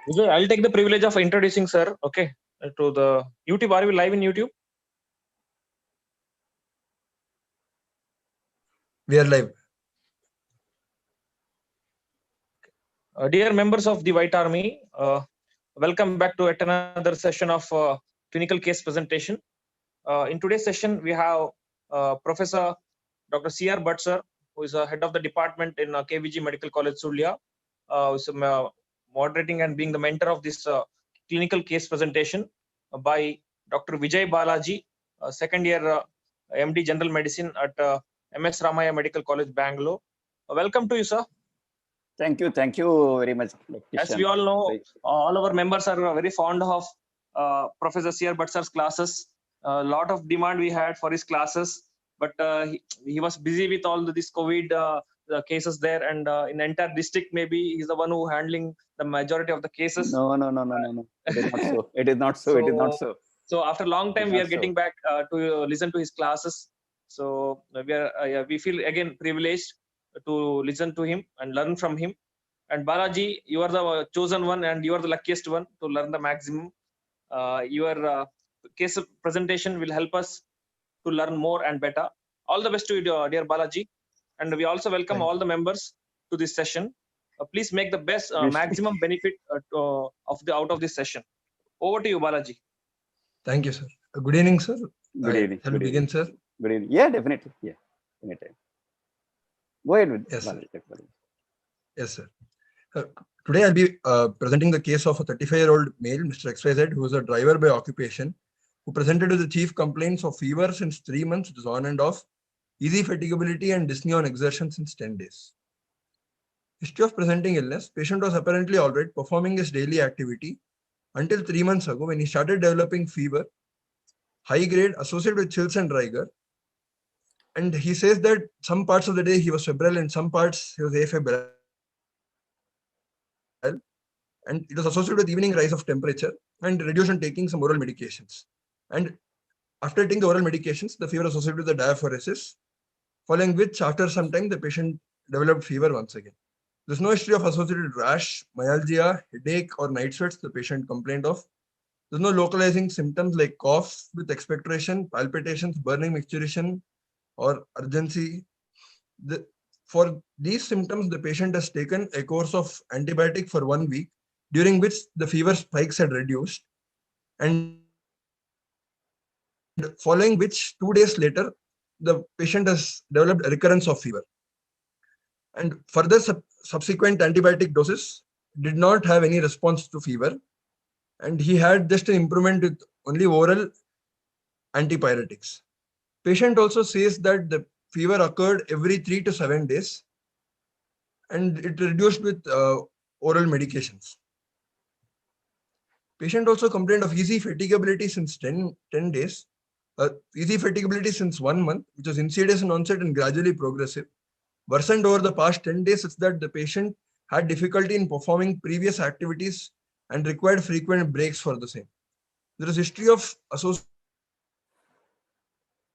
Vijay, I'll take the privilege of introducing sir. Okay, to the YouTube. Are we live in YouTube? We are live. Dear members of the White Army, welcome back to yet another session of clinical case presentation. In today's session, we have Professor Dr. C R BHAT sir, who is head of the department in KVG Medical College, Sullia, who is moderating and being the mentor of this clinical case presentation by Dr. Vijay Balaji, second year MD General Medicine at MSRMC Medical College, Bangalore. Welcome to you, sir. Thank you very much. As we all know, all our members are very fond of Professor C R BHAT sir's classes. A lot of demand we had for his classes, but he was busy with all this COVID cases there, and in the entire district, maybe he's the one who handling the majority of the cases. No. It is not so. It is not so. It is not so. So after a long time, we are getting back to listen to his classes. So we feel again privileged to listen to him and learn from him. And Balaji, you are the chosen one, and you are the luckiest one to learn the maximum. Your case presentation will help us to learn more and better. All the best to you, dear Balaji. And we also welcome all the members to this session. Please make the best maximum benefit out of this session. Over to you, Balaji. Thank you, sir. Good evening, sir. Good evening. Shall we begin, sir? Good evening. Yeah, definitely. Yeah, anytime. Go ahead with yes, Balaji. Yes, sir. Today I'll be presenting the case of a 35-year-old male, Mr. XYZ, who is a driver by occupation, who presented with the chief complaints of fever since 3 months, which is on and off, easy fatigability and dyspnea on exertion since 10 days. History of presenting illness: patient was apparently all right, performing his daily activity until 3 months ago when he started developing fever, high grade, associated with chills and rigor. And he says that some parts of the day he was febrile and some parts he was afebrile. And it was associated with evening rise of temperature and reduction taking some oral medications. And after taking the oral medications, the fever associated with the diaphoresis, following which after some time the patient developed fever once again. There's no history of associated rash, myalgia, headache, or night sweats the patient complained of. There's no localizing symptoms like cough with expectoration, palpitations, burning micturition, or urgency. For these symptoms, the patient has taken a course of antibiotic for 1 week, during which the fever spikes had reduced, and following which 2 days later, the patient has developed a recurrence of fever. And further subsequent antibiotic doses did not have any response to fever, and he had just an improvement with only oral antipyretics. Patient also says that the fever occurred every 3 to 7 days, and it reduced with oral medications. Patient also complained of easy fatigability since 10 days, easy fatigability since 1 month, which was insidious in onset and gradually progressive, worsened over the past 10 days such that the patient had difficulty in performing previous activities and required frequent breaks for the same. There is history of associated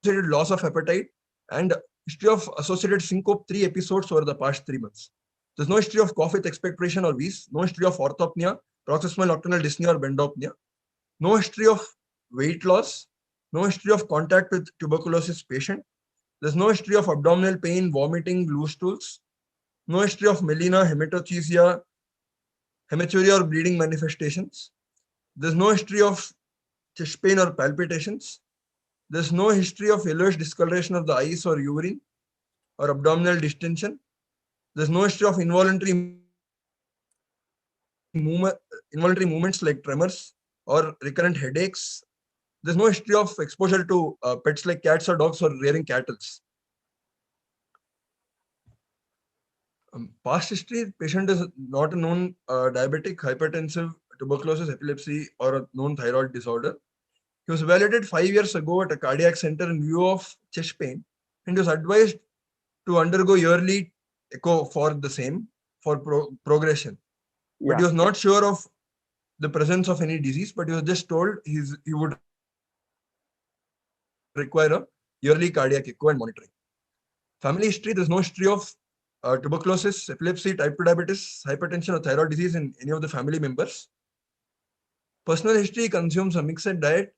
loss of appetite and history of associated syncope 3 episodes over the past 3 months. There's no history of cough with expectoration or wheeze, no history of orthopnea, paroxysmal nocturnal dyspnea or bendopnea, no history of weight loss, no history of contact with tuberculosis patient. There's no history of abdominal pain, vomiting, loose stools, no history of melena, hematochezia, hematuria or bleeding manifestations. There's no history of chest pain or palpitations. There's no history of yellowish discoloration of the eyes or urine or abdominal distension. There's no history of involuntary movements like tremors or recurrent headaches. There's no history of exposure to pets like cats or dogs or rearing cattle. Past history: patient is not a known diabetic, hypertensive, tuberculosis, epilepsy, or a known thyroid disorder. He was evaluated 5 years ago at a cardiac center in view of chest pain, and he was advised to undergo yearly echo for the same for progression. But he was not sure of the presence of any disease, but he was just told he would require a yearly cardiac echo and monitoring. Family history: there's no history of tuberculosis, epilepsy, type 2 diabetes, hypertension, or thyroid disease in any of the family members. Personal history: he consumes a mixed diet.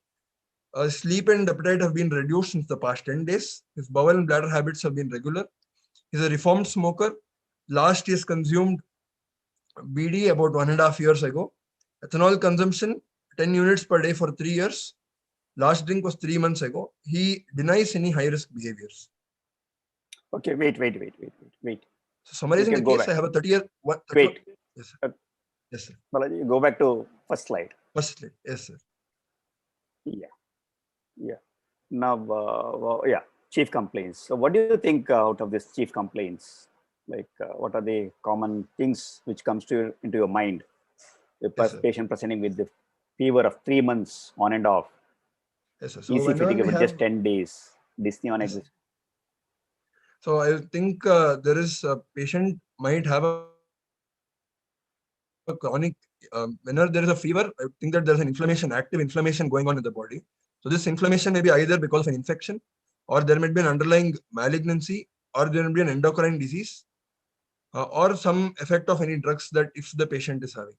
Sleep and appetite have been reduced since the past 10 days. His bowel and bladder habits have been regular. He's a reformed smoker. Last he has consumed BD about 1.5 years ago. Ethanol consumption 10 units per day for 3 years. Last drink was 3 months ago. He denies any high risk behaviors. Okay, wait. So summarizing the go case, back. I have a 30-year. Wait. Yes, sir. Yes, sir. Balaji, go back to first slide. First slide. Yes, sir. Yeah. Now, chief complaints. So what do you think out of this chief complaints? Like, what are the common things which comes to into your mind? The Yes, patient presenting with the fever of 3 months on and off. Yes, sir. So Easy whenever fatigue we with have, just 10 days. Dyspnea on exit. so I think there is a patient might have a chronic, whenever there is a fever, I think that there's an inflammation, active inflammation going on in the body. So this inflammation may be either because of an infection, or there may be an underlying malignancy, or there may be an endocrine disease, or some effect of any drugs that if the patient is having.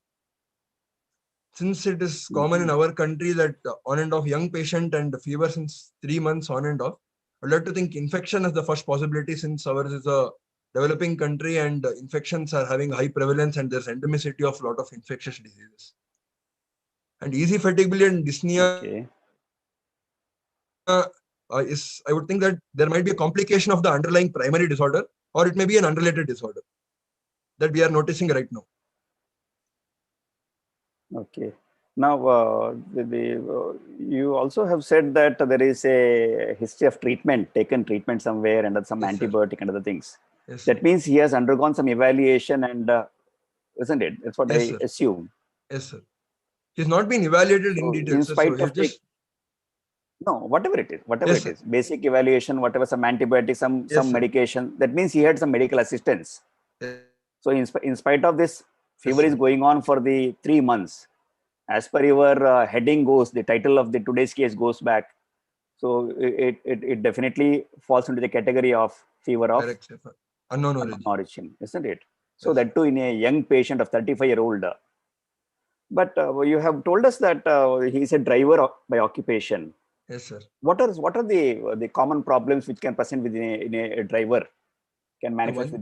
Since it is common in our country that on and off young patient and fever since 3 months on and off, I'd like to think infection is the first possibility, since ours is a developing country and infections are having high prevalence and there's endemicity of a lot of infectious diseases. And easy fatigability and dyspnea is, I would think that there might be a complication of the underlying primary disorder, or it may be an unrelated disorder that we are noticing right now. Okay. Now, you also have said that there is a history of treatment, taken treatment somewhere and some Yes, antibiotic and other things. Yes, That sir. means he has undergone some evaluation and, isn't it? That's what Yes, I sir. assume. Yes, sir. He's not been evaluated in So detail, in sir. spite So of he's just, no, whatever it Yes, is, basic evaluation, whatever, some antibiotics, some Yes, sir. medication. That means he had some medical assistance. Yes. So in spite of this, fever Yes, is going on for the 3 months. As per your heading goes, the title of the today's case goes back. So it definitely falls into the category of fever of Pyrexia, unknown origin. origin, isn't it? So Yes. that too in a young patient of 35-year-old. But you have told us that he is a driver by occupation. Yes, sir. What are the common problems which can present within a driver? Can manifest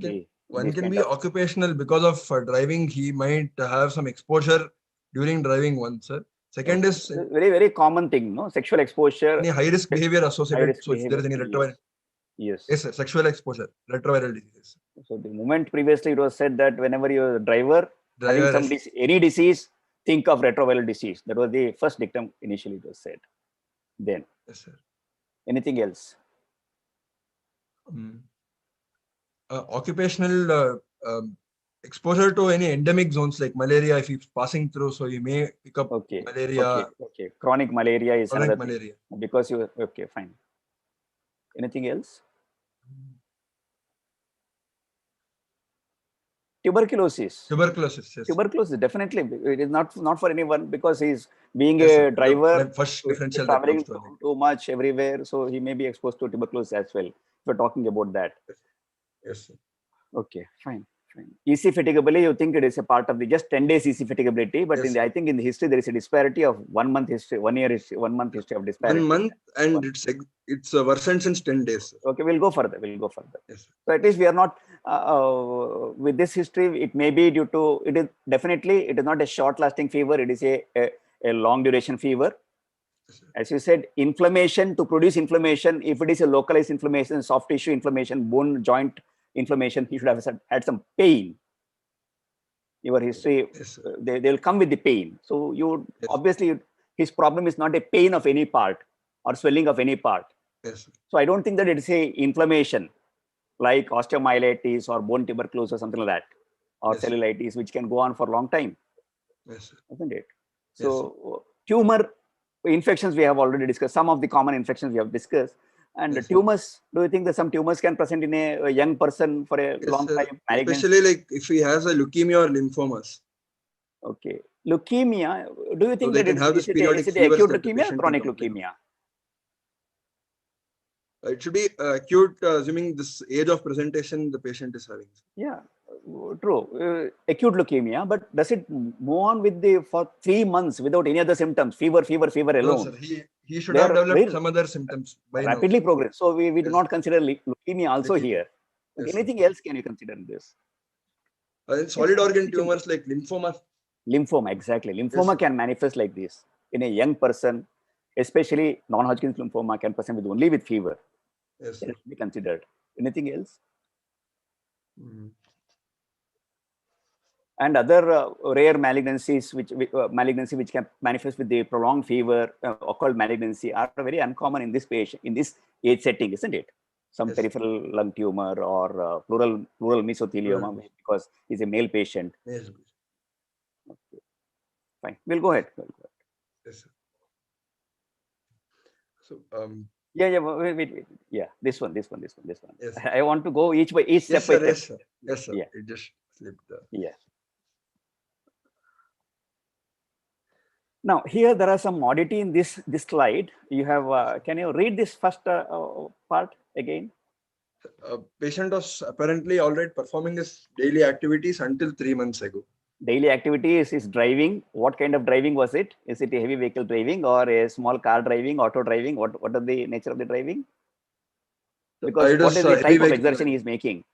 One can be occupational because of driving. He might have some exposure during driving, one, sir. Second is very common thing, no? Sexual exposure. Any high risk behavior associated. High-risk So if there is any retroviral, yes, yes, sir, sexual exposure, retroviral diseases. So the moment previously it was said that whenever you're a driver having some Driver, any disease, think of retroviral disease. That was the first dictum initially it was said. Then yes, sir. anything else? Occupational exposure to any endemic zones like malaria, if he's passing through, so you may pick up malaria. Okay. Chronic malaria is Chronic another malaria. thing. Because you okay, fine. Anything else? Tuberculosis. Tuberculosis, yes. Tuberculosis, definitely. It is not for anyone because he's being Yes, a sir. driver, First differential traveling too much everywhere, so he may be exposed to tuberculosis as well. We're talking about that. Yes, sir. Okay, fine. Easy fatigability, you think it is a part of the just 10 days easy fatigability, but Yes, I think in the history there is a disparity of 1 month history, 1 year history, 1 month history of disparity. 1 month, and it's worsened since 10 days. Sir. Okay, we'll go further. Yes, sir. So at least we are not with this history. It may be due to it is not a short-lasting fever. It is a long duration fever. Yes, as you said, inflammation, to produce inflammation, if it is a localized inflammation, soft tissue inflammation, bone joint inflammation, he should have had some pain. Your history, yes, they will come with the pain. So you yes, obviously, his problem is not a pain of any part or swelling of any part. yes, so I don't think that it's a inflammation like osteomyelitis or bone tuberculosis or something like that, or yes, cellulitis, which can go on for a long time. Yes, Isn't it? Yes, so tumor infections, we have already discussed. Some of the common infections we have discussed. And yes, tumors, do you think that some tumors can present in a young person for a long time? Especially like if he has a leukemia or lymphomas. Okay. Leukemia, do you think so that is it acute leukemia or chronic leukemia? It should be acute, assuming this age of presentation the patient is having. Yeah. True. Acute leukemia, but does it move on with for 3 months without any other symptoms? Fever alone. No, sir. He should They have are developed very some other symptoms by rapidly now. progress. So we do Yes. not consider leukemia also Leukemia. here. Yes, Anything else can you consider in this? Solid organ tumors like lymphoma. Lymphoma, exactly. Lymphoma Yes, can manifest like this in a young person, especially non-Hodgkin's lymphoma can present with only with fever. yes, It should be considered. Anything else? And other rare malignancies, malignancy which can manifest with the prolonged fever, occult malignancy, are very uncommon in this patient, in this age setting, isn't it? Some Yes. peripheral lung tumor or pleural mesothelioma, because he's a male patient. Yes. Okay. Fine, we'll go ahead. Yes, sir. So, Wait. Yeah, this one. Yes. I want to go each step by step. Yes, sir. Yes, sir. Yeah. It just slipped. Yeah. Now here there are some oddity in this slide. You have. Can you read this first part again? Patient was apparently all right performing his daily activities until 3 months ago. Daily activities is driving. What kind of driving was it? Is it a heavy vehicle driving or a small car driving, auto driving? What are the nature of the driving? Because what is the type of exertion he is making?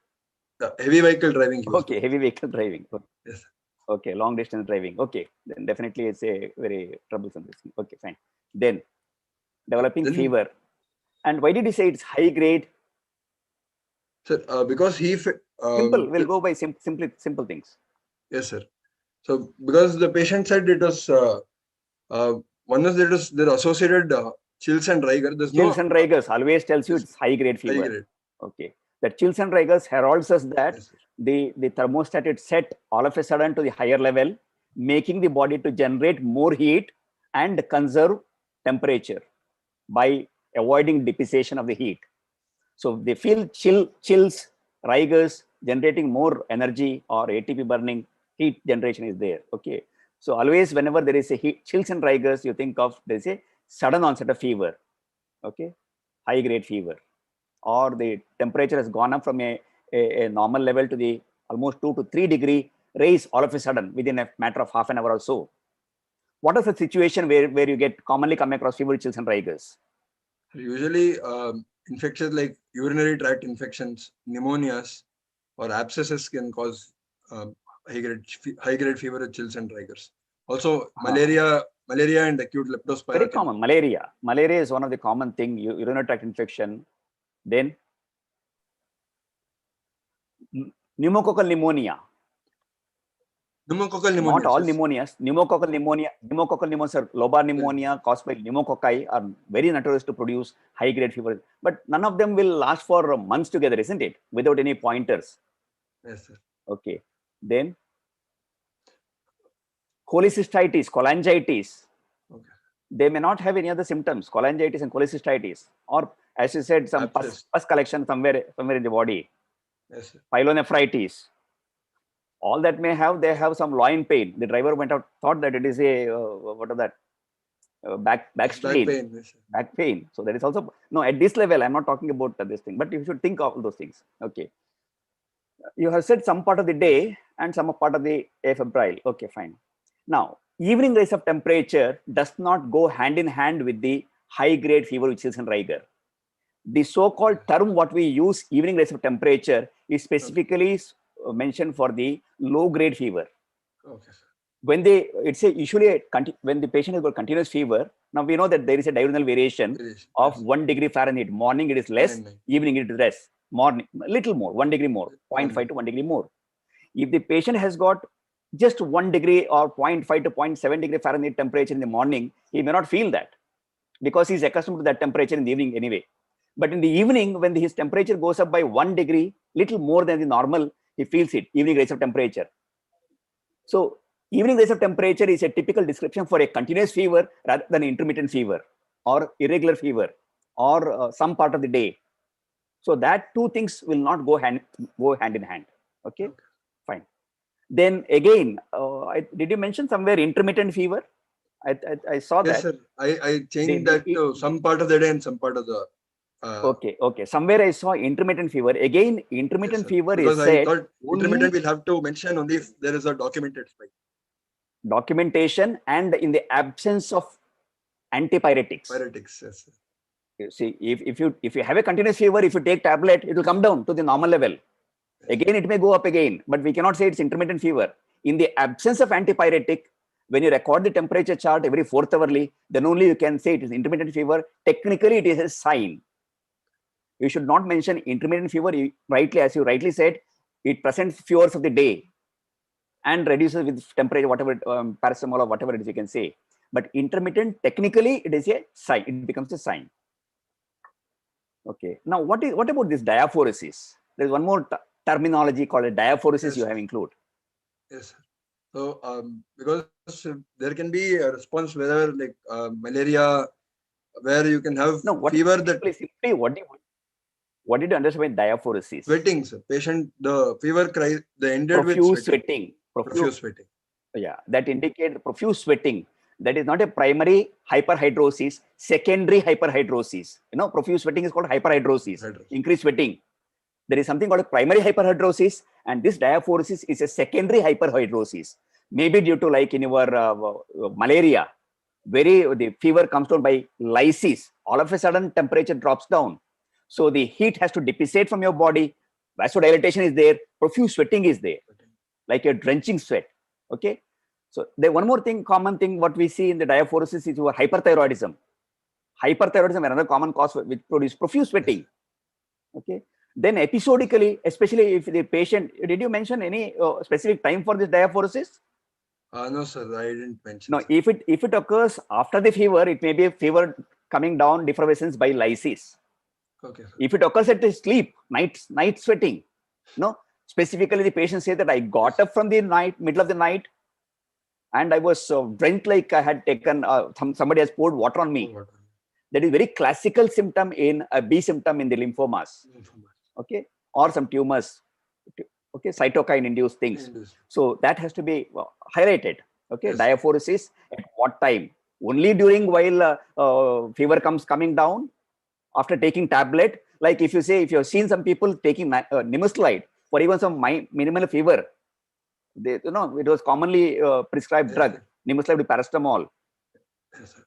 Heavy vehicle driving. Okay, heavy vehicle driving. Okay. Yes. Okay, long distance driving. Okay, then definitely it's a very troublesome thing. Okay, fine. Then developing fever. And why did you say it's high grade? Sir, because he simple. We'll go by simple things. Yes, sir. So because the patient said it was one is they're associated chills and rigor. There's chills and rigors always tells you it's high grade fever. High grade. Okay. The chills and rigors heralds us that yes, the thermostat is set all of a sudden to the higher level, making the body to generate more heat and conserve temperature by avoiding depreciation of the heat. So they feel chills, rigors, generating more energy or ATP burning, heat generation is there. Okay. So always whenever there is a chills and rigors, you think of there's a sudden onset of fever. Okay. High grade fever. Or the temperature has gone up from a normal level to the almost 2 to 3 degree raise all of a sudden within a matter of half an hour or so. What is the situation where you get commonly come across fever, chills and rigors? Usually infections like urinary tract infections, pneumonias or abscesses can cause high grade fever with chills and rigors. Also malaria and acute leptospira. Very common. Malaria is one of the common thing, urinary tract infection. Then pneumococcal pneumonia. Pneumococcal pneumonia. Not all pneumonias. Pneumococcal pneumonia or lobar pneumonia caused by pneumococci are very notorious to produce high grade fever. But none of them will last for months together, isn't it? Without any pointers. Yes, sir. Okay. Then cholecystitis, cholangitis. Okay. They may not have any other symptoms, cholangitis and cholecystitis, or as you said, some pus collection somewhere in the body. Yes, sir. Pyelonephritis. All that they have some loin pain. The driver went out, thought that it is a what are that? Back strain, pain, yes, back pain. So that is also no at this level. I'm not talking about this thing, but you should think of all those things. Okay. You have said some part of the day and some part of the afebrile. Okay, fine. Now, evening rise of temperature does not go hand in hand with the high grade fever, which is in rigor. The so-called term what we use, evening rise of temperature, is specifically mentioned for the low grade fever. Okay. When usually when the patient has got continuous fever, now we know that there is a diurnal variation of 1 degree Fahrenheit. Morning it is less, evening it is less. Morning, little more, 1 degree more, 0.5 to 1 degree more. If the patient has got just 1 degree or 0.5 to 0.7 degree Fahrenheit temperature in the morning, he may not feel that because he's accustomed to that temperature in the evening anyway. But in the evening, when his temperature goes up by 1 degree, little more than the normal, he feels it, evening rise of temperature. So evening rise of temperature is a typical description for a continuous fever rather than intermittent fever or irregular fever or some part of the day. So that two things will not go hand in hand. Okay, fine. Then again, did you mention somewhere intermittent fever? I saw that. Yes, sir. I changed that to some part of the day and some part of the Okay. Somewhere I saw intermittent fever. Again, intermittent Yes, fever because is I said thought intermittent only we'll have to mention only if there is a documented spike. documentation and in the absence of antipyretics. Pyretics, yes. You see, if you have a continuous fever, if you take tablet, it will come down to the normal level. Again, it may go up again, but we cannot say it's intermittent fever. In the absence of antipyretic, when you record the temperature chart every 4th hourly, then only you can say it is intermittent fever. Technically, it is a sign. You should not mention intermittent fever. Rightly, as you rightly said, it presents few hours of the day and reduces with temperature, whatever paracetamol or whatever it is you can say. But intermittent, technically, it is a sign. It becomes a sign. Okay. Now, what about this diaphoresis? There is one more terminology called a diaphoresis. Yes, you have included. Yes. So, because there can be a response whether like malaria, where you can have fever that simply what did you understand by diaphoresis? Sweating, sir. Patient, the fever cry, the ended profuse with sweating. Profuse sweating. Yeah, that indicates profuse sweating. That is not a primary hyperhidrosis, secondary hyperhidrosis. You know, profuse sweating is called hyperhidrosis, increased sweating. There is something called a primary hyperhidrosis, and this diaphoresis is a secondary hyperhidrosis. Maybe due to like in your malaria, the fever comes down by lysis. All of a sudden, temperature drops down. So the heat has to dissipate from your body. Vasodilatation is there. Profuse sweating is there, like a drenching sweat. Okay. So the one more thing, common thing, what we see in the diaphoresis is your hyperthyroidism. Hyperthyroidism, another common cause which produces profuse sweating. Okay. Then episodically, especially if the patient, did you mention any specific time for this diaphoresis? No, sir, I didn't mention. No, if it occurs after the fever, it may be a fever coming down defervescence by lysis. Okay. Sir. If it occurs at the sleep, night sweating, no, specifically the patient says that I got up from the middle of the night, and I was drenched like I had taken, somebody has poured water on me. That is very classical symptom in a B symptom in the lymphomas. Okay, or some tumors. Okay, cytokine induced things. So that has to be highlighted. Okay, yes. Diaphoresis at what time? Only during while fever coming down after taking tablet. Like if you say, if you have seen some people taking nimesulide for even some minimal fever, it was commonly prescribed drug, nimesulide with paracetamol.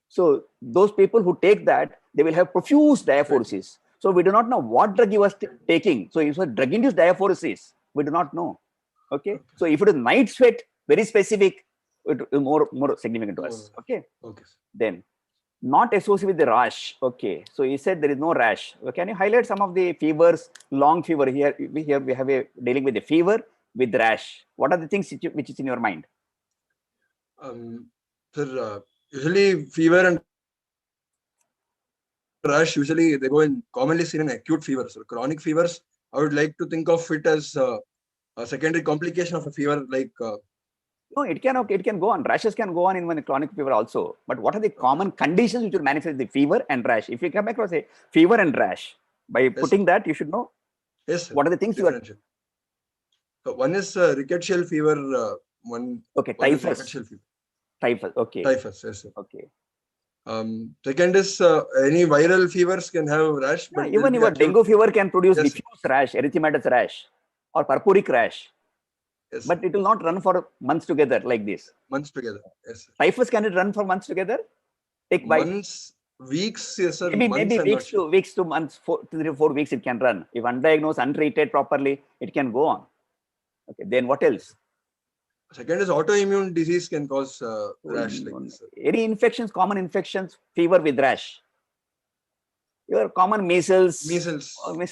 So those people who take that, they will have profuse diaphoresis. So we do not know what drug he was taking. So if it was drug-induced diaphoresis, we do not know. Okay. So if it is night sweat, very specific, it is more significant to us. Okay. Okay. Then not associated with the rash. Okay. So he said there is no rash. Can you highlight some of the fevers, long fever? Here we have dealing with the fever with rash. What are the things which is in your mind? Sir, usually fever and rash, usually they go in commonly seen in acute fevers. So chronic fevers, I would like to think of it as a secondary complication of a fever like. No, it can go on. Rashes can go on in a chronic fever also. But what are the common conditions which will manifest the fever and rash? If you come across a fever and rash, by putting that, you should know. Yes, sir. What are the things you are? So one is rickettsial fever. Okay, typhus. Typhus. Okay. Typhus. Yes, sir. Okay. Second is any viral fevers can have rash. But even your dengue fever can produce diffuse rash, erythematous rash, or purpuric rash. Yes, but it will not run for months together like this. Months together. Yes, sir. Typhus, can it run for months together? Months, weeks, yes, sir. Maybe weeks to months, 3 to 4 weeks it can run. If undiagnosed, untreated properly, it can go on. Okay, then what else? Second is autoimmune disease can cause rash like this. Any infections, common infections, fever with rash. Your common measles,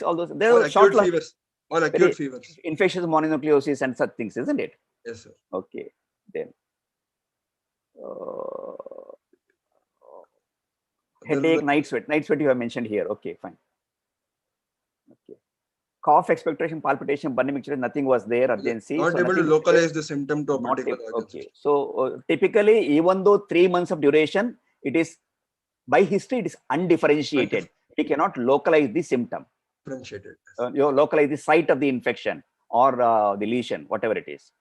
all those. There are acute fevers. All acute fevers. Infectious mononucleosis and such things, isn't it? Yes, sir. Okay. Then headache, night sweat. Night sweat you have mentioned here. Okay, fine. Okay. Cough, expectoration, palpitation, burning mixture, nothing was there. Urgency. Not able to localize the symptom to a particular organ. Okay. So typically, even though 3 months of duration, it is by history, it is undifferentiated. We cannot localize the symptom. You localize the site of the infection or the lesion, whatever it is.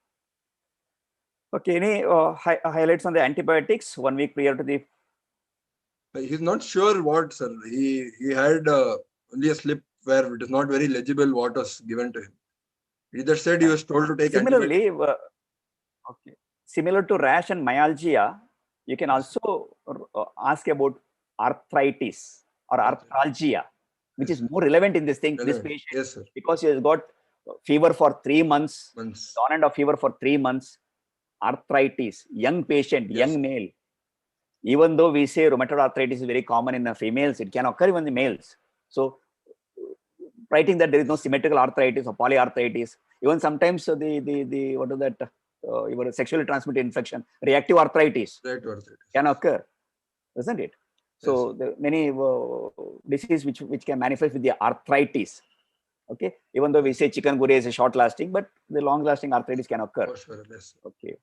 Okay, any highlights on the antibiotics 1 week prior to the? He's not sure what, sir. He had only a slip where it is not very legible what was given to him. He just said he was told to take antibiotics. Similarly, okay. Similar to rash and myalgia, you can also ask about arthritis or arthralgia, which is more relevant in this thing, this patient, yes, sir. because he has got fever for 3 months, on and off fever for 3 months, arthritis, young patient, young male. Even though we say rheumatoid arthritis is very common in the females, it can occur even in the males. So, writing that there is no symmetrical arthritis or polyarthritis, even sometimes the what is that? Even sexually transmitted infection, reactive arthritis can occur, isn't it? So the many diseases which can manifest with the arthritis. Okay, even though we say chikungunya is a short lasting, but the long lasting arthritis can occur. Okay,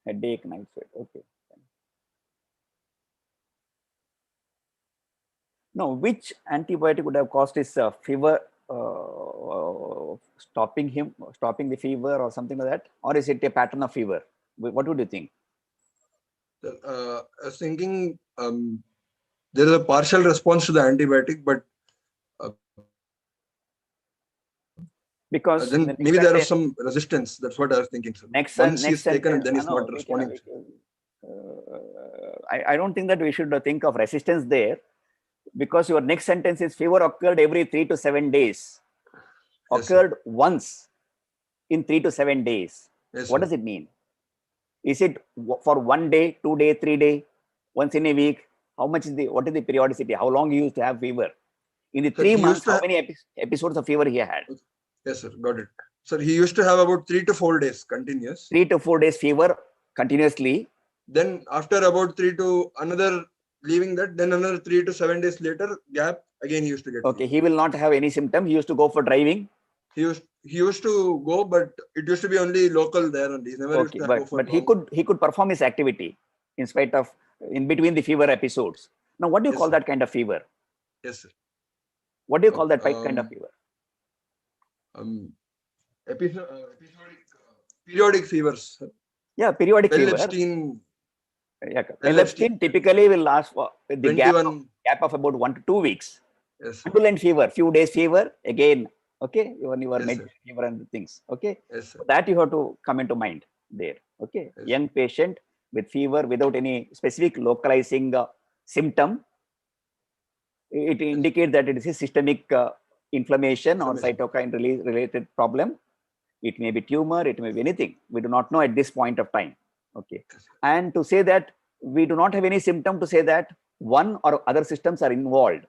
headache, night sweat. Okay. Now, which antibiotic would have caused his fever? Stopping the fever or something like that, or is it a pattern of fever? What would you think? I was thinking there is a partial response to the antibiotic, but because then maybe there is some resistance. That's what I was thinking. Sir. Once he's taken and then he's not responding. I don't think that we should think of resistance there, because your next sentence is fever occurred every 3 to 7 days. Occurred once in 3 to 7 days. What does it mean? Is it for 1 day, 2 day, 3 day, once in a week? How much is what is the periodicity? How long he used to have fever? In the 3 months, how many episodes of fever he had? Yes, sir. Got it. Sir, he used to have about 3 to 4 days continuous. 3 to 4 days fever continuously. Then after about 3 to another, leaving that, then another 3 to 7 days later, gap, again he used to get okay, fever. He will not have any symptom. He used to go for driving. He used to go, but it used to be only local there only. He never used to go for but he could perform his activity in spite of, in between the fever episodes. Now, what do you call that kind of fever? Yes, sir. What do you call that kind of fever? Periodic fevers. Sir. Yeah, periodic fever. L-Epstein typically will last for the gap of about 1 to 2 weeks. Yes. Indolent fever, few days fever, again, okay, even your fever and things, okay. Yes, sir. So that you have to come into mind there, okay. Yes. Young patient with fever without any specific localizing symptom, it indicates that it is a systemic inflammation or cytokine release related problem. It may be tumor, it may be anything. We do not know at this point of time. Okay. And to say that we do not have any symptom, to say that one or other systems are involved.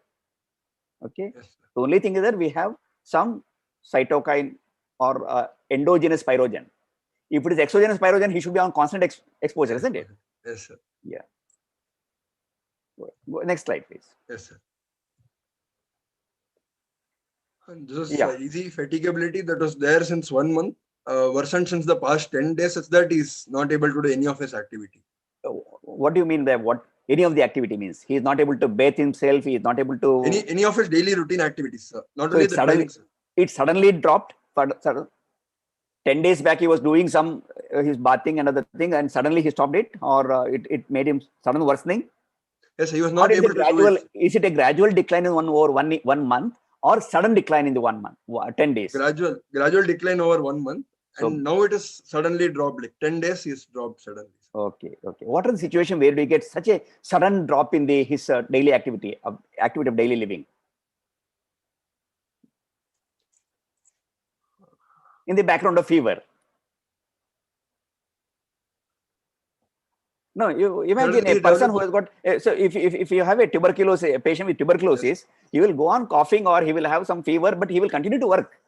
Okay. Yes. The only thing is that we have some cytokine or endogenous pyrogen. If it is exogenous pyrogen, he should be on constant exposure, isn't it? Yes, sir. Yeah. Next slide, please. Yes, sir. And this is easy fatigability that was there since 1 month, worsened since the past 10 days, such that he is not able to do any of his activity. What do you mean by what any of the activity means? He is not able to bathe himself. He is not able to any of his daily routine activities, sir. Not so only the training, sir. It suddenly dropped. For 10 days back, he was doing some his bathing and other thing, and suddenly he stopped it, or it made him sudden worsening. Yes, he was not able to do it. Is it a gradual decline in 1 month, or sudden decline in the 1 month, 10 days? Gradual decline over 1 month, and now it is suddenly dropped. Like 10 days, he's dropped suddenly. Okay. What are the situation where do you get such a sudden drop in his daily activity of daily living? In the background of fever. No, you imagine a person who has got, so if you have a patient with tuberculosis, he will go on coughing or he will have some fever, but he will continue to work.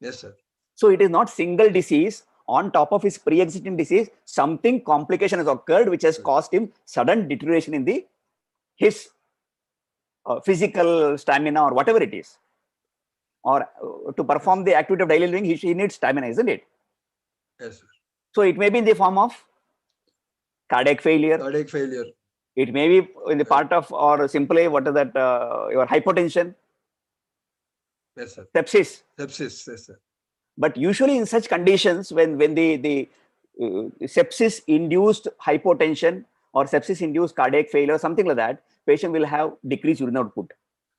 Yes, sir. So it is not single disease. On top of his pre-existing disease, something complication has occurred which has caused him sudden deterioration in his physical stamina or whatever it is. Or to perform the activity of daily living, he needs stamina, isn't it? Yes, sir. So it may be in the form of cardiac failure. It may be in the part of, or simply what is that, your hypotension. Yes, sir. Sepsis. Yes, sir. But usually in such conditions, when the sepsis-induced hypotension or sepsis-induced cardiac failure, something like that, patient will have decreased urine output.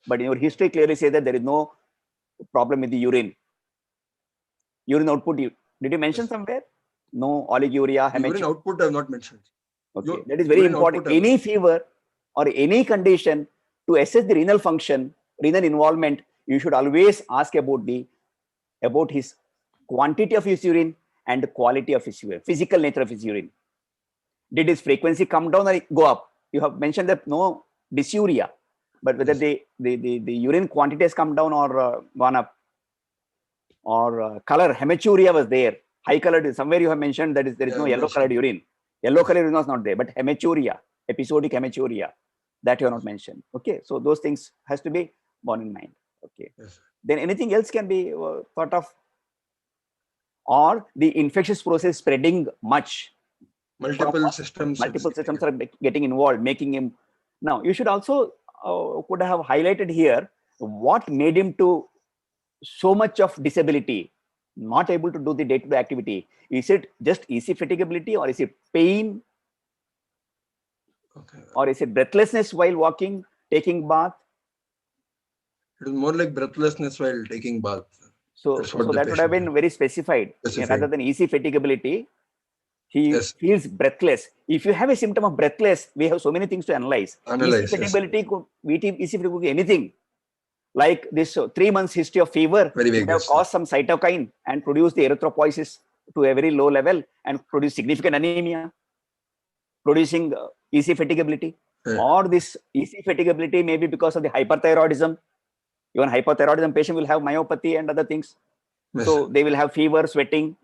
But in your history clearly say that there is no problem with the urine. Urine output, did you mention somewhere? No oliguria, The urine output I have not mentioned. Okay, that is very important. Any fever or any condition, to assess the renal function, renal involvement, you should always ask about his quantity of his urine and the quality of his urine, physical nature of his urine. Did his frequency come down or go up? You have mentioned that no dysuria, but whether the urine quantity has come down or gone up, or color, hematuria was there. High colored, somewhere you have mentioned that there is no yellow colored urine. Yellow color urine was not there, but hematuria, episodic hematuria, that you have not mentioned. Okay, so those things has to be borne in mind. Okay, then anything else can be thought of, or the infectious process spreading much. Multiple systems are getting involved, making him. Now you should also could have highlighted here what made him to so much of disability, not able to do the day-to-day activity. Is it just easy fatigability, or is it pain, or is it breathlessness while walking, taking bath? It is more like breathlessness while taking bath. So that would have been very specified. Rather than easy fatigability, he feels breathless. If you have a symptom of breathless, we have so many things to analyze. Easy fatigability could be anything. Like this 3 months history of fever would have caused some cytokine and produce the erythropoiesis to a very low level and produce significant anemia, producing easy fatigability. Or this easy fatigability may be because of the hyperthyroidism. Even hyperthyroidism patient will have myopathy and other things. So they will have fever, sweating.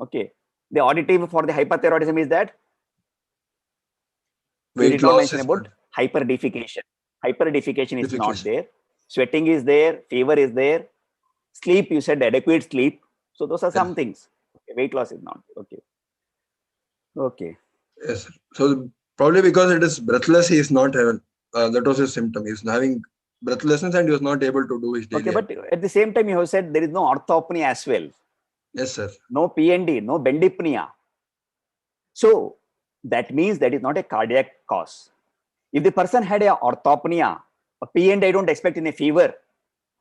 Okay. The additive for the hyperthyroidism is that we did not mention about hyperdefecation. Hyperdefecation is not there. Sweating is there. Fever is there. Sleep, you said adequate sleep. So those are some things. Okay. Weight loss is not. Okay. Okay. Yes. So probably because it is breathless, he is not having. That was his symptom. He is having breathlessness and he was not able to do his daily. Okay, but at the same time, you have said there is no orthopnea as well. Yes, sir. No PND, no bendypnea. So that means that is not a cardiac cause. If the person had a orthopnea, a PND, I don't expect in a fever,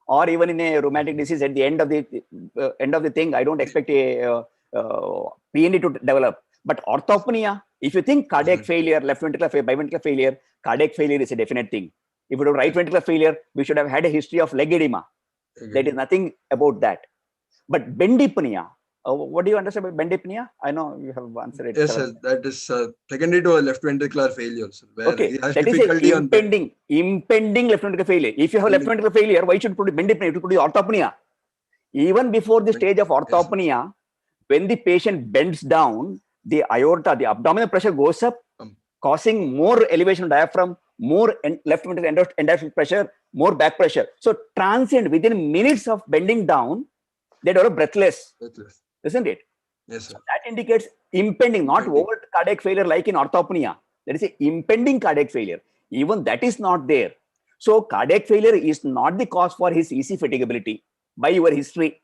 or even in a rheumatic disease at the end of the thing, I don't expect a PND to develop. But orthopnea, if you think cardiac failure, left ventricular failure, biventricular failure, cardiac failure is a definite thing. If you have right ventricular failure, we should have had a history of leg edema. There is nothing about that. But bendypnea, what do you understand by bendypnea? I know you have answered it. Yes, sir. That is secondary to a left ventricular failure. Sir, where okay, that is impending left ventricular failure. If you have left ventricular failure, why should you produce bendypnea? You should produce orthopnea. Even before the stage of orthopnea, when the patient bends down, the aorta, the abdominal pressure goes up, causing more elevation of diaphragm, more left ventricular end pressure, more back pressure. So transient, within minutes of bending down, they develop breathless. Isn't it? Yes, sir. So that indicates impending, not overt cardiac failure like in orthopnea. There is a impending cardiac failure. Even that is not there. So cardiac failure is not the cause for his easy fatigability by your history.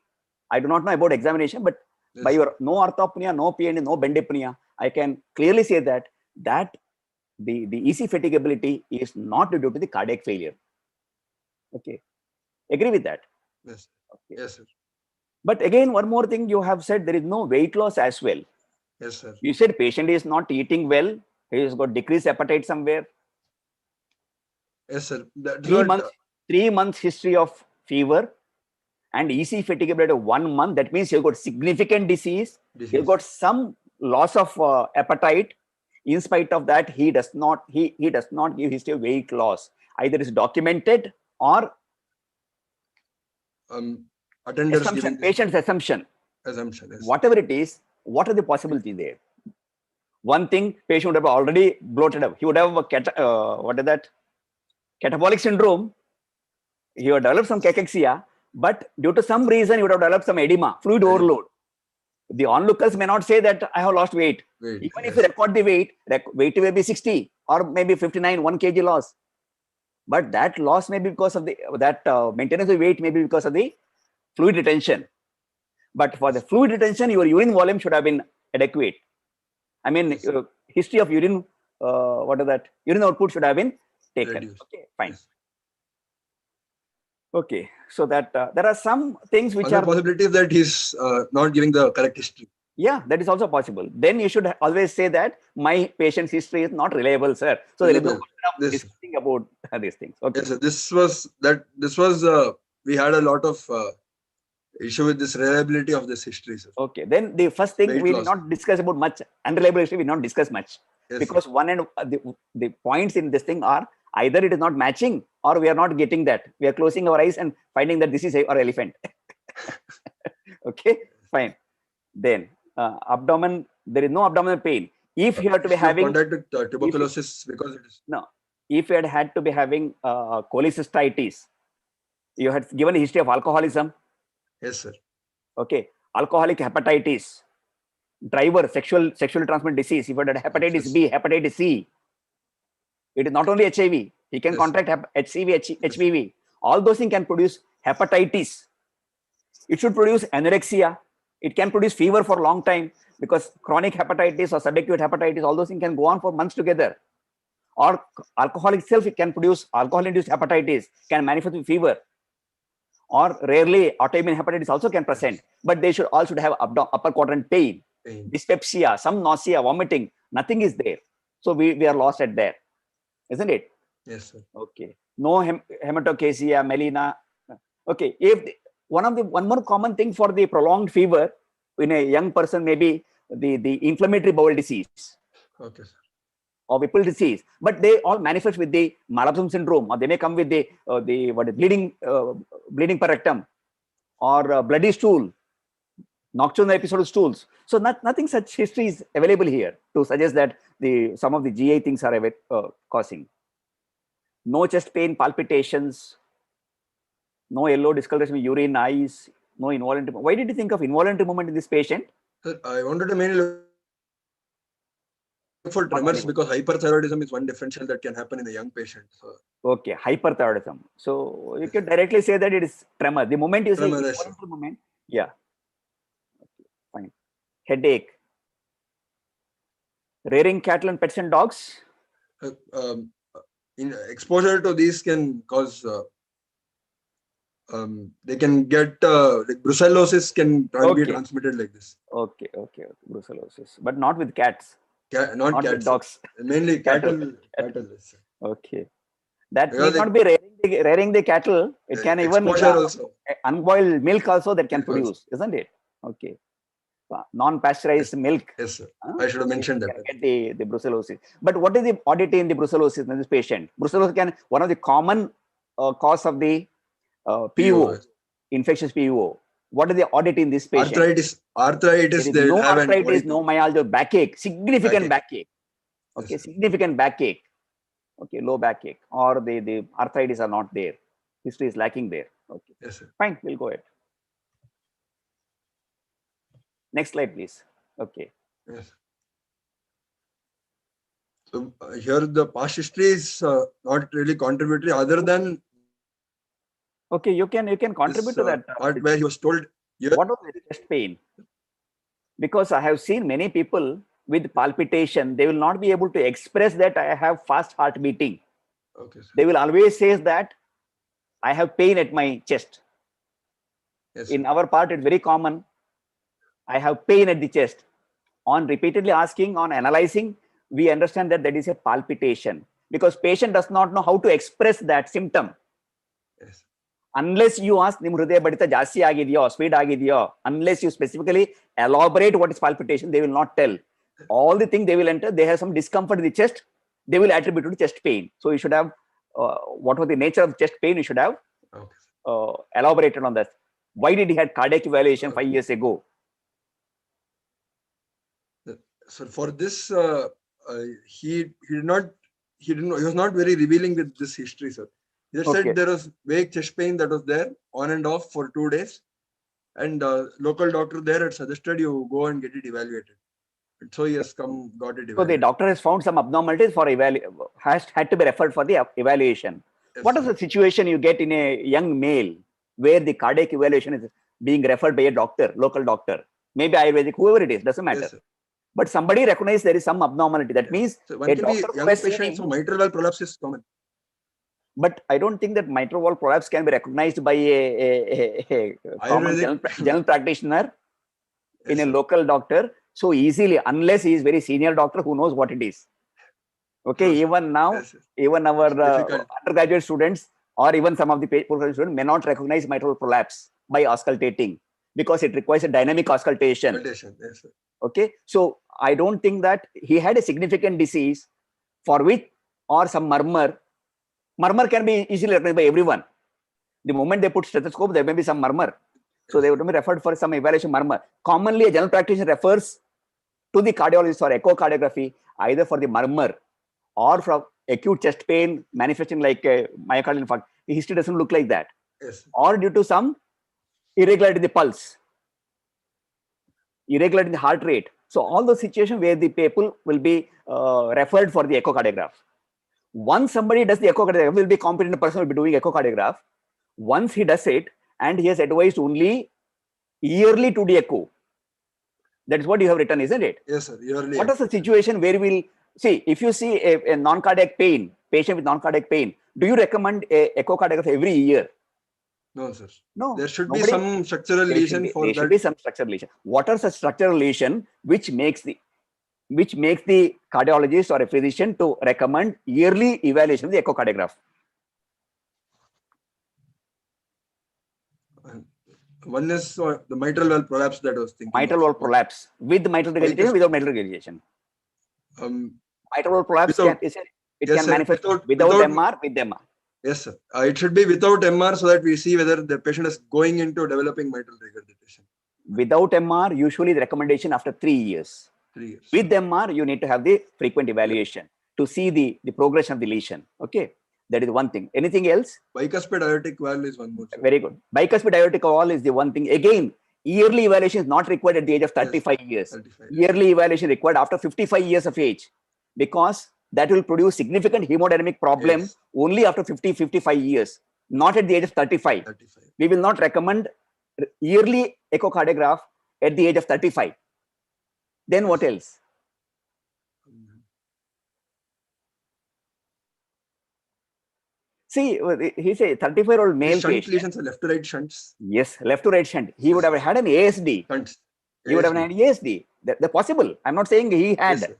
I do not know about examination, but by your no orthopnea, no PND, no bendypnea, I can clearly say that the easy fatigability is not due to the cardiac failure. Okay. Agree with that? Yes. Okay. Yes, sir. But again, one more thing you have said, there is no weight loss as well. Yes, sir. You said patient is not eating well. He has got decreased appetite somewhere. Yes, sir. 3 months history of fever and easy fatigability of 1 month. That means you've got significant disease. You've got some loss of appetite. In spite of that, he does not give history of weight loss. Either is documented or patient's assumption. Yes. Whatever it is, what are the possibilities there? One thing, patient would have already bloated up. He would have catabolic syndrome. He would develop some cachexia, but due to some reason, he would have developed some edema, fluid overload. The onlookers may not say that I have lost weight. Even if you record the weight may be 60 or maybe 59, 1 kg loss. But that loss may be because of maintenance of weight may be because of the fluid retention. But for the fluid retention, your urine volume should have been adequate. I mean, history of urine, urine output should have been taken. Reduced. Okay, fine. Okay, so that there are some things which Also are possibility that he's not giving the correct history. Yeah, that is also possible. Then you should always say that my patient's history is not reliable, sir. So there is no question of This, discussing about these things. Okay. yes, sir. This was we had a lot of issue with this reliability of this history, sir. Okay. Then the first thing Weight we loss. did not discuss about much unreliable history. We did not discuss much Yes, because sir. one and the points in this thing are either it is not matching or we are not getting that. We are closing our eyes and finding that this is our elephant. Okay, fine. Then abdomen, there is no abdominal pain. If you have to be having contact with tuberculosis because it is no, if you had to be having cholecystitis, you had given a history of alcoholism. yes, sir. Okay, alcoholic hepatitis, driver, sexually transmitted disease. If you had hepatitis Yes. B, hepatitis C, it is not only HIV. He can Yes, contract HCV, HPV. All those things can produce hepatitis. It should produce anorexia. It can produce fever for a long time because chronic hepatitis or subacute hepatitis, all those things can go on for months together. Or alcohol itself, it can produce alcohol-induced hepatitis, can manifest with fever. Or rarely, autoimmune hepatitis also can present, but they should all should have upper quadrant pain, dyspepsia, some nausea, vomiting. Nothing is there. So we are lost at there, isn't it? Yes, sir. Okay. No hematochezia, melena. Okay. If one more common thing for the prolonged fever in a young person may be the inflammatory bowel disease. Okay, sir. Or Whipple disease, but they all manifest with the Malabsorption syndrome, or they may come with the bleeding per rectum, or bloody stool, nocturnal episode of stools. So nothing such history is available here to suggest that some of the GI things are causing. No chest pain, palpitations, no yellow discoloration of urine, eyes, no involuntary. Why did you think of involuntary movement in this patient? Sir, I wanted to mainly look for tremors because hyperthyroidism is one differential that can happen in a young patient. So, okay, hyperthyroidism. So you can directly say that it is tremor. The moment you say involuntary movement, yeah. Okay, fine. Headache. Rearing cattle and pets and dogs. In exposure to these can cause. They can get like brucellosis can be transmitted like this. Okay. Brucellosis, but not with cats. Not cats, with dogs. Mainly cattle. Okay. That need not be rearing the cattle. It can even also. Unboiled milk also that can produce, isn't it? Okay. Non-pasteurized milk. Yes, sir. I should have mentioned that. Get the brucellosis. But what is the oddity in the brucellosis in this patient? Brucellosis can one of the common cause of the PUO, infectious PUO. What is the oddity in this patient? Arthritis. There is no arthritis, no myalgia, backache, significant backache. Okay, yes, significant backache. Okay, low backache, or the arthritis are not there. History is lacking there. Okay, yes, sir. Fine, we'll go ahead. Next slide, please. Okay. Yes. So here the past history is not really contributory, other than. Okay, you can contribute to that part where he was told. What was the chest pain? Because I have seen many people with palpitation, they will not be able to express that I have fast heart beating. Okay, sir. They will always say that I have pain at my chest. Yes, in our part, it's very common. I have pain at the chest. On repeatedly asking, on analyzing, we understand that is a palpitation, because patient does not know how to express that symptom. Yes. Unless you ask, speed unless you specifically elaborate what is palpitation, they will not tell. All the things they will enter, they have some discomfort in the chest, they will attribute to chest pain. So you should have, what was the nature of chest pain, you should have elaborated on that. Why did he have cardiac evaluation 5 years ago? So for this, he was not very revealing with this history, sir. He just said there was vague chest pain that was there on and off for 2 days, and local doctor there had suggested you go and get it evaluated. And so he has got it evaluated. So the doctor has found some abnormalities for had to be referred for the evaluation. Yes, what is the situation you get in a young male where the cardiac evaluation is being referred by a doctor, local doctor, maybe Ayurvedic, whoever it is, doesn't matter. Yes, but somebody recognizes there is some abnormality. That means so one can be young patient, so mitral valve prolapse is common. But I don't think that mitral valve prolapse can be recognized by a common general practitioner in a local doctor so easily, unless he is very senior doctor who knows what it is. Okay, even now, even our undergraduate students or even some of the postgraduate students may not recognize mitral prolapse by auscultating because it requires a dynamic auscultation. Okay, so I don't think that he had a significant disease for which or some murmur can be easily recognized by everyone. The moment they put stethoscope, there may be some murmur. So they would be referred for some evaluation murmur. Commonly, a general practitioner refers to the cardiologist for echocardiography, either for the murmur or from acute chest pain manifesting like a myocardial infarct. The history doesn't look like that. Or due to some irregularity in the pulse, irregularity in the heart rate. So all those situations where the people will be referred for the echocardiograph. Once somebody does the echocardiograph, will be competent person will be doing echocardiograph. Once he does it, and he has advised only yearly to the echo. That is what you have written, isn't it? Yes, sir. Yearly. What is the situation where we will see, if you see a non-cardiac pain, patient with non-cardiac pain, do you recommend a echocardiograph every year? No, sir. No. There should be some structural lesion for that. There should be some structural lesion. What are the structural lesion which makes the cardiologist or a physician to recommend yearly evaluation of the echocardiograph? One is the mitral valve prolapse that I was thinking. Mitral valve prolapse with mitral regurgitation, without mitral regurgitation. Mitral valve prolapse can manifest without MR, with MR. Yes, sir. It should be without MR so that we see whether the patient is going into developing mitral regurgitation. Without MR, usually the recommendation after 3 years. 3 years. With MR, you need to have the frequent evaluation to see the progression of the lesion. Okay. That is one thing. Anything else? Bicuspid aortic valve is one more. Sir. Very good. Bicuspid aortic valve is the one thing. Again, yearly evaluation is not required at the age of 35 years. 35 years. Yearly evaluation required after 55 years of age, because that will produce significant hemodynamic problem only after 55 years, not at the age of 35. We will not recommend yearly echocardiograph at the age of 35. Then what else? See, he's a 35-year-old male shunt patient. Lesions are left to right shunts. Yes, left to right shunt. He would have had an ASD. Shunts. He would have had an ASD. That's possible. I'm not saying he had. Yes,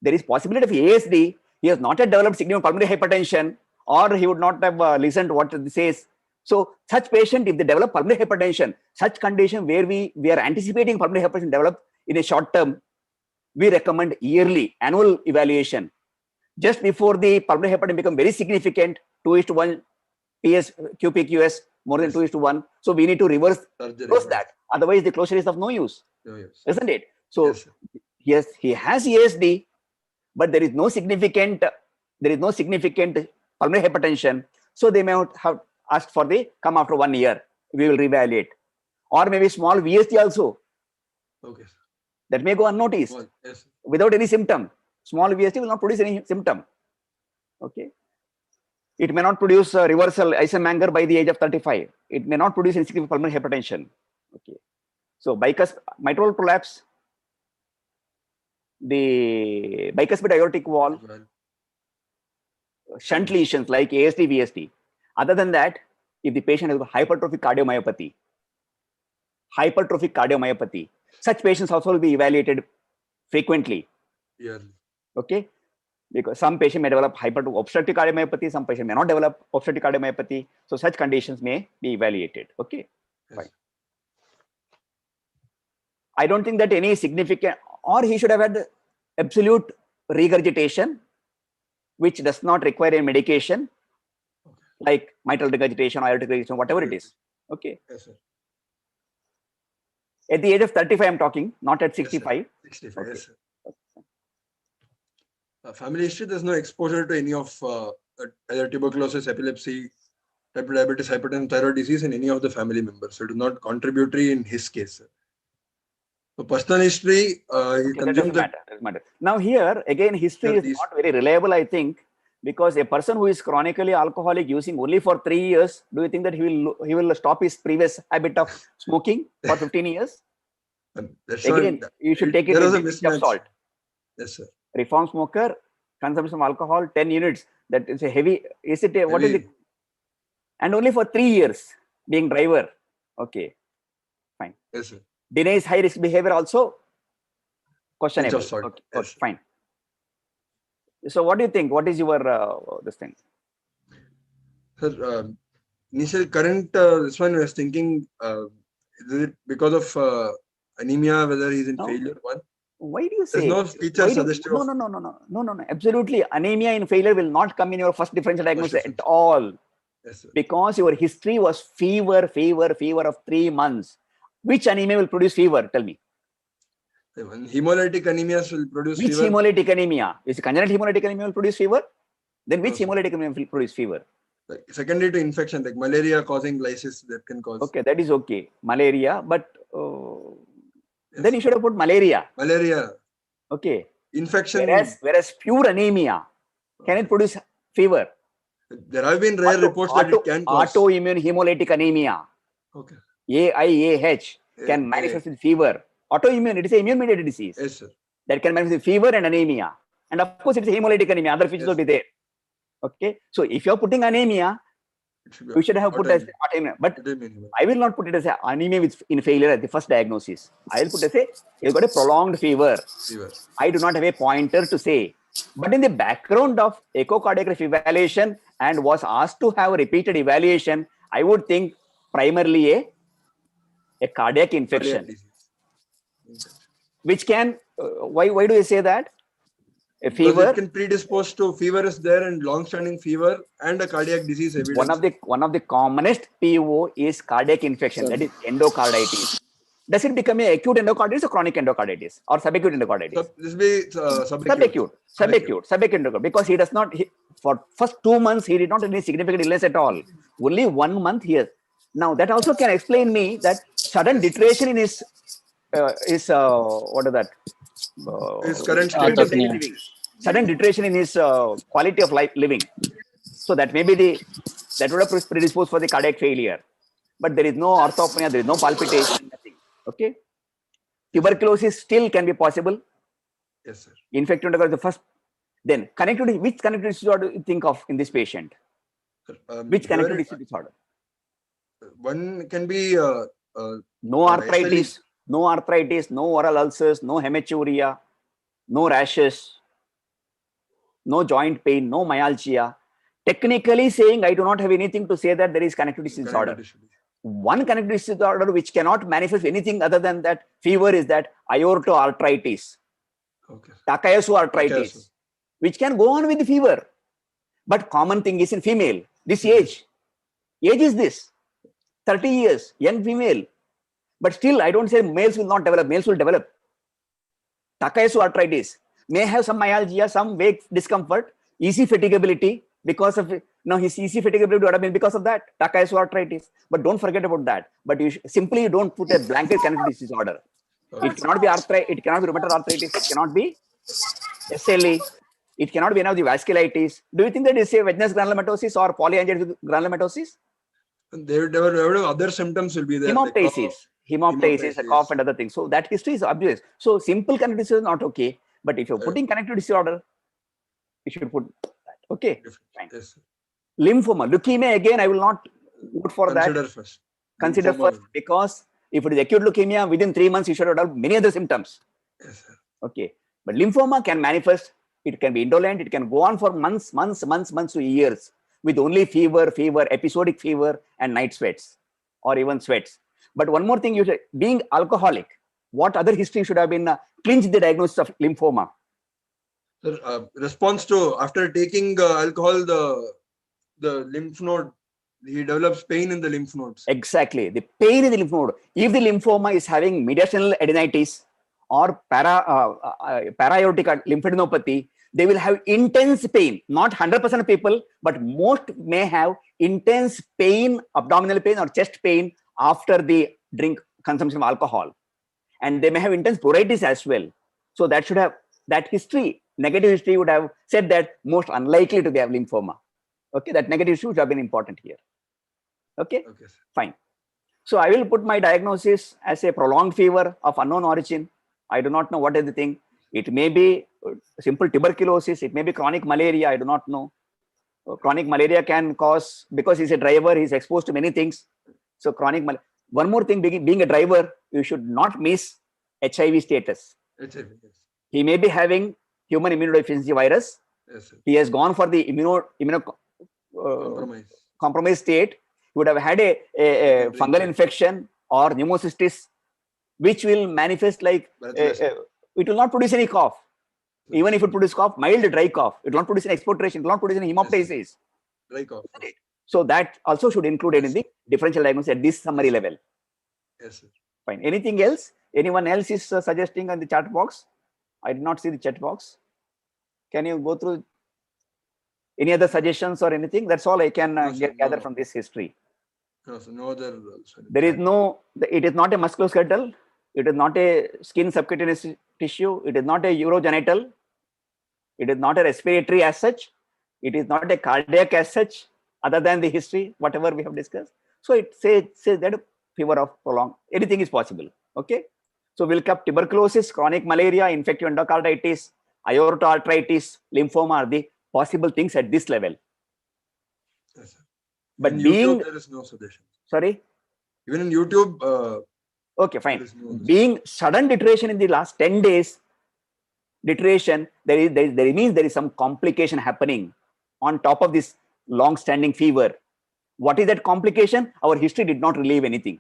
there is possibility of ASD. He has not yet developed significant pulmonary hypertension, or he would not have listened to what it says. So such patient, if they develop pulmonary hypertension, such condition where we are anticipating pulmonary hypertension develop in a short term, we recommend yearly annual evaluation. Just before the pulmonary hypertension become very significant, 2:1 PS QPQS more than 2:1. So we need to reverse that. Otherwise, the closure is of no use, isn't it? So yes, he has ASD, but there is no significant pulmonary hypertension. So they may have asked for the come after 1 year. We will reevaluate, or maybe small VST also. Okay. That may go unnoticed without any symptom. Small VST will not produce any symptom. Okay. It may not produce reversal Eisenmenger by the age of 35. It may not produce any significant pulmonary hypertension. Okay. So mitral prolapse, the bicuspid aortic valve, shunt lesions like ASD, VSD. Other than that, if the patient has hypertrophic cardiomyopathy, such patients also will be evaluated frequently. Okay. Because some patient may develop obstructive cardiomyopathy, some patient may not develop obstructive cardiomyopathy. So such conditions may be evaluated. Okay. Fine. I don't think that any significant, or he should have had absolute regurgitation, which does not require a medication, like mitral regurgitation or aortic regurgitation, whatever it is. Okay. Yes, sir. At the age of 35, I'm talking, not at 65. Yes, 65, okay. Yes, sir. Family history, there's no exposure to any of either tuberculosis, epilepsy, type 2 diabetes, hypertension, thyroid disease in any of the family members. So it is not contributory in his case. So personal history, that doesn't matter. Now here, again, history is not very reliable, I think, because a person who is chronically alcoholic using only for 3 years, do you think that he will stop his previous habit of smoking for 15 years? Again, you should take it with a pinch of salt. Yes, sir. Reform smoker, consumption of alcohol, 10 units. That is a heavy. Is it a, what is it? and only for 3 years being driver. Okay, fine. Yes, sir. Denies high risk behavior also questionable. Pinch of salt. Okay, Yes, fine. So what do you think? What is your this thing? sir. Initial current this one I was thinking, is it because of anemia, whether he's in No. failure? One. Why do you There's say? no feature suggestive. No. Absolutely, anemia in failure will not come in your first differential diagnosis differential. at all. Yes, sir. Because your history was fever of 3 months. Which anemia will produce fever? Tell me. When hemolytic anemias will produce Which fever. hemolytic anemia? Is congenital hemolytic anemia will produce fever? Then which No, hemolytic anemia will produce fever? Like secondary to infection, like malaria causing lysis, that can cause. Okay, that is okay. Malaria, but Yes, then you should have put malaria. malaria. Okay. Infection. Whereas pure anemia, can it produce fever? There have been rare reports that it can cause. Autoimmune hemolytic anemia. Okay. AIAH can manifest with fever. Autoimmune, it is an immune mediated disease. Yes, sir. That can manifest with fever and anemia. And of course, it is hemolytic anemia. Other features will be there. Okay. So if you are putting anemia, you should have put as autoimmune. But I will not put it as an anemia in failure at the first diagnosis. I will put as you've got a prolonged fever. I do not have a pointer to say. But in the background of echocardiography evaluation and was asked to have a repeated evaluation, I would think primarily a cardiac infection. Which can, why do you say that? A fever. Because it can predispose to fever is there and long-standing fever and a cardiac disease evidence. One of the commonest PUO is cardiac infection, that is endocarditis. Does it become a acute endocarditis or chronic endocarditis or subacute endocarditis? This be subacute. Subacute, because he does not, for first 2 months, he did not have any significant illness at all. Only 1 month here. Now that also can explain me that sudden deterioration in his, what is that? His current state of living. Sudden deterioration in his quality of life living. So that may be that would have predisposed for the cardiac failure. But there is no orthopnea, there is no palpitation, nothing. Okay. Tuberculosis still can be possible. Yes, sir. Infective endocarditis the first. Then connectivity, which connectivity disorder do you think of in this patient? Which connectivity disorder? One can be no arthritis, no oral ulcers, no hematuria, no rashes, no joint pain, no myalgia. Technically saying, I do not have anything to say that there is connectivity disorder. One connectivity disorder which cannot manifest anything other than that fever is that aortoarthritis, Takayasu arthritis, which can go on with the fever. But common thing is in female, this age is this, 30 years, young female. But still, I don't say males will not develop, males will develop. Takayasu arthritis may have some myalgia, some vague discomfort, easy fatigability because of, his easy fatigability would have been because of that, Takayasu arthritis. But don't forget about that. But you simply don't put a blanket connectivity disorder. It cannot be arthritis, it cannot be rheumatoid arthritis, it cannot be SLE, it cannot be any of the vasculitis. Do you think that is a venous granulomatosis or polyangiitis granulomatosis? There were other symptoms will be there. Hemoptysis, a cough and other things. So that history is obvious. So simple connectivity disorder is not okay. But if you're putting connectivity disorder, you should put that. Okay. Fine. Yes. Lymphoma, leukemia, again, I will not vote for that. Consider first, because if it is acute leukemia, within 3 months, you should have many other symptoms. Yes, sir. Okay. But lymphoma can manifest, it can be indolent, it can go on for months to years with only fever, episodic fever and night sweats or even sweats. But one more thing, being alcoholic, what other history should have been clinched the diagnosis of lymphoma? Sir, response to after taking alcohol, the lymph node, he develops pain in the lymph nodes. Exactly, the pain in the lymph node. If the lymphoma is having mediastinal adenitis or para-aortic lymphadenopathy, they will have intense pain. Not 100% of people, but most may have intense pain, abdominal pain or chest pain after the consumption of alcohol. And they may have intense pruritus as well. So that should have, that history, negative history would have said that most unlikely to have lymphoma. Okay, that negative history would have been important here. Okay, fine. So I will put my diagnosis as a prolonged fever of unknown origin. I do not know what is the thing. It may be simple tuberculosis. It may be chronic malaria. I do not know. Chronic malaria can cause, because he's a driver, he's exposed to many things. So chronic one more thing, being a driver, you should not miss HIV status. HIV, yes. He may be having human immunodeficiency virus. Yes, sir. He has gone for the compromised state. He would have had a fungal infection or pneumocystis, which will manifest like it will not produce any cough. Even if it produces cough, mild dry cough, it will not produce an expectoration, it will not produce any hemoptysis. Dry cough. So that also should include in the differential diagnosis at this summary level. Yes, sir. Fine. Anything else? Anyone else is suggesting on the chat box? I did not see the chat box. Can you go through any other suggestions or anything? That's all I can gather from this history. No, sir, no other. There is no, it is not a musculoskeletal, it is not a skin subcutaneous tissue, it is not a urogenital, it is not a respiratory as such, it is not a cardiac as such, other than the history, whatever we have discussed. So it says that fever of prolonged, anything is possible. Okay. So we'll keep tuberculosis, chronic malaria, infective endocarditis, aorta arthritis, lymphoma are the possible things at this level. Yes, sir. But in being YouTube, there is no suggestion. Sorry. Even in YouTube. Okay, fine. Being sudden deterioration in the last 10 days, deterioration, there means there is some complication happening on top of this long-standing fever. What is that complication? Our history did not relieve anything.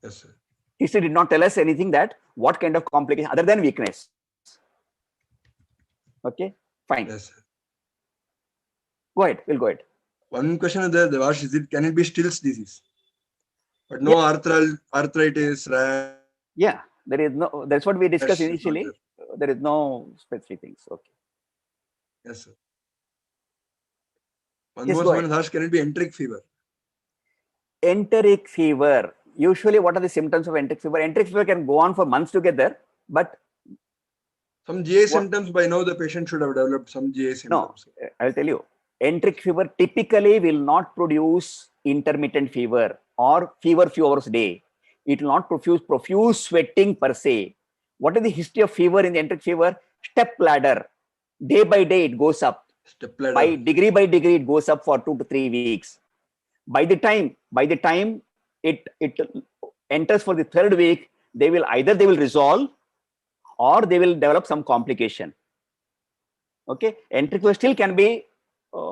Yes, sir. History did not tell us anything that what kind of complication other than weakness. Okay, fine. Yes, sir. Go ahead. We'll go ahead. One question is there, Devash, can it be Still's disease? But no arthritis, yeah, there is no, that's what we discussed initially. There is no specific things. Okay. Yes, sir. One more one is asked, can it be enteric fever? Enteric fever. Usually, what are the symptoms of enteric fever? Enteric fever can go on for months together, but some GI symptoms, by now the patient should have developed some GI symptoms. No, I'll tell you. Enteric fever typically will not produce intermittent fever or fever few hours a day. It will not profuse sweating per se. What is the history of fever in the enteric fever? Step ladder. Day by day it goes up. Step ladder. By degree it goes up for 2 to 3 weeks. By the time it enters for the third week, they will resolve or they will develop some complication. Okay, enteric fever still can be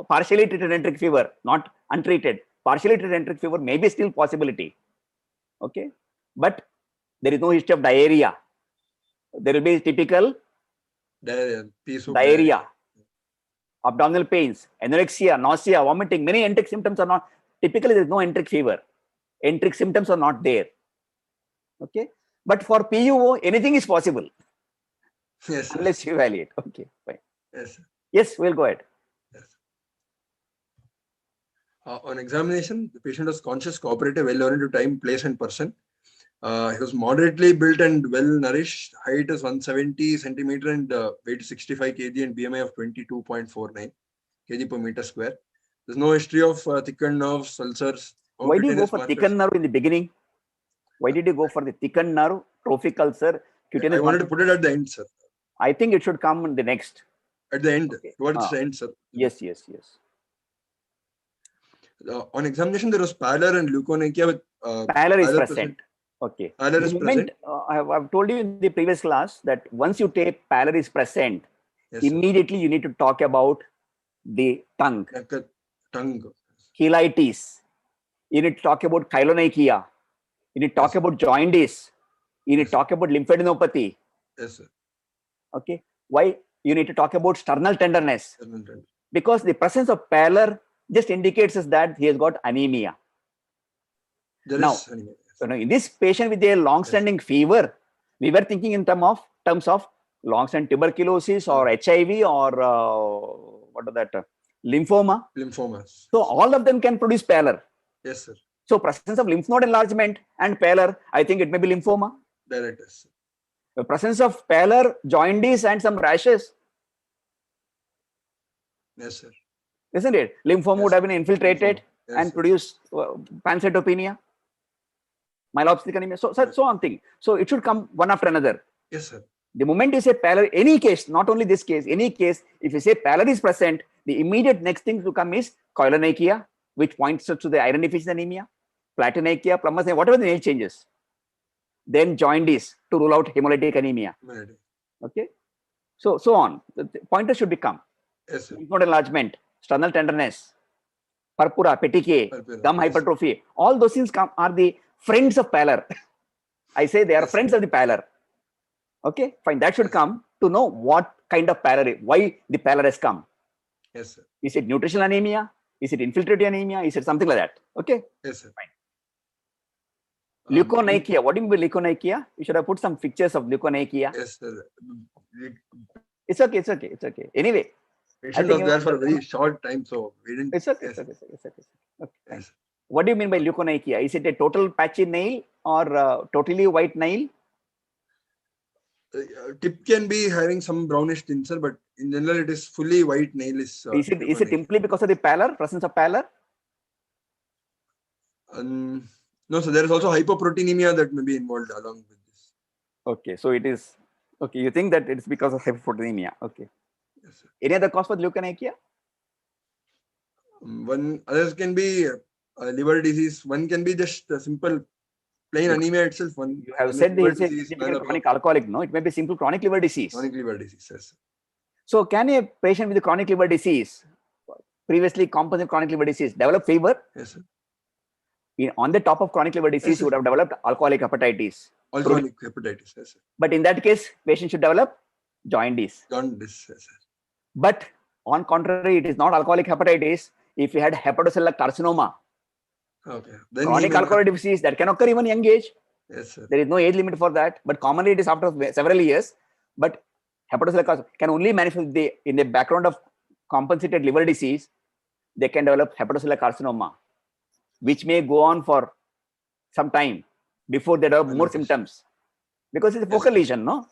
partially treated enteric fever, not untreated. Partially treated enteric fever may be still possibility. Okay, but there is no history of diarrhea. There will be typical diarrhea, abdominal pains, anorexia, nausea, vomiting. Many enteric symptoms are not, typically there is no enteric fever. Enteric symptoms are not there. Okay, but for PUO, anything is possible. Yes, sir. Unless you evaluate. Okay, fine. Yes, sir. Yes, we'll go ahead. Yes. On examination, the patient was conscious, cooperative, well-oriented to time, place, and person. He was moderately built and well-nourished. Height is 170 centimeter and weight 65 kg and BMI of 22.49 kg per meter square. There's no history of thickened nerves, ulcers. Why did you go for thickened nerve in the beginning? Why did you go for the thickened nerve, trophic ulcer, cutaneous? I wanted to put it at the end, sir. I think it should come in the next. At the end, okay. Towards the end, sir. Yes. On examination, there was pallor and leukonakia with pallor is present. Okay. Pallor is present. I've told you in the previous class that once you take pallor is present, yes, immediately you need to talk about the tongue. Cheilitis. You need to talk about chylonychia. You need to talk about jaundice. You need to talk about lymphadenopathy. Yes, sir. Okay. Why? You need to talk about sternal tenderness. Because the presence of pallor just indicates us that he has got anemia. Now, in this patient with a long-standing fever, we were thinking in terms of long-standing tuberculosis or HIV or what are that? Lymphoma. Lymphomas. So all of them can produce pallor. Yes, sir. So presence of lymph node enlargement and pallor, I think it may be lymphoma. Direct, yes. The presence of pallor, jaundice, and some rashes. Yes, sir. Isn't it? Lymphoma would have been infiltrated and produced pancytopenia, myelopathic anemia, so on thing. So it should come one after another. Yes, sir. The moment you say pallor, any case, not only this case, any case, if you say pallor is present, The immediate next thing to come is koilonychia, which points to the iron deficiency anemia, platonychia, plumbous, whatever the name changes. Then jaundice to rule out hemolytic anemia. Okay. So on. The pointer should become lymph node enlargement, sternal tenderness, purpura, petechiae, gum hypertrophy. All those things are the friends of pallor. I say they are friends of the pallor. Okay, fine. That should come to know what kind of pallor, why the pallor has come. Yes, sir. Is it nutritional anemia? Is it infiltrative anemia? Is it something like that? Okay. Yes, sir. Fine. Leukonychia. What do you mean by leukonychia? You should have put some pictures of leukonychia. Yes, sir. It's okay. It's okay. It's okay. Anyway, patient was there for a very short time, so we didn't. It's okay. Yes. It's okay. Okay. Yes. What do you mean by leukonychia? Is it a total patchy nail or totally white nail? Tip can be having some brownish tinsel, but in general, it is fully white nail. Is it simply because of the pallor, presence of pallor? No, so there is also hypoproteinemia that may be involved along with this. Okay, so it is okay. You think that it's because of hypoproteinemia? Okay. Yes, sir. Any other cause for leukonychia? One others can be liver disease. One can be just a simple plain anemia itself. One you have said there is a significant chronic alcoholic. No, it may be simple chronic liver disease. Chronic liver disease. Yes, sir. So can a patient with chronic liver disease, previously composite chronic liver disease, develop fever? Yes, sir. On the top of chronic liver disease, Yes, you would have developed alcoholic hepatitis. Alcoholic hepatitis. Yes, sir. But in that case, patient should develop jaundice. Jaundice. Yes, sir. But on contrary, it is not alcoholic hepatitis. If you had hepatocellular carcinoma, okay, then chronic alcoholic disease that can occur even young age. Yes, sir. There is no age limit for that. But commonly it is after several years. But hepatocellular carcinoma can only manifest in the background of compensated liver disease. They can develop hepatocellular carcinoma, which may go on for some time before they develop more symptoms, because it's a focal lesion, no?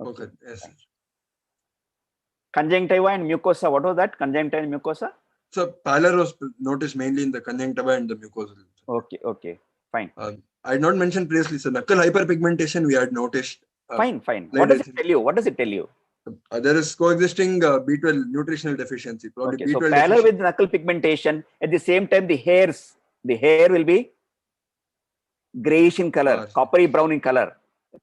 Okay. Yes, sir. Conjunctiva and mucosa. What was that? Conjunctiva and mucosa? So pallor was noticed mainly in the conjunctiva and the mucosal. Okay, fine. I had not mentioned previously, so knuckle hyperpigmentation we had noticed. Fine. What does it tell you? What does it tell you? There is coexisting B12 nutritional deficiency. Probably Okay, B12 so pallor with knuckle pigmentation. At the same time, the hair will be grayish in color, coppery brown in color.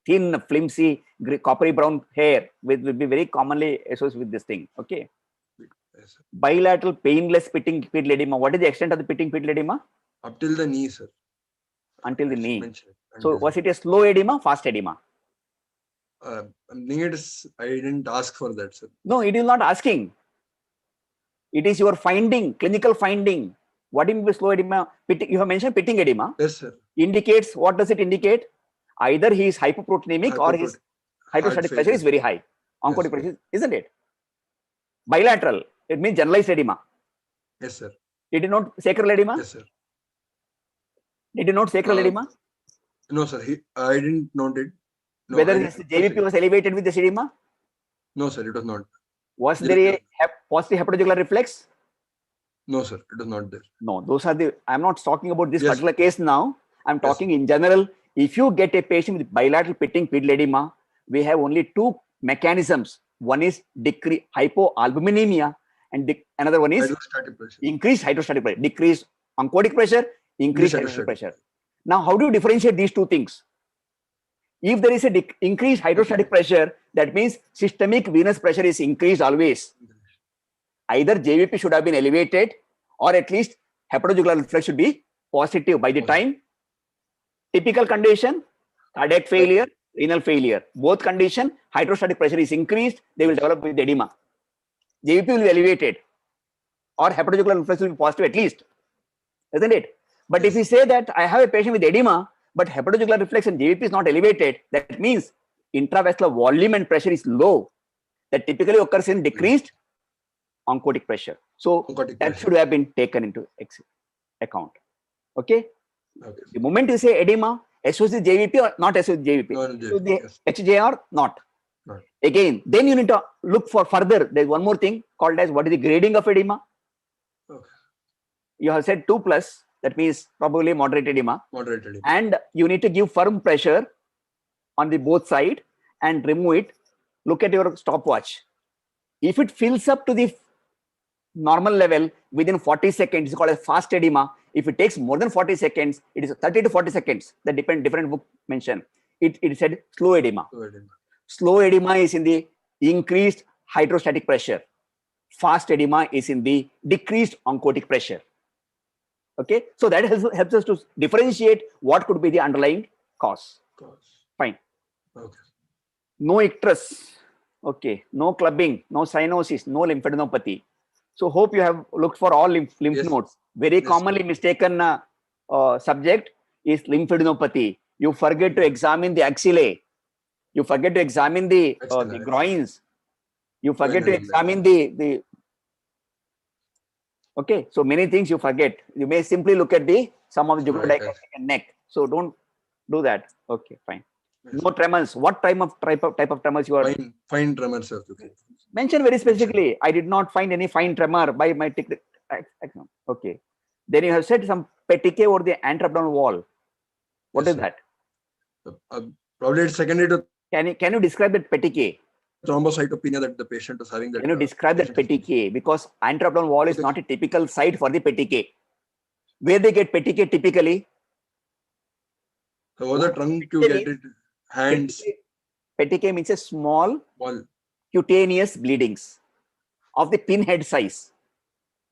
Thin, flimsy, coppery brown hair will be very commonly associated with this thing. Okay. Yes, bilateral painless pitting pedal edema. What is the extent of the pitting pedal edema? up till the knee, sir. Until the knee. So was it a slow edema, fast edema? I think it is. I didn't ask for that, sir. No, it is not asking. It is your finding, clinical finding. What do you mean by slow edema? You have mentioned pitting edema. Yes, sir. Indicates, what does it indicate? Either he is hypoproteinemic or his hydrostatic pressure is very high. Oncotic pressure, isn't it? Bilateral, it means generalized edema. Yes, sir. Did you note sacral edema? Yes, sir. Did you note sacral edema? No, sir. I didn't note it. No, whether his JVP was elevated with this edema? No, sir. It was not. Was there a positive hepatojugular reflex? No, sir. It was not there. No, those are the. I'm not talking about this particular case now. I'm talking in general. If you get a patient with bilateral pitting pedal edema, we have only two mechanisms. One is hypoalbuminemia, and another one is increased hydrostatic pressure. Decreased oncotic pressure, increased hydrostatic pressure. Now, how do you differentiate these two things? If there is a increased hydrostatic pressure, that means systemic venous pressure is increased always. Either JVP should have been elevated, or at least hepatojugular reflex should be positive by the time. Typical condition, cardiac failure, renal failure. Both condition, hydrostatic pressure is increased, they will develop with edema. JVP will be elevated, or hepatojugular reflex will be positive at least, isn't it? But if we say that I have a patient with edema, but hepatojugular reflex and JVP is not elevated, that means intravascular volume and pressure is low. That typically occurs in decreased oncotic pressure. So that should have been taken into account. Okay? The moment you say edema, associated with JVP or not associated with JVP? No, so the HJR, not. Again, then you need to look for further. There is one more thing called as what is the grading of edema. You have said 2+. That means probably moderate edema. And you need to give firm pressure on the both side and remove it. Look at your stopwatch. If it fills up to the normal level within 40 seconds is called as fast edema. If it takes more than 40 seconds, it is 30 to 40 seconds. The different book mention. It said slow edema. Slow edema is in the increased hydrostatic pressure. Fast edema is in the decreased oncotic pressure. Okay, so that helps us to differentiate what could be the underlying cause. Fine. Okay. No icterus. Okay, no clubbing, no cyanosis, no lymphadenopathy. So hope you have looked for all lymph nodes. Very commonly mistaken subject is lymphadenopathy. You forget to examine the axillae. You forget to examine the groins. You forget to examine the okay. So many things you forget. You may simply look at some of the jugular neck. So don't do that. Okay, fine. No tremors. What type of tremors you are? Fine tremors. Mention very specifically. I did not find any fine tremor by my technique. Okay. Then you have said some petechiae over the anterabdominal wall. What is that? Probably it's secondary to. Can you describe that petechiae? Thrombocytopenia that the patient is having. That, can you describe that petechiae? Because anterabdominal wall is not a typical site for the petechiae. Where they get petechiae typically? Over the trunk you get it. Hands. Petechiae means a small cutaneous bleedings of the pinhead size,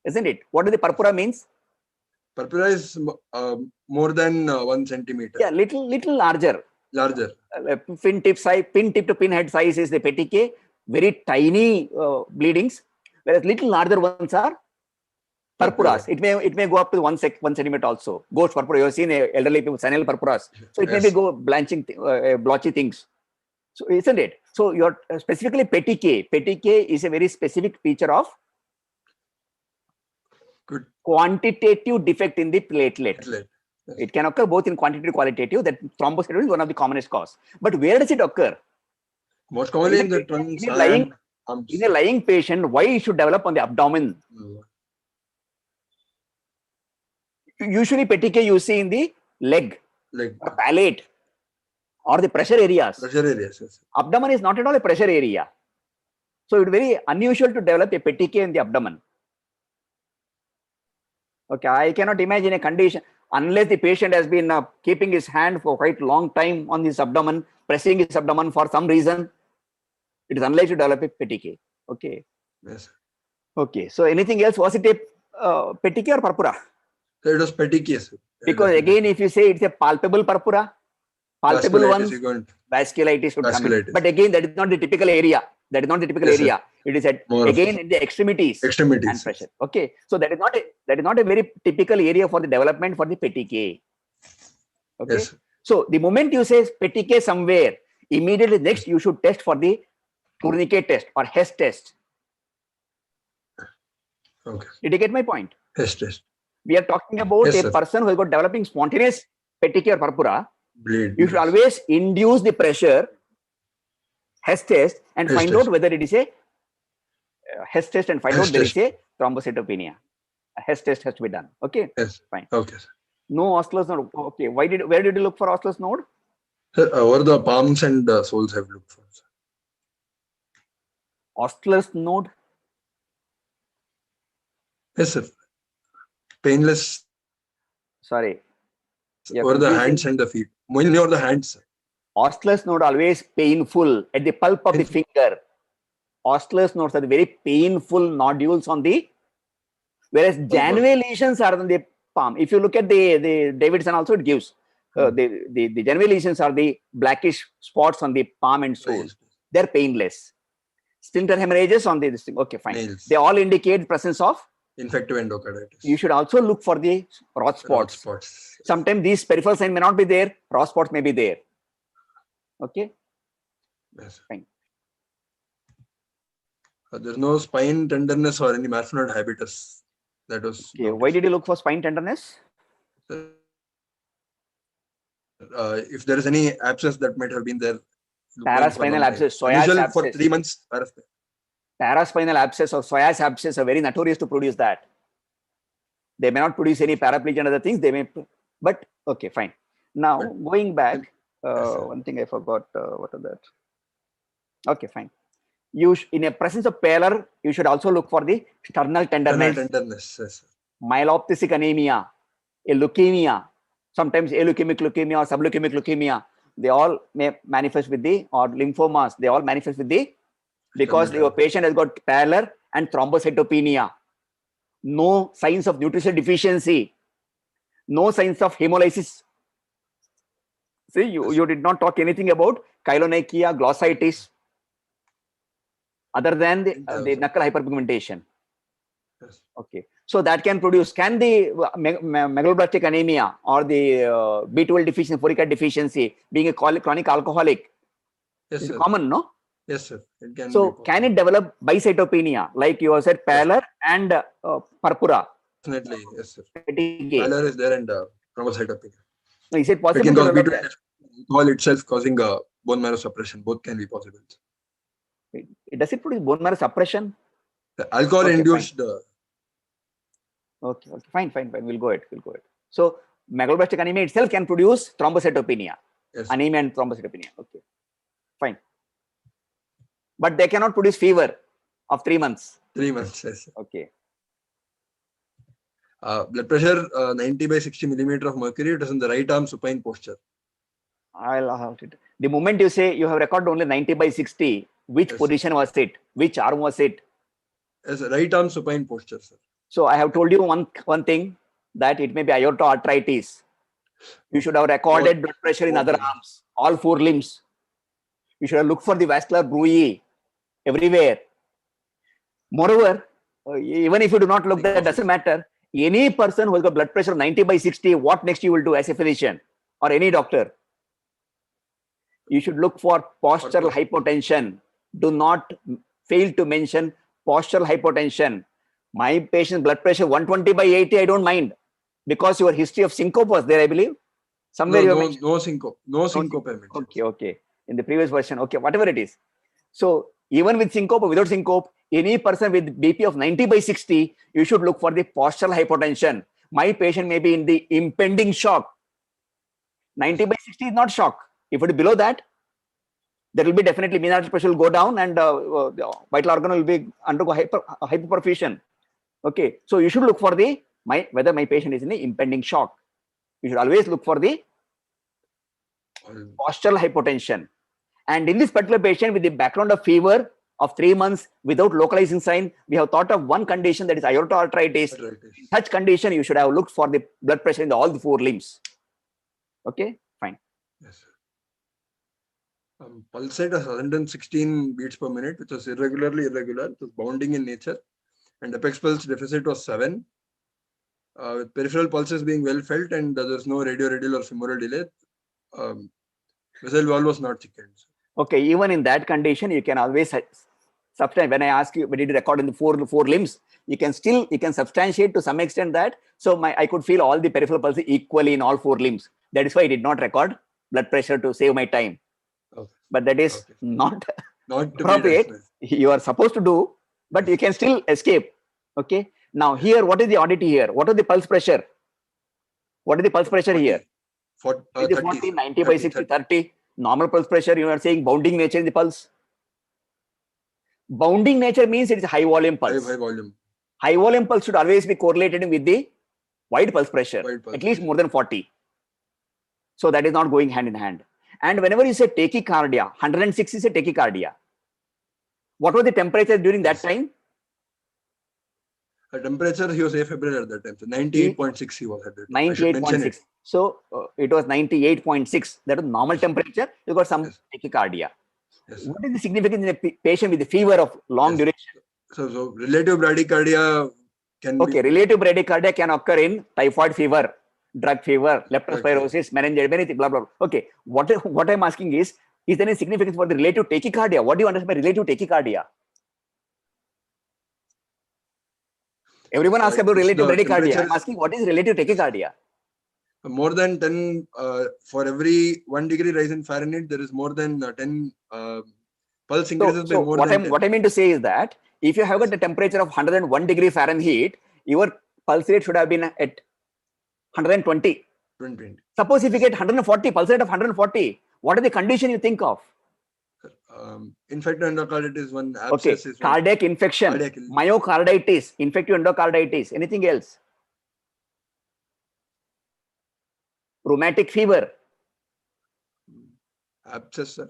isn't it? What does the purpura means? Purpura is more than 1 centimeter. Yeah, little larger. Larger. Pin tip to pinhead size is the petechiae. Very tiny bleedings, whereas little larger ones are purpuras. It may go up to 1 centimeter also. Ghost purpura. You have seen elderly people senile purpuras. So it may be go blanching, blotchy things. So isn't it? So you're specifically petechiae. Petechiae is a very specific feature of quantitative defect in the platelet. It can occur both in quantitative and qualitative. That thrombocytopenia is one of the commonest cause. But where does it occur? Most commonly in the trunks. In a lying patient, why it should develop on the abdomen? Usually petechiae you see in the leg, or palate, or the pressure areas. Yes. Abdomen is not at all a pressure area. So it's very unusual to develop a petechiae in the abdomen. Okay, I cannot imagine a condition unless the patient has been keeping his hand for quite a long time on his abdomen, pressing his abdomen for some reason. It is unlikely to develop a petechiae. Okay. Yes. Okay. So anything else? Was it a petechiae or purpura? So it was petechiae. Because again, if you say it's a palpable purpura, palpable ones, vasculitis would come in. But again, that is not the typical area. That is not the typical area. It is again in the extremities. And pressure. Okay. So that is not a very typical area for the development for the petechiae. Okay. Yes. So the moment you say petechiae somewhere, immediately next you should test for the tourniquet test or Hess test. Okay. Did you get my point? Hess test. We are talking about a person who has got developing spontaneous petechiae or purpura. Bleed. You should always induce the pressure, Hess test, and find out whether it is a Hess test and find out there is a thrombocytopenia. A Hess test has to be done. Okay. Yes. Fine. Okay. No oscillus node. Okay. Where did you look for oscillus node? Sir, over the palms and soles have looked for. Oscillus node. Yes, sir. Painless. Sorry. Over the hands and the feet. Mainly over the hands. Oscillus node always painful at the pulp of the finger. Oscillus nodes are the very painful nodules on the, whereas Janeway lesions are on the palm. If you look at the Davidson also, it gives the Janeway lesions are the blackish spots on the palm and sole. They're painless. Splinter hemorrhages on the this thing. Okay, fine. Nails. They all indicate presence of infective endocarditis. You should also look for the rod spots. Sometimes these peripheral signs may not be there. Rod spots may be there. Okay. Yes. Fine. There's no spine tenderness or any marfanoid habitus. That was. Okay. Why did you look for spine tenderness? If there is any abscess that might have been there. Paraspinal abscess, psoas abscess. For 3 months. Paraspinal abscess or psoas abscess are very notorious to produce that. They may not produce any paraplegia and other things. They may, but okay, fine. Now going back, one thing I forgot. What is that? Okay, fine. in a presence of pallor, you should also look for the sternal tenderness. Yes. Myelophthic anemia, a leukemia, sometimes aleukemic leukemia or subleukemic leukemia, they all may manifest with the, or lymphomas, they all manifest with the, because your patient has got pallor and thrombocytopenia, no signs of nutritional deficiency, no signs of hemolysis. See, you did not talk anything about chylonychia, glossitis, other than the knuckle hyperpigmentation. Yes. Okay, so that can produce, can the megaloblastic anemia or the B12 deficiency, folic acid deficiency, being a chronic alcoholic, Yes, is sir. common, no? Yes, sir. It can so can it develop bicytopenia, like you said, pallor and purpura? Definitely, yes, sir. Fatigue. Pallor is there and thrombocytopenia. Is it It possible can to cause develop B12 alcohol itself causing bone marrow suppression. Both can be possible. does it produce bone marrow suppression? The alcohol induced. Okay, fine. We'll go ahead. So megaloblastic anemia itself can produce thrombocytopenia. Yes. Anemia and thrombocytopenia. Okay, fine. But they cannot produce fever of 3 months. 3 months, yes. Okay. Blood pressure 90/60 millimeter of mercury. It is in the right arm supine posture. I'll have it. The moment you say you have recorded only 90/60, which position was it? Which arm was it? Yes, right arm supine posture, sir. So I have told you one thing, that it may be aorta arthritis. You should have recorded blood pressure in other arms, all 4 limbs. You should have looked for the vascular bruit everywhere. Moreover, even if you do not look, that doesn't matter. Any person who has got blood pressure of 90/60, what next you will do as a physician or any doctor? You should look for postural hypotension. Do not fail to mention postural hypotension. My patient's blood pressure 120/80, I don't mind, because your history of syncope was there, I believe. Somewhere no syncope. No syncope. Okay. In the previous version, okay, whatever it is. So even with syncope or without syncope, any person with BP of 90/60, you should look for the postural hypotension. My patient may be in the impending shock. 90/60 is not shock. If it is below that, there will be definitely mean artery pressure will go down and vital organ will be undergo hypoperfusion. Okay, so you should look for the whether my patient is in the impending shock. You should always look for the postural hypotension. And in this particular patient with the background of fever of 3 months without localizing sign, we have thought of one condition, that is aorta arthritis. In such condition, you should have looked for the blood pressure in all the 4 limbs. Okay, fine. Yes, sir. Pulse rate is 116 beats per minute, which was irregular. It was bounding in nature. And apex pulse deficit was 7. With peripheral pulses being well felt, and there's no radial or femoral delay. Vessel wall was not thickened. Okay, even in that condition, you can always substantiate. When I ask you, when did you record in the four limbs, you can substantiate to some extent that. So I could feel all the peripheral pulses equally in all 4 limbs. That is why I did not record blood pressure to save my time. Okay. But that is not appropriate. You are supposed to do, but you can still escape. Okay. Now here, what is the oddity here? What is the pulse pressure? What is the pulse pressure 40, here? 40, 90/60, 30. Normal pulse pressure, you are saying bounding nature in the pulse. Bounding nature means it is high volume pulse. High volume. High volume pulse should always be correlated with the wide pulse pressure, at least more than 40. So that is not going hand in hand. And whenever you say tachycardia, 106 is a tachycardia. What was the temperature during that time? The temperature, he was afebrile at that time. So 98.6 he was at that time. 98.6. So it was 98.6. That is normal temperature. You got some tachycardia. Yes. What is the significance in a patient with a fever of long duration? So relative bradycardia can be... relative bradycardia can occur in typhoid fever, drug fever, leptospirosis, meningitis, anything, blah, blah, blah. Okay, what I'm asking is there any significance for the relative tachycardia? What do you understand by relative tachycardia? Everyone asks about relative bradycardia. I'm asking, what is relative tachycardia? More than 10, for every 1 degree rise in Fahrenheit, there is more than 10 pulse increases by more than 10. What I mean to say is that if you have got a temperature of 101 degree Fahrenheit, your pulse rate should have been at 120. Suppose if you get 140, pulse rate of 140, what is the condition you think of? Infective endocarditis is one. Okay, Abscess is one. cardiac infection, Cardiac illness. myocarditis, infective endocarditis, anything else? Rheumatic fever, Abscess, sir.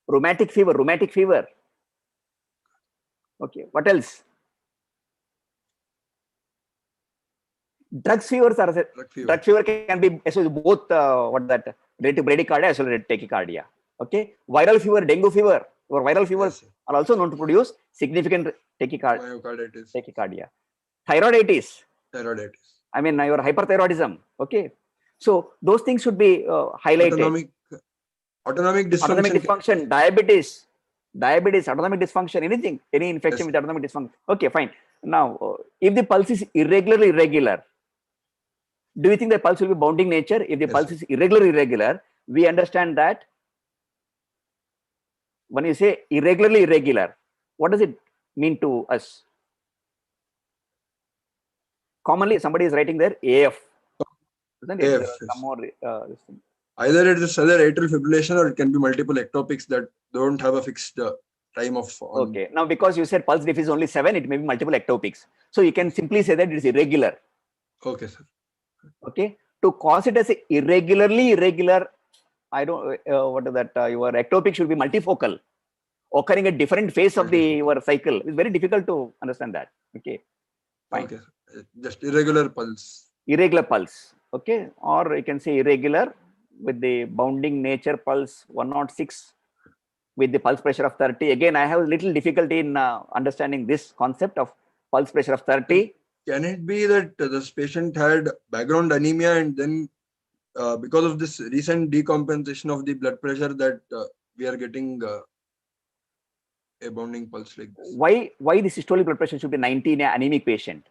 rheumatic fever. Okay, what else? Drug fevers are Drug fever. drug fever can be associated with both what that related to bradycardia as well as tachycardia. Okay, viral fever, dengue fever, or viral fevers Yes, sir. are also known to produce significant Myocarditis. tachycardia. Thyroiditis, Thyroiditis. I mean your hyperthyroidism. Okay, so those things should be highlighted. Autonomic Autonomic dysfunction. diabetes, autonomic dysfunction, anything, any infection Yes. with autonomic dysfunction. Okay, fine. Now, if the pulse is irregular, do you think the pulse will be bounding nature? If the Yes, pulse sir. is irregular, we understand that when you say irregular, what does it mean to us? Commonly, somebody is writing there AF. Isn't it? AF, There are yes. some more, this thing. Either it is cellular atrial fibrillation or it can be multiple ectopics that don't have a fixed time of. Okay. Now, because you said pulse diff is only 7, it may be multiple ectopics. So you can simply say that it is irregular. Okay, sir. Okay. To cause it as a irregular, I don't, what is that? Your ectopic should be multifocal, occurring at different phase of your cycle. It's very difficult to understand that. Okay. Fine. Okay, sir. Just irregular pulse. Irregular pulse. Okay. Or you can say irregular with the bounding nature pulse 106 with the pulse pressure of 30. Again, I have a little difficulty in understanding this concept of pulse pressure of 30. Can it be that this patient had background anemia and then because of this recent decompensation of the blood pressure that we are getting a bounding pulse like this? Why the systolic blood pressure should be 90 in an anemic patient?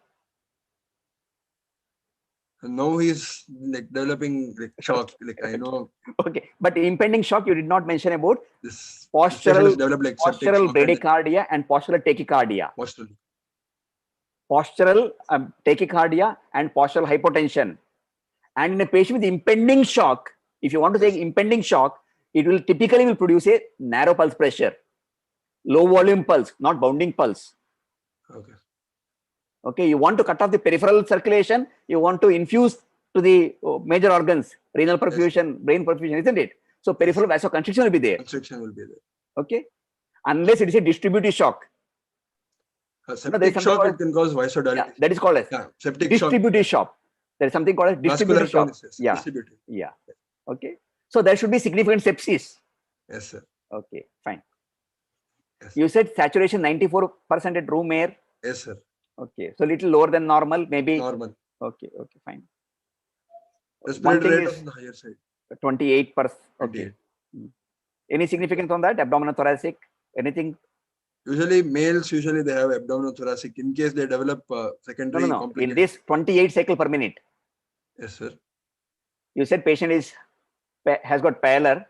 And now he's like developing like shock. Like I know Okay, but impending shock you did not mention about this postural like septic shock bradycardia and postural tachycardia. Postural tachycardia and postural hypotension. And in a patient with impending shock, if you want to say impending shock, it will typically produce a narrow pulse pressure, low volume pulse, not bounding pulse. Okay. Okay, you want to cut off the peripheral circulation, you want to infuse to the major organs, renal perfusion, brain perfusion, isn't it? So peripheral vasoconstriction will be there. Constriction will be there. Okay, unless it is a distributive shock. Septic shock it can cause vasodilatation. Yeah, that is called as septic distributive shock. There is something called as distributive shock. Yeah. Distributive. Yeah. Okay. So there should be significant sepsis. Yes, sir. Okay, fine. Yes. You said saturation 94% at room air. Yes, sir. Okay, so little lower than normal, maybe. Normal. Okay, fine. Respiratory rate on the higher side. 28%. Okay. Any significance on that? Abdominal thoracic? Anything? Usually males, they have abdominal thoracic in case they develop secondary complications. In this 28 cycle per minute. Yes, sir. You said patient has got pallor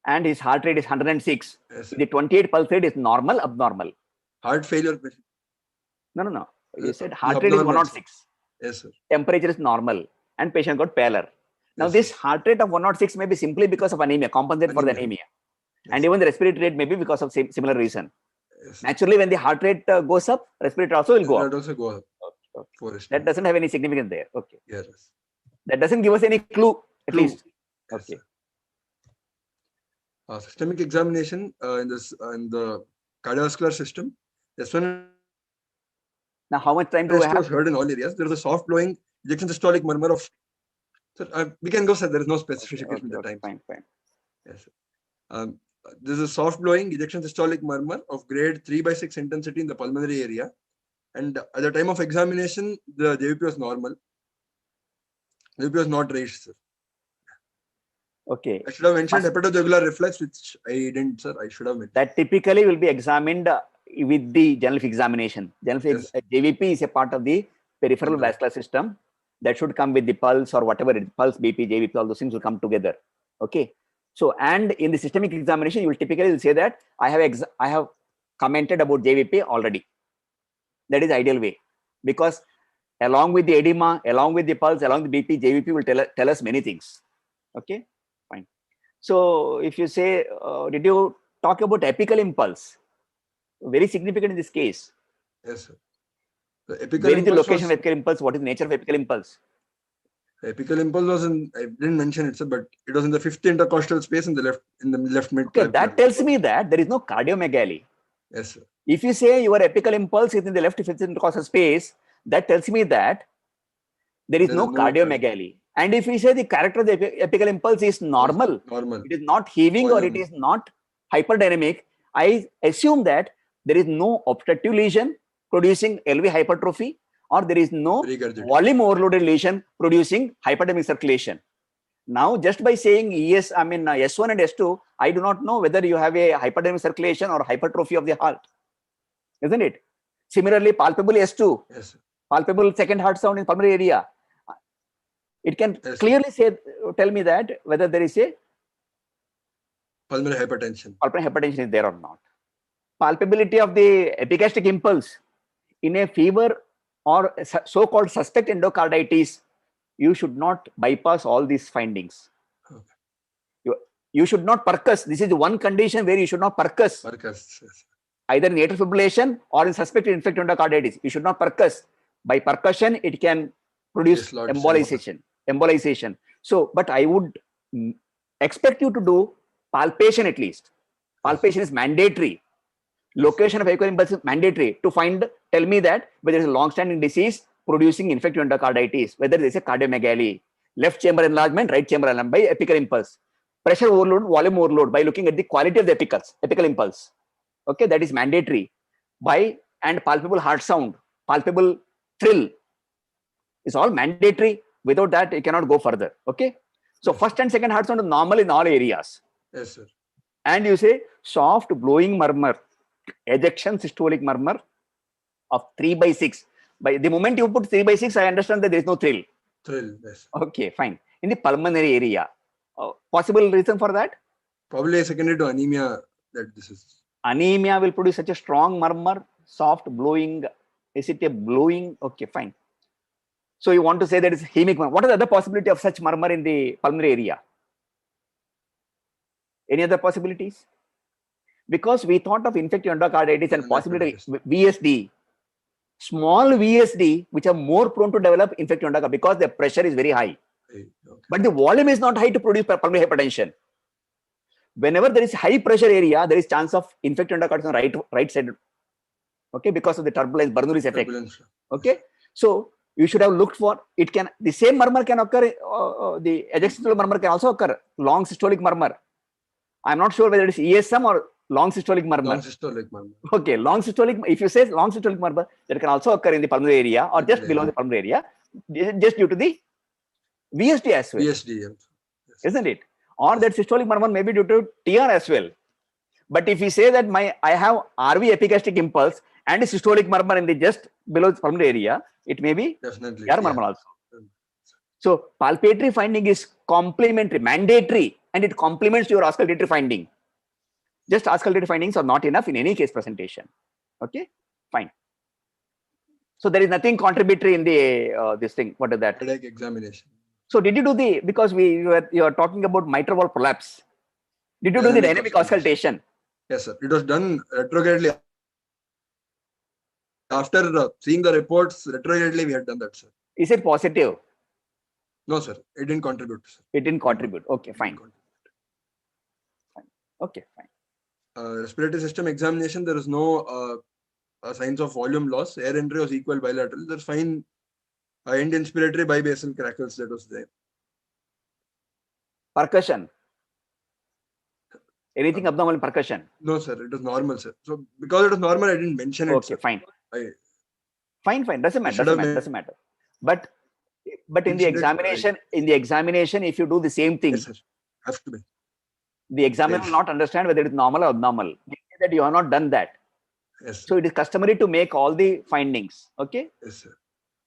and his heart rate is 106. Yes, the 28 pulse rate is normal, abnormal? Heart failure patient. No. You said heart rate is 106. Yes, sir. Temperature is normal and patient got pallor. Now this heart rate of 106 may be simply because of anemia, compensate for the anemia. Yes. And even the respiratory rate may be because of similar reason. Yes. Naturally, when the heart rate goes up, respiratory also will go up. That also go up. Okay. That doesn't have any significance there. Okay. Yes. That doesn't give us any clue, at least. Yes, okay. Systemic examination in the cardiovascular system. This one. Now, how much time do we have? Was heard in all areas. There is a soft blowing ejection systolic murmur of. Sir, we can go, sir. There is no specification at the time. Fine. Yes, sir. There is a soft blowing ejection systolic murmur of grade 3/6 intensity in the pulmonary area, and at the time of examination, the JVP was normal. JVP was not raised, sir. Okay. I should have mentioned hepatojugular reflex, which I didn't, sir. I should have mentioned. That typically will be examined with the general examination. JVP is a part of the peripheral vascular system that should come with the pulse or whatever it is, pulse, BP, JVP, all those things will come together. Okay. So, and in the systemic examination, you will typically say that I have commented about JVP already. That is ideal way, because along with the edema, along with the pulse, along with the BP, JVP will tell us many things. Okay, fine. So if you say, did you talk about apical impulse? Very significant in this case. Yes, sir. The apical Where is the impulse location was, of apical impulse? What is the nature of apical impulse? apical impulse was in, I didn't mention it, sir, but it was in the 5th intercostal space in the left mid. Okay, that tells me that there is no cardiomegaly. Yes, sir. If you say your apical impulse is in the left fifth intercostal space, that tells me that there is no cardiomegaly. And if we say the character of the apical impulse is normal, it is not heaving or it is not hyperdynamic, I assume that there is no obstructive lesion producing LV hypertrophy, or there is no volume overloaded lesion producing hyperdynamic circulation. Now, just by saying S1 and S2, I do not know whether you have a hyperdynamic circulation or hypertrophy of the heart, isn't it? Similarly, palpable S2, yes, palpable second heart sound in pulmonary area. It can clearly tell me that whether there is a pulmonary hypertension. Pulmonary hypertension is there or not. Palpability of the epigastric impulse in a fever or so-called suspect endocarditis, you should not bypass all these findings. Okay. You should not percuss. This is the one condition where you should not percuss. Yes. Either in atrial fibrillation or in suspected infective endocarditis. You should not percuss. By percussion, it can produce embolization. So, but I would expect you to do palpation at least. Palpation is mandatory. Location of apical impulse is mandatory to tell me that whether there is a long-standing disease producing infective endocarditis, whether there is a cardiomegaly, left chamber enlargement, right chamber enlargement by apical impulse, pressure overload, volume overload by looking at the quality of the apical impulse. Okay, that is mandatory. And palpable heart sound, palpable thrill is all mandatory. Without that, you cannot go further. Okay, so first and second heart sound are normal in all areas. Yes, sir. And you say soft blowing murmur, ejection systolic murmur of 3/6. By the moment you put 3/6, I understand that there is no thrill. Yes. Okay, fine. In the pulmonary area, possible reason for that? Probably secondary to anemia. That this is anemia will produce such a strong murmur, soft blowing. Is it a blowing? Okay, fine. So you want to say that it's hemic murmur. What is the other possibility of such murmur in the pulmonary area? Any other possibilities? Because we thought of infective endocarditis and possibility VSD, small VSD, which are more prone to develop infective endocarditis because the pressure is very high. Okay. But the volume is not high to produce pulmonary hypertension. Whenever there is high pressure area, there is chance of infective endocarditis on right side. Okay, because of the turbulence, Bernoulli's effect. Okay, so you should have looked for it. The same murmur can occur. The ejection systolic murmur can also occur. Long systolic murmur. I'm not sure whether it is ESM or long systolic murmur. Long systolic murmur. Okay, long systolic. If you say long systolic murmur, that can also occur in the pulmonary area or just below the pulmonary area, just due to the VSD as well. VSD, yes. Isn't it? Or that systolic murmur may be due to TR as well. But if we say that I have RV epigastric impulse and a systolic murmur in the just below the pulmonary area, it may be definitely TR murmur also. So palpatory finding is complementary, mandatory, and it complements your auscultatory finding. Just auscultatory findings are not enough in any case presentation. Okay, fine. So there is nothing contributory in the this thing. What is that? Headache examination. So did you do because you are talking about mitral valve prolapse? Did you do the dynamic auscultation? Yes, sir. It was done retrogradely. After seeing the reports retrogradely, we had done that, sir. Is it positive? No, sir. It didn't contribute, sir. It didn't contribute. Okay, fine. Okay, fine. Respiratory system examination, there is no signs of volume loss. Air entry was equal bilateral. There's fine end inspiratory bibasal crackles that was there. Percussion. Anything abnormal in percussion? No, sir. It was normal, sir. So because it was normal, I didn't mention it. Okay, sir. Fine. Fine. Doesn't matter. But in the examination, if you do the same thing, yes, sir. Have to be. The examiner will not understand whether it is normal or abnormal. They say that you have not done that. Yes, sir. So it is customary to make all the findings. Okay. Yes, sir.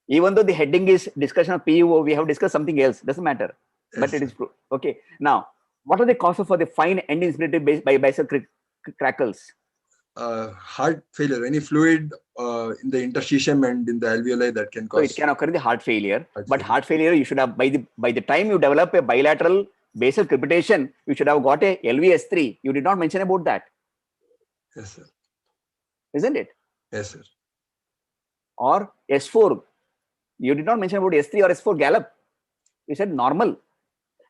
Even though the heading is discussion of PUO, we have discussed something else. Doesn't matter. Yes, but it is true. Okay. Now, what are the causes for the fine end inspiratory bibasal crackles? Heart failure. Any fluid in the interstitium and in the alveoli that can cause. So it can occur in the heart failure. Heart failure you should have by the time you develop a bilateral basal crepitation, you should have got a LVS3. You did not mention about that. Yes, sir. Isn't it? Yes, sir. Or S4. You did not mention about S3 or S4 gallop. You said normal.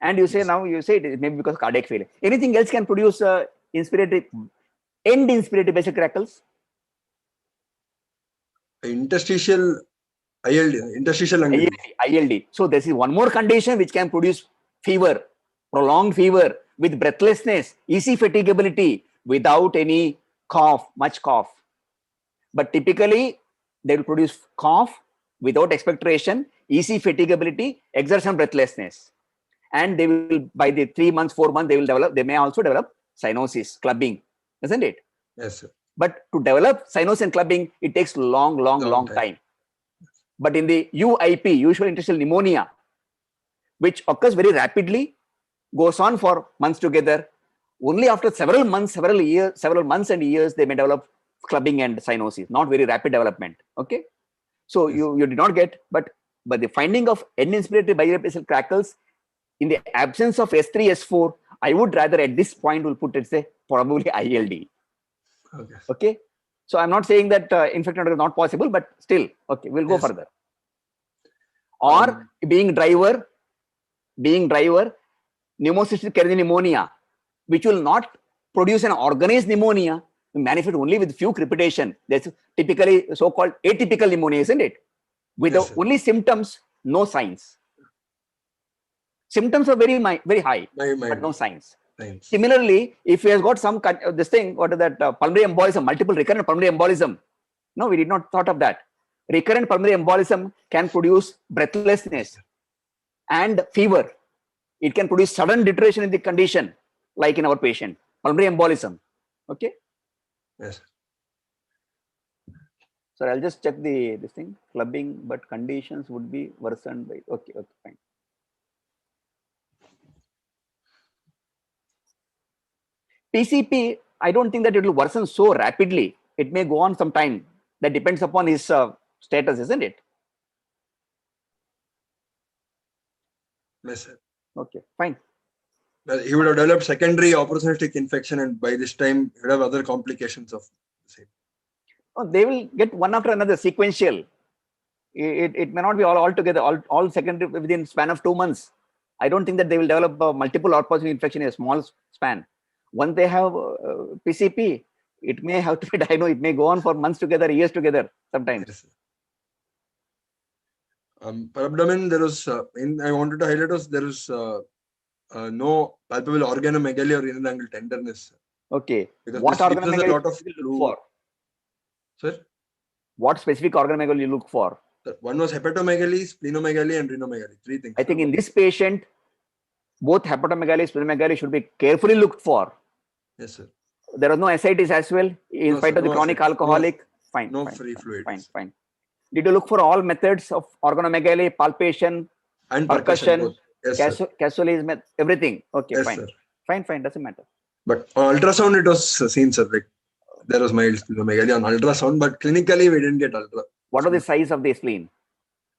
And you say now, you say it may be because of cardiac failure. Anything else can produce inspiratory, end inspiratory basal crackles? Interstitial ILD, interstitial lung disease. ILD. So this is one more condition which can produce fever, prolonged fever with breathlessness, easy fatigability without any cough, much cough. But typically they will produce cough without expectoration, easy fatigability, exertion breathlessness. And they will, by the 3 months, 4 months, they may also develop cyanosis, clubbing, isn't it? Yes, sir. But to develop cyanosis and clubbing, it takes long time. But in the UIP, usual interstitial pneumonia, which occurs very rapidly, goes on for months together, only after several months and years, they may develop clubbing and cyanosis, not very rapid development. Okay. So yes. you did not get, but the finding of end inspiratory biliary basal crackles in the absence of S3, S4, I would rather at this point will put it, say, probably ILD. Okay. Okay. So I'm not saying that infected is not possible, but still, okay, we'll go yes. further. Or being driver, pneumocystic cardiac pneumonia, which will not produce an organized pneumonia, manifest only with few crepitation. That's typically so-called atypical pneumonia, isn't it? With yes, only symptoms, no signs. Symptoms are very high, but no signs. Similarly, if he has got some this thing, what is that? Pulmonary embolism, multiple recurrent pulmonary embolism. No, we did not thought of that. Recurrent pulmonary embolism can produce breathlessness and fever. It can produce sudden deterioration in the condition, like in our patient, pulmonary embolism. Okay. Yes. So I'll just check this thing, clubbing, but conditions would be worsened by. Okay, fine. PCP, I don't think that it will worsen so rapidly. It may go on some time. That depends upon his status, isn't it? Yes, sir. Okay, fine. Well, he would have developed secondary opportunistic infection, and by this time, he would have other complications of the same. Oh, they will get one after another, sequential. It may not be all together, all secondary within span of 2 months. I don't think that they will develop multiple opportunistic infection in a small span. Once they have PCP, it may have to be diagnosed. It may go on for months together, years together, sometimes. Yes, per abdomen, there was, I wanted to highlight was there is no palpable organomegaly or renal angle tenderness. Okay. Because what organomegaly a lot of you look for? Sir? What specific organomegaly you look for? One was hepatomegaly, splenomegaly, and rhinomegaly. 3 things. I think in this patient, both hepatomegaly, splenomegaly should be carefully looked for. Yes, sir. There was no ascites as well, in spite of the chronic alcoholic. Fine. No free fluids. Fine. Did you look for all methods of organomegaly, palpation, and percussion? Yes, casualism, everything? Okay, yes, fine. Sir. Fine, doesn't matter. But on ultrasound, it was seen, sir. Like there was mild splenomegaly on ultrasound, but clinically, we didn't get ultra. What was the size of the spleen?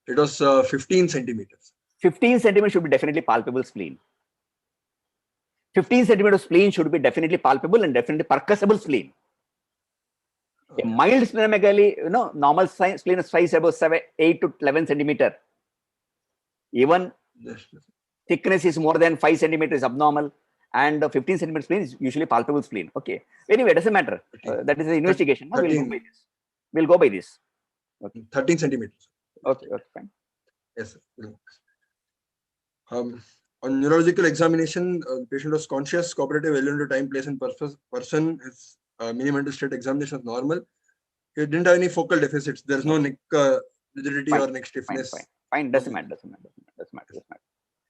It was 15 centimeters. 15 centimeters should be definitely palpable spleen. 15 centimeters spleen should be definitely palpable and definitely percussible spleen. A mild splenomegaly, normal spleen size about 8 to 11 centimeter. Even thickness is more than 5 centimeters abnormal, and 15 centimeter spleen is usually palpable spleen. Okay. Anyway, it doesn't matter. That is the investigation. No, we'll go by this. Okay. 13 centimeters. Okay, fine. Yes, sir. On neurological examination, the patient was conscious, cooperative, well into time, place, and person. His mini-mental state examination was normal. He didn't have any focal deficits. There's no neck rigidity or neck stiffness. Fine. Doesn't matter.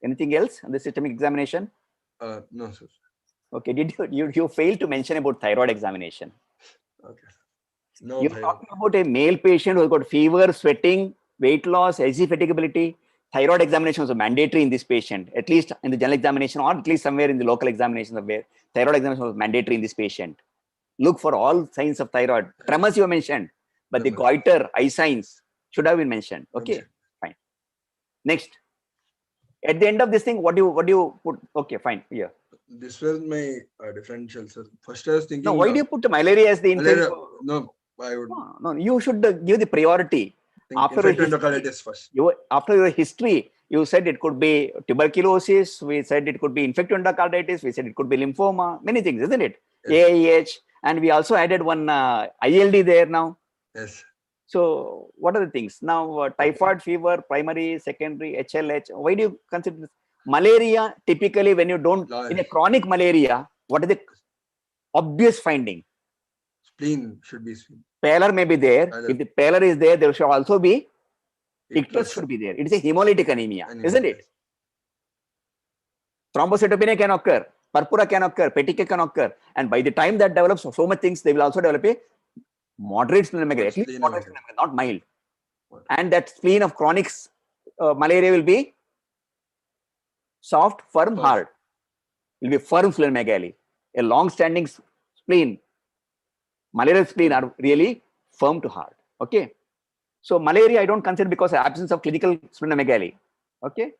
Anything else on the systemic examination? No, sir. Okay. Did you fail to mention about thyroid examination? Okay. No. You're talking about a male patient who has got fever, sweating, weight loss, easy fatigability. Thyroid examination was mandatory in this patient, at least in the general examination, or at least somewhere in the local examination of where thyroid examination was mandatory in this patient. Look for all signs of thyroid. Tremors you mentioned, but the goiter, eye signs should have been mentioned. Okay, fine. Next. At the end of this thing, what do you put? Okay, fine. Yeah. This was my differential, sir. First, I was thinking. No, why do you put malaria as the malaria? No, I would. No, you should give the priority. After endocarditis first. After your history, you said it could be tuberculosis. We said it could be infective endocarditis. We said it could be lymphoma. Many things, isn't it? Yes. AIH, and we also added one ILD there now. Yes. So what are the things now? Typhoid fever, primary, secondary, HLH. Why do you consider this? Malaria, typically when you don't, in a chronic malaria, what is the obvious finding? Spleen should be spleen. Pallor may be there. If the pallor is there, there should also be icterus should be there. It is a hemolytic anemia, isn't it? Thrombocytopenia can occur, purpura can occur, petechia can occur, and by the time that develops so much things, they will also develop a moderate splenomegaly, at least moderate splenomegaly, not mild. And that spleen of chronic malaria will be soft, firm, hard. It will be firm splenomegaly. A long-standing spleen, malarial spleen are really firm to hard. Okay. So malaria I don't consider because of absence of clinical splenomegaly. Okay.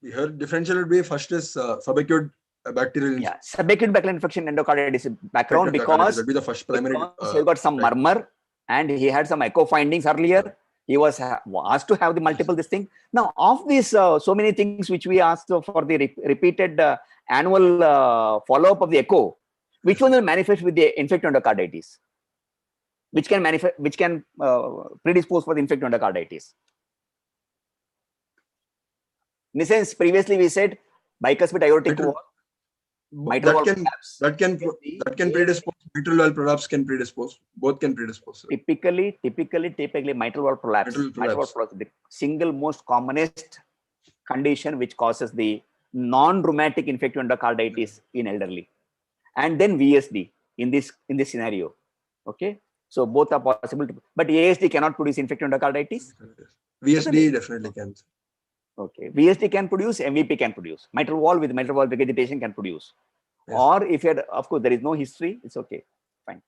Here differential would be first is subacute bacterial. Yeah, subacute bacterial infection endocarditis background because that be the first primary. He got some murmur and he had some echo findings earlier. He was asked to have the multiple this thing. Now of these so many things which we asked for the repeated annual follow-up of the echo, which one will manifest with the infective endocarditis? Which can manifest, which can predispose for the infective endocarditis? In the sense, previously we said bicuspid aortic wall, mitral valve prolapse. That can predispose. Mitral valve prolapse can predispose. Both can predispose. Typically, mitral valve prolapse. Mitral valve prolapse, the single most commonest condition which causes the non-rheumatic infective endocarditis in elderly, and then VSD in this scenario. Okay, so both are possible, but ASD cannot produce infective endocarditis. VSD definitely can. Okay, VSD can produce, MVP can produce, mitral valve with mitral valve regurgitation can produce. Yes. Or if you had, of course, there is no history, it's okay, fine.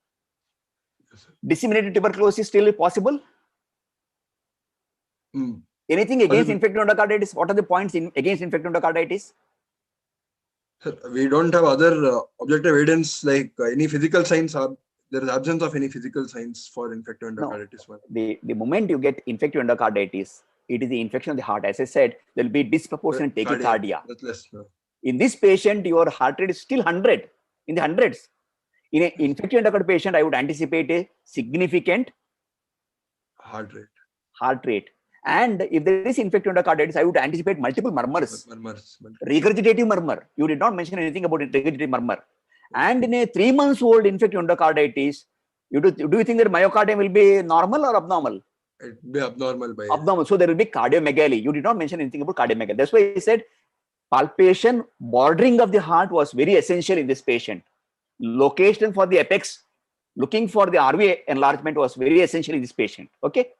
Yes, disseminated tuberculosis still possible? Anything against infective endocarditis? What are the points against infective endocarditis? Sir, we don't have other objective evidence like any physical signs. There is absence of any physical signs for infective endocarditis. No. The moment you get infective endocarditis, it is the infection of the heart. As I said, there will be disproportionate tachycardia. In this patient, your heart rate is still 100, in the hundreds. In an infective endocarditis patient, I would anticipate a significant heart rate. And if there is infective endocarditis, I would anticipate multiple murmurs. Regurgitative murmur. You did not mention anything about regurgitative murmur. And in a 3-month-old infective endocarditis, do you think that myocardium will be normal or abnormal? It will be abnormal. Abnormal. So there will be cardiomegaly. You did not mention anything about cardiomegaly. That's why I said palpation, bordering of the heart was very essential in this patient. Location for the apex, looking for the RV enlargement was very essential in this patient. Okay.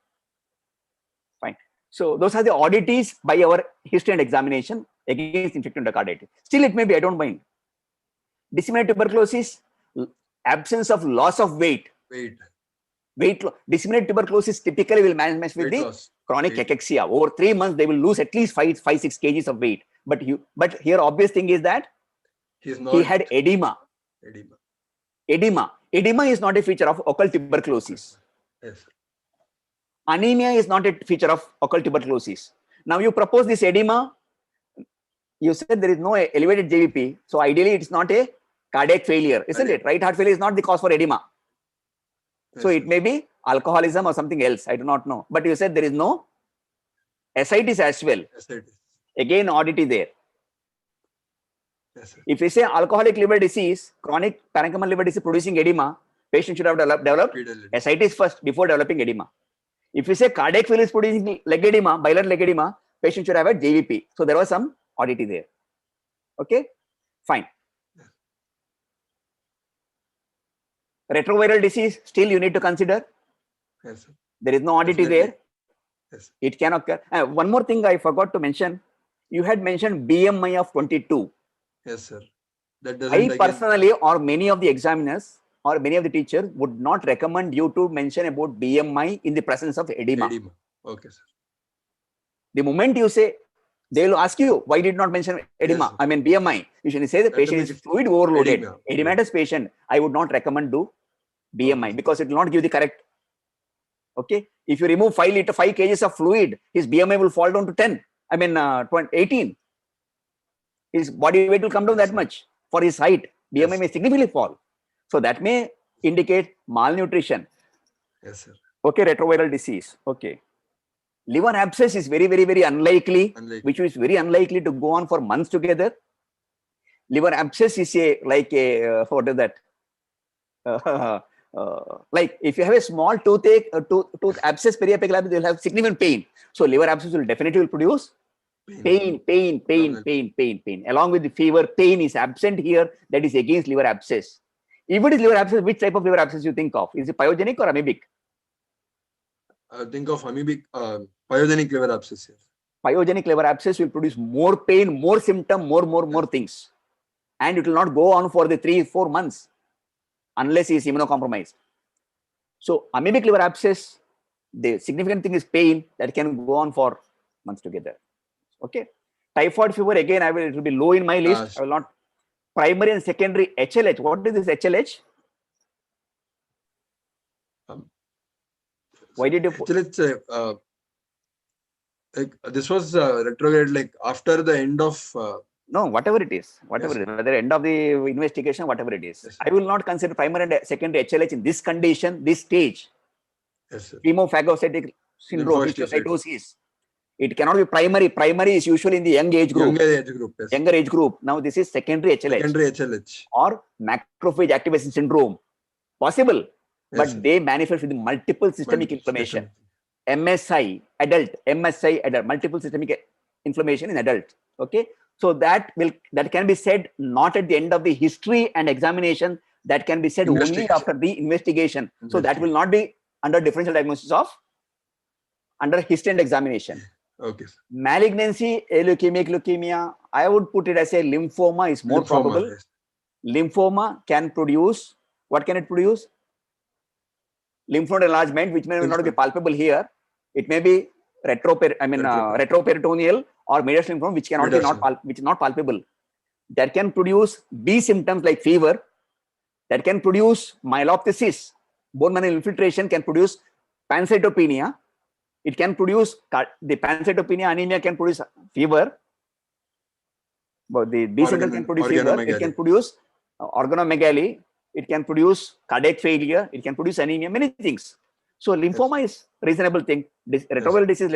Fine. So those are the oddities by our history and examination against infective endocarditis. Still, it may be, I don't mind. Disseminated tuberculosis, absence of loss of weight. Disseminated tuberculosis typically will manage with the chronic cachexia. Over 3 months, they will lose at least 5-6 kgs of weight. But here, obvious thing is that he had edema. Edema is not a feature of occult tuberculosis. Yes. Anemia is not a feature of occult tuberculosis. Now you propose this edema. You said there is no elevated JVP. So ideally, it's not a cardiac failure, isn't it? Right heart failure is not the cause for edema. So it may be alcoholism or something else. I do not know. But you said there is no ascites as well. Again, oddity there. If you say alcoholic liver disease, chronic parenchymal liver disease producing edema, patient should have developed ascites first before developing edema. If you say cardiac failure is producing leg edema, bilateral leg edema, patient should have a JVP. So there was some oddity there. Okay, fine. Retroviral disease, still you need to consider. Yes, sir. There is no oddity there. Yes. It can occur. One more thing I forgot to mention. You had mentioned BMI of 22. Yes, sir. That doesn't I personally or many of the examiners or many of the teachers would not recommend you to mention about BMI in the presence of edema. Okay, sir. The moment you say They will ask you, why did not mention edema? Yes, I mean, BMI. You should say the patient is fluid overloaded. Edematous patient, I would not recommend do BMI because it will not give the correct. Okay. If you remove 5 kgs of fluid, his BMI will fall down to 10. I mean, 18. His body weight will come down that much. For his height, BMI may significantly fall. So that may indicate malnutrition. Yes, sir. Okay, retroviral disease. Okay. Liver abscess is very, very, very unlikely, which is very unlikely to go on for months together. Liver abscess is what is that? Like if you have a small toothache, tooth abscess, periapical abscess, they'll have significant pain. So liver abscess will definitely produce pain. Along with the fever, pain is absent here. That is against liver abscess. If it is liver abscess, which type of liver abscess you think of? Is it pyogenic or amoebic? Think of amoebic, pyogenic liver abscess. Pyogenic liver abscess will produce more pain, more symptom, more things. And it will not go on for the 3-4 months unless he is immunocompromised. So amoebic liver abscess, the significant thing is pain that can go on for months together. Okay. Typhoid fever, again, it will be low in my list. I will not. Primary and secondary HLH. What is this HLH? Why did you put? HLH, like this was retrograde, like after the end of. No, whatever it is, whatever it is, whether end of the investigation, whatever it is. I will not consider primary and secondary HLH in this condition, this stage. Yes, sir. Hemophagocytic syndrome, histiocytosis. It cannot be primary. Primary is usually in the young age group. Younger age group. Now this is secondary HLH. Secondary HLH. Or macrophage activation syndrome. Possible. But they manifest with multiple systemic inflammation. MSI, adult, multiple systemic inflammation in adult. Okay. So that can be said not at the end of the history and examination. That can be said only after the investigation. So that will not be under differential diagnosis of under history and examination. Okay. Malignancy, leukemic leukemia, I would put it as a lymphoma is more probable. Yes. Lymphoma can produce, what can it produce? Lymph node enlargement, which may not be palpable here. It may be retroperitoneal or medial lymph node, which cannot be which is not palpable. That can produce B symptoms like fever. That can produce myelophthisis. Bone marrow infiltration can produce pancytopenia. It can produce the pancytopenia anemia can produce fever. But the B symptom can produce fever. It can produce organomegaly. It can produce cardiac failure. It can produce anemia. Many things. So lymphoma is reasonable thing. Retroviral disease,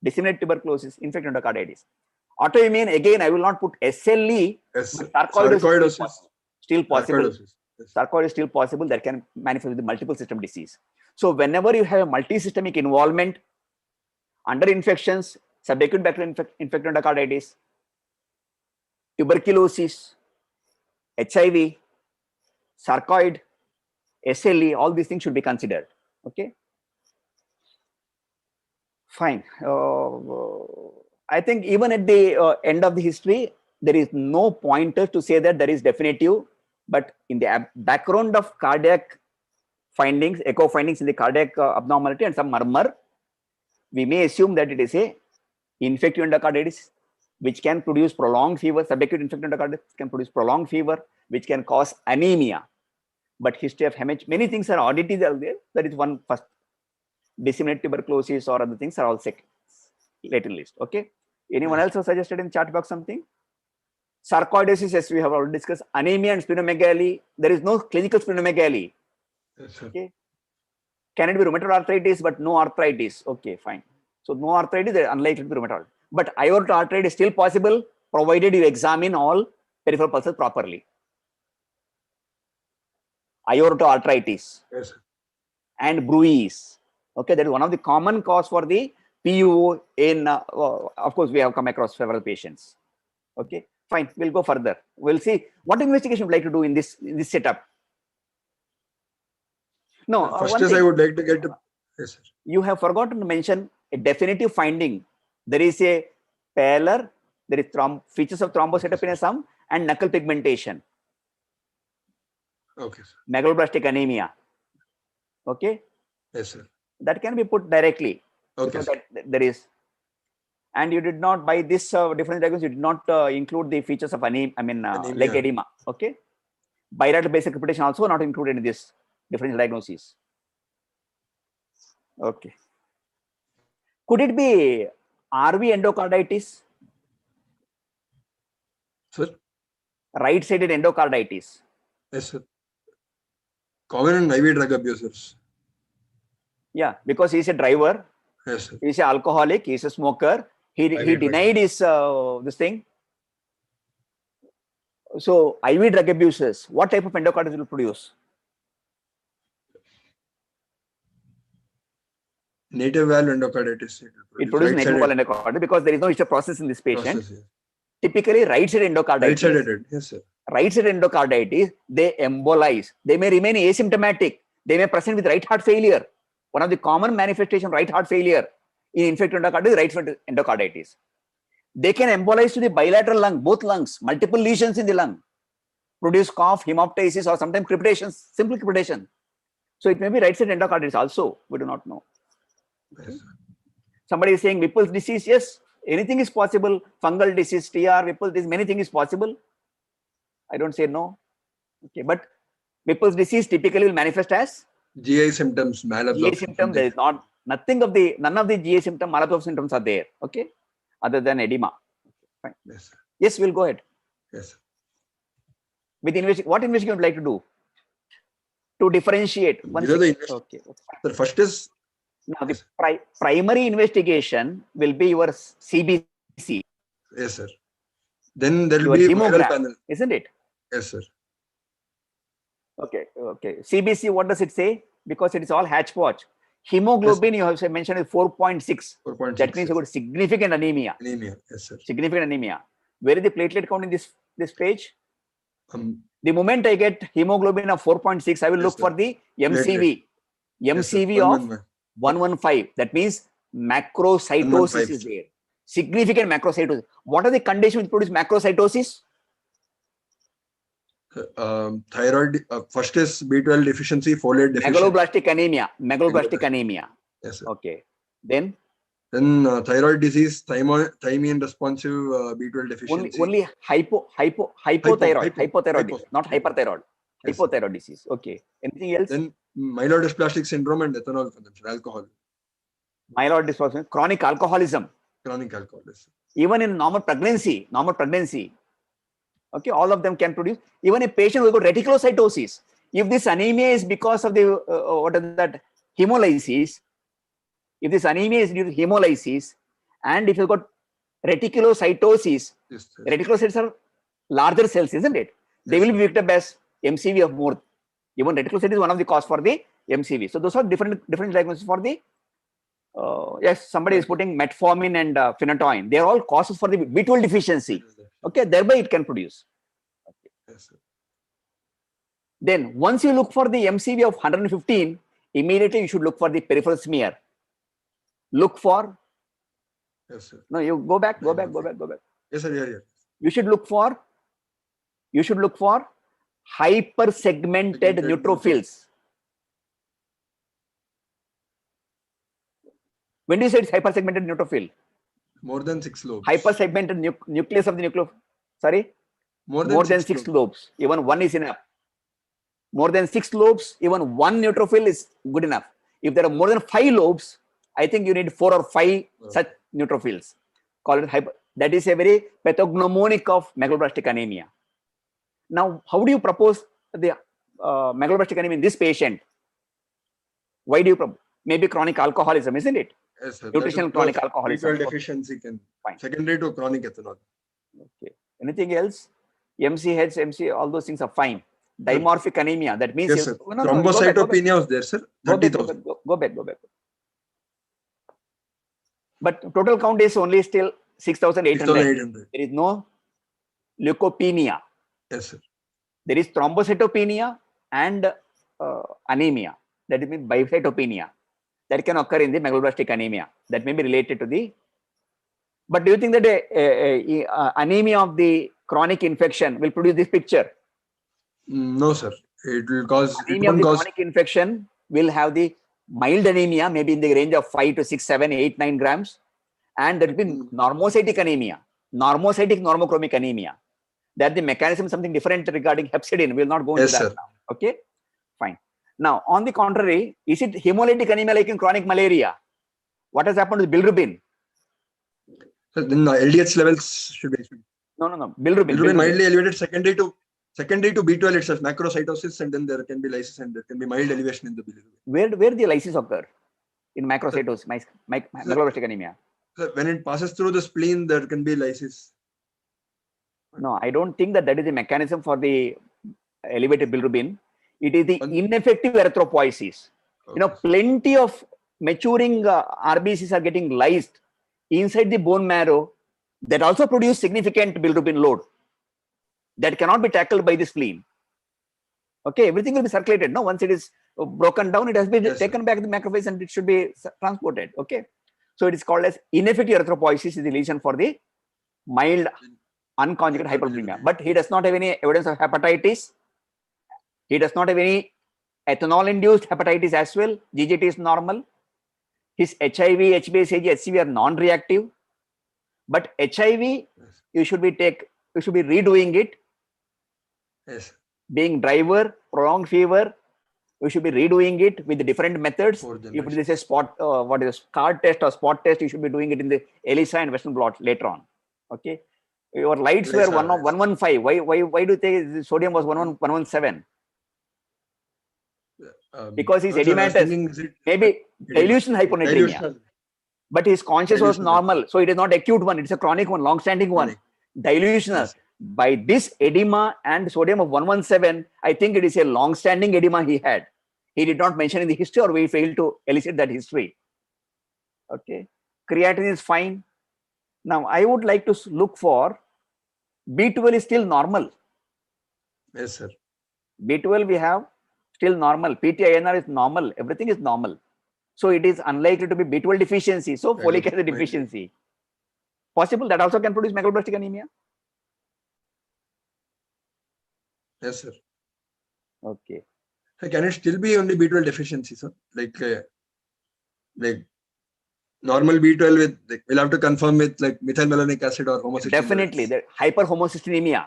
disseminated tuberculosis, infective endocarditis. Autoimmune, again, I will not put SLE. Sarcoidosis is still possible. Sarcoid is still possible. That can manifest with the multiple system disease. So whenever you have a multi-systemic involvement under infections, subacute bacterial infective endocarditis, tuberculosis, HIV, sarcoid, SLE, all these things should be considered. Okay. Fine. I think even at the end of the history, there is no pointer to say that there is definitive, but in the background of cardiac findings, echo findings in the cardiac abnormality and some murmur, we may assume that it is a infective endocarditis, which can produce prolonged fever. Subacute infective endocarditis can produce prolonged fever, which can cause anemia. But history of hemorrhage, many things are oddities are there. That is one first. Disseminated tuberculosis or other things are all second, later list. Okay. Anyone else has suggested in chat box something? Sarcoidosis, as we have already discussed. Anemia and splenomegaly. There is no clinical splenomegaly. Okay. Can it be rheumatoid arthritis but no arthritis? Okay, fine. So no arthritis, they are unlikely to be rheumatoid. But aortic arthritis is still possible provided you examine all peripheral pulses properly. Aortic arthritis and bruise. Okay, that is one of the common cause for the PUO in, of course, we have come across several patients. Okay, fine. We'll go further. We'll see what investigation would like to do in this setup. No, first is I would like to get to. Yes, sir. You have forgotten to mention a definitive finding. There is a pallor, there is features of thrombocytopenia and knuckle pigmentation. Okay. Megaloblastic anemia. Okay. Yes, sir. That can be put directly. Okay. There is And you did not, by this differential diagnosis, you did not include the features of leg edema. Okay. Bilateral basic crepitation also not included in this differential diagnosis. Okay. Could it be RV endocarditis? Sir? Right-sided endocarditis. Yes, sir. Common in IV drug abusers. Yeah, because he's a driver. Yes, sir. He's an alcoholic. He's a smoker. He denied his this thing. So IV drug abusers, what type of endocarditis will produce? Native valve endocarditis. It produces native valve endocarditis because there is no history process in this patient. Typically, right-sided endocarditis. Right-sided, yes, sir. Right-sided endocarditis, they embolize. They may remain asymptomatic. They may present with right heart failure. One of the common manifestations of right heart failure in infective endocarditis is right-sided endocarditis. They can embolize to the bilateral lung, both lungs, multiple lesions in the lung, produce cough, hemoptysis, or sometimes crepitation, simple crepitation. So it may be right-sided endocarditis also. We do not know. Yes. Somebody is saying Whipple's disease. Yes, anything is possible. Fungal disease, TR, Whipple's disease, many things is possible. I don't say no. Okay, but Whipple's disease typically will manifest as GI symptoms, malabsorption. GI symptom. There is none of the GI symptom, malabsorption symptoms are there. Okay, other than edema. Fine. Yes, sir. Yes, we'll go ahead. Yes, sir. With what investigation would you like to do? To differentiate. Okay. The first is now the primary investigation will be your CBC. Yes, sir. Then there will be hemogram, panel, isn't it? Yes, sir. Okay. CBC, what does it say? Because it is all hatchwatch. Hemoglobin, yes, you have mentioned is 4.6. 4.6. That means you got significant anemia. Anemia, yes, sir. Significant anemia. Where is the platelet count in this page? The moment I get hemoglobin of 4.6, I will look for the MCV. MCV of 115. That means macrocytosis is there. Significant macrocytosis. What are the conditions which produce macrocytosis? Thyroid. First is B12 deficiency, folate deficiency. Megaloblastic anemia. Megaloblastic anemia. Yes, sir. Okay. Then thyroid disease, thymine responsive B12 deficiency. Only hypothyroid disease, not hyperthyroid. Yes, hypothyroid disease. Okay. Anything else? Then myelodysplastic syndrome and ethanol consumption, alcohol. Myelodysplastic, chronic alcoholism. Chronic alcoholism. Even in normal pregnancy. Okay, all of them can produce. Even a patient who got reticulocytosis, if this anemia is because of the hemolysis, if this anemia is due to hemolysis, and if you got reticulocytosis, yes, reticulocytes are larger cells, isn't it? They will be picked up as MCV of more. Even reticulocyte is one of the cause for the MCV. So those are different diagnoses for the. Yes, somebody is putting metformin and phenytoin. They are all causes for the B12 deficiency. Okay, thereby it can produce. Okay. Yes, sir. Then once you look for the MCV of 115, immediately you should look for the peripheral smear. Look for. Yes, sir. No, you go back. Yes, sir. Yeah. You should look for hypersegmented neutrophils. When do you say it's hypersegmented neutrophil? More than 6 lobes. Hypersegmented nucleus of the nucleus. Sorry? More than 6 lobes. Even one is enough. More than 6 lobes, even one neutrophil is good enough. If there are more than 5 lobes, I think you need 4 or 5 such neutrophils. Call it that is a very pathognomonic of megaloblastic anemia. Now, how do you propose the megaloblastic anemia in this patient? Why do you propose? Maybe chronic alcoholism, isn't it? Yes, sir. Nutritional chronic alcoholism. B12 deficiency can. Fine. Secondary to chronic ethanol. Okay. Anything else? MCH, MC, all those things are fine. Dimorphic anemia. That means yes, sir. Thrombocytopenia was there, sir. 30,000. Go back. But total count is only still 6,800. There is no leukopenia. Yes, sir. There is thrombocytopenia and anemia. That means bicytopenia. That can occur in the megaloblastic anemia. That may be related to the. But do you think that anemia of the chronic infection will produce this picture? No, sir. It will cause. Anemia of the chronic infection will have the mild anemia, maybe in the range of 5 to 6, 7, 8, 9 grams. and there will be normocytic anemia, normocytic normochromic anemia. That the mechanism is something different regarding hepcidin. We will not go into that now. Okay, fine. Now, on the contrary, is it hemolytic anemia like in chronic malaria? What has happened with bilirubin? So then LDH levels should be. No. Bilirubin mildly elevated secondary to B12 itself, macrocytosis, and then there can be lysis and there can be mild elevation in the bilirubin. Where the lysis occur? In macrocytosis, megaloblastic anemia. So when it passes through the spleen, there can be lysis. No, I don't think that is the mechanism for the elevated bilirubin. It is the ineffective erythropoiesis. Okay. Plenty of maturing RBCs are getting lysed inside the bone marrow that also produce significant bilirubin load that cannot be tackled by the spleen. Okay, everything will be circulated. No, once it is broken down, it has been taken back to the macrophage and it should be transported. Okay, so it is called as ineffective erythropoiesis is the lesion for the mild unconjugated hypervolemia. But he does not have any evidence of hepatitis. He does not have any ethanol-induced hepatitis as well. GGT is normal. His HIV, HbA1c, HCV are non-reactive. But HIV, you should be redoing it. Yes. Being driver, prolonged fever, you should be redoing it with different methods. If it is a card test or spot test, you should be doing it in the ELISA and Western blot later on. Okay. Your lights were 115. Why do you think the sodium was 117? Because he's edematous. Maybe dilution hyponatremia. But his conscious was normal. So it is not acute one. It's a chronic one, long-standing one. Dilutional. Yes. By this edema and sodium of 117, I think it is a long-standing edema he had. He did not mention in the history, or we failed to elicit that history. Okay. Creatinine is fine. Now, I would like to look for B12 is still normal. Yes, sir. B12 we have still normal. PTINR is normal. Everything is normal. So it is unlikely to be B12 deficiency. So folic acid deficiency. Possible that also can produce megaloblastic anemia. Yes, sir. Okay. So can it still be only B12 deficiency, sir? Like normal B12 with, we'll have to confirm with methylmalonic acid or homocysteine. Definitely, the hyperhomocystinemia.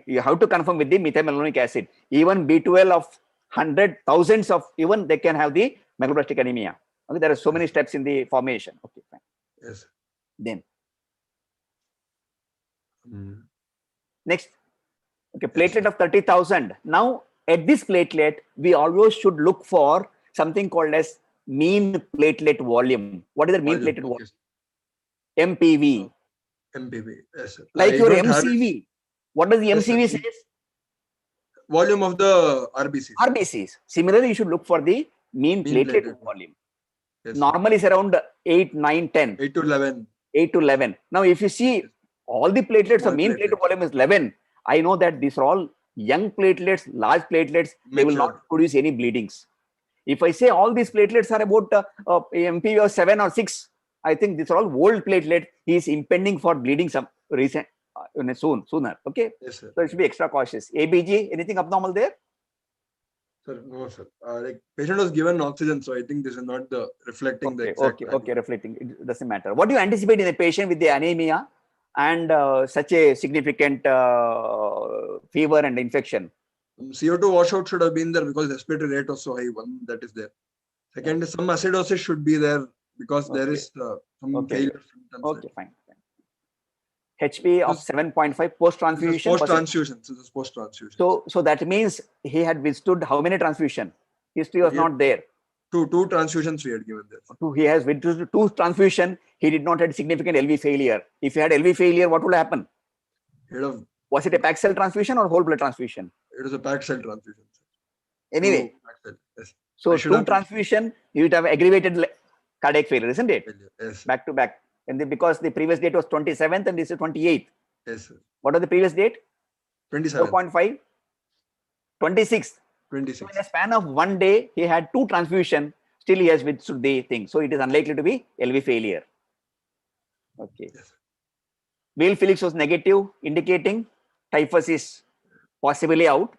You have to confirm with the methylmalonic acid. Even B12 of 100, thousands of, even they can have the megaloblastic anemia. Okay, there are so many steps in the formation. Okay, fine. Yes. Then next. Okay, platelet of 30,000. Now, at this platelet, we always should look for something called as mean platelet volume. What is the mean platelet volume? MPV. MPV, yes, sir. Like your MCV. What does the MCV say? Volume of the RBCs. RBCs. Similarly, you should look for the mean platelet volume. Yes, normal is around 8, 9, 10. 8 to 11. 8 to 11. Now, if you see all the platelets of mean platelet volume is 11, I know that these are all young platelets, large platelets, they will not produce any bleedings. If I say all these platelets are about MPV of 7 or 6, I think these are all old platelets. He is impending for bleeding some recent sooner. Okay. Yes, sir. So it should be extra cautious. ABG, anything abnormal there? Sir, no, sir. Patient was given oxygen, so I think this is not the reflecting the exact. Okay, reflecting. It doesn't matter. What do you anticipate in a patient with the anemia and such a significant fever and infection? CO2 washout should have been there because the respiratory rate was so high. One, that is there. Second, some acidosis should be there because there is some failure. Okay, fine. HP of 7.5 post-transfusion. Post-transfusion. So this is post-transfusion. So that means he had withstood how many transfusion? History was not there. Two transfusions we had given there. He has withstood 2 transfusion. He did not have significant LV failure. If he had LV failure, what would happen? Was it a packed cell transfusion or whole blood transfusion? It was a packed cell transfusion. Anyway, yes. So 2 transfusion, you would have aggravated cardiac failure, isn't it? Yes. Back to back. And because the previous date was 27th and this is 28th. Yes, sir. What was the previous date? 27. 4.5. 26. 26. So in a span of 1 day, he had 2 transfusion. Still, he has withstood the thing. So it is unlikely to be LV failure. Okay. Yes. Wheel Felix was negative, indicating typhus is possibly out.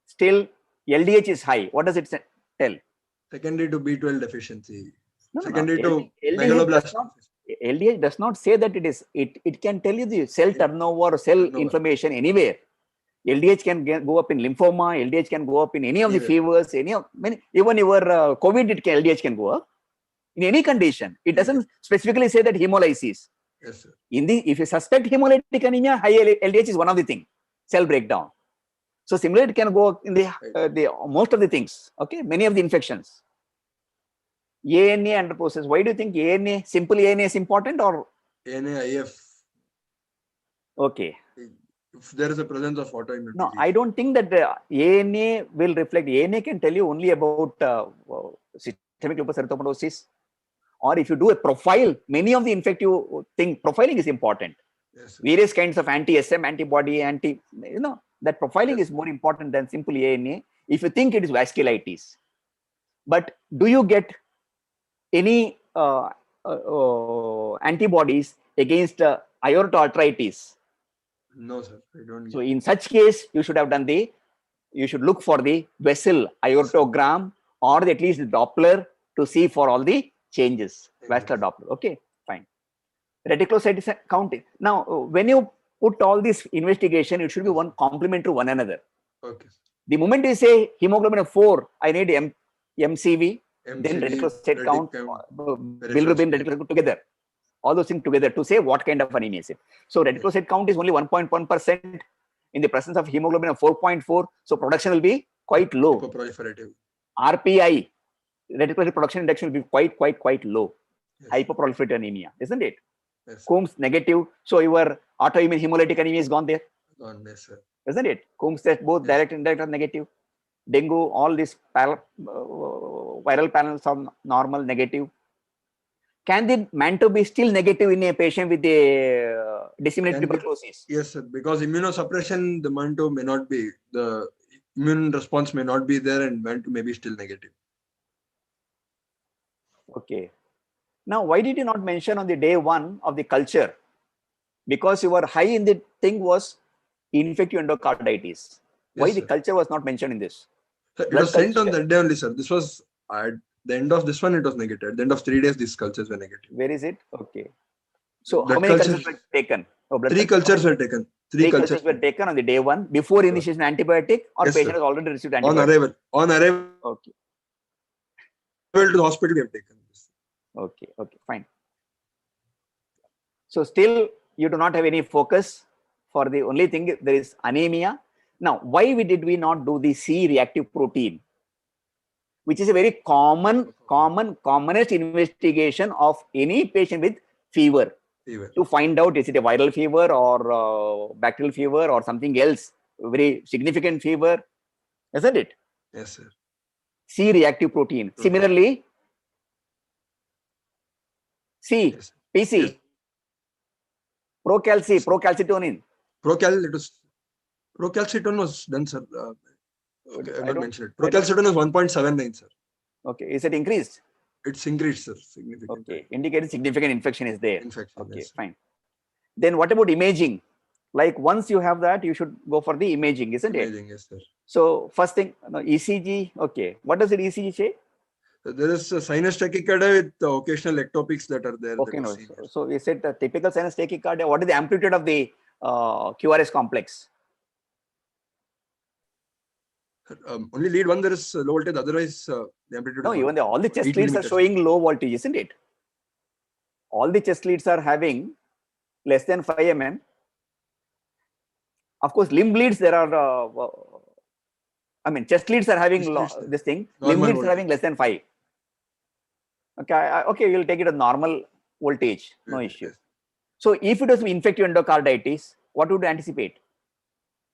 Still, LDH is high. What does it tell? Secondary to B12 deficiency. No, no, no. secondary to LDH does megaloblast. not. LDH does not say that it is. It can tell you the cell turnover or cell inflammation anywhere. LDH can go up in lymphoma. LDH can go up in any of the fevers. Even your COVID, LDH can go up in any condition. It doesn't specifically say that hemolysis. Yes, sir. If you suspect hemolytic anemia, high LDH is one of the things. Cell breakdown. So similarly, it can go in the most of the things. Okay, many of the infections. ANA under process. Why do you think ANA, simple ANA is important or? ANA, IF. Okay. If there is a presence of autoimmune No, disease. I don't think that the ANA will reflect. ANA can tell you only about systemic lupus erythematosus. Or if you do a profile, many of the infective thing, profiling is important. Yes, Various kinds of anti-SM, antibody, that profiling is more important than simple ANA if you think it is vasculitis. But do you get any antibodies against aorta arthritis? No, sir. I don't. So in such case, you should have done you should look for the vessel aortogram or at least the Doppler to see for all the changes. Vascular Doppler. Okay, fine. Reticulocyte count. Now, when you put all this investigation, it should be one complement to one another. Okay. The moment you say hemoglobin of 4, I need MCV, then reticulocyte count, bilirubin, reticulocyte together. All those things together to say what kind of anemia is it. So reticulocyte count is only 1.1% in the presence of hemoglobin of 4.4. So production will be quite low. Hypoproliferative. RPI, reticulocyte production index will be quite low. Yes. Hypoproliferative anemia, isn't it? Yes. Coombs negative. So your autoimmune hemolytic anemia is gone there. Gone, yes, sir. Isn't it? Coombs test both direct and indirect are negative. Dengue, all these viral panels are normal, negative. Can the Manto be still negative in a patient with a disseminated tuberculosis? Yes, sir. Because immunosuppression, the Manto may not be, the immune response may not be there and Manto may be still negative. Okay. Now, why did you not mention on the day 1 of the culture? Because you were high in the thing was infective endocarditis. Why the culture was not mentioned in this? Sir, it was sent on that day only, sir. This was at the end of this one, it was negative. At the end of 3 days, these cultures were negative. Where is it? Okay. So how many cultures were taken? Oh, 3 cultures were taken. 3 cultures were taken on the day 1 before initiation antibiotic or patient has already received antibiotic? On arrival. Okay. To the hospital we have taken this. Okay, fine. So still you do not have any focus for the only thing there is anemia. Now, why did we not do the C reactive protein, which is a very commonest investigation of any patient with fever. To find out is it a viral fever or bacterial fever or something else, very significant fever, isn't it? Yes, sir. C reactive protein. Similarly, C, yes, PC, yes. Procalcitonin. Procalcitonin was done, sir. Okay, I not mentioned it. Procalcitonin was 1.79, sir. Okay, is it increased? It's increased, sir, significantly. Okay, indicating significant infection is there. Infection, okay, yes, fine. Then what about imaging? Like once you have that, you should go for the imaging, isn't it? Imaging, yes, sir. So first thing, ECG. Okay, what does the ECG say? There is a sinus tachycardia with occasional ectopics that are there. Okay, no. So is it the typical sinus tachycardia? What is the amplitude of the QRS complex? Only lead one there is low voltage. Otherwise, the amplitude. No, even all the chest leads are showing low voltage, isn't it? All the chest leads are having less than 5 mm. Of course, limb leads there are. Chest leads are having this thing. Limb leads are having less than 5. Okay, okay, you'll take it as normal voltage, no issue. Yes. So if it was infective endocarditis, what would you anticipate?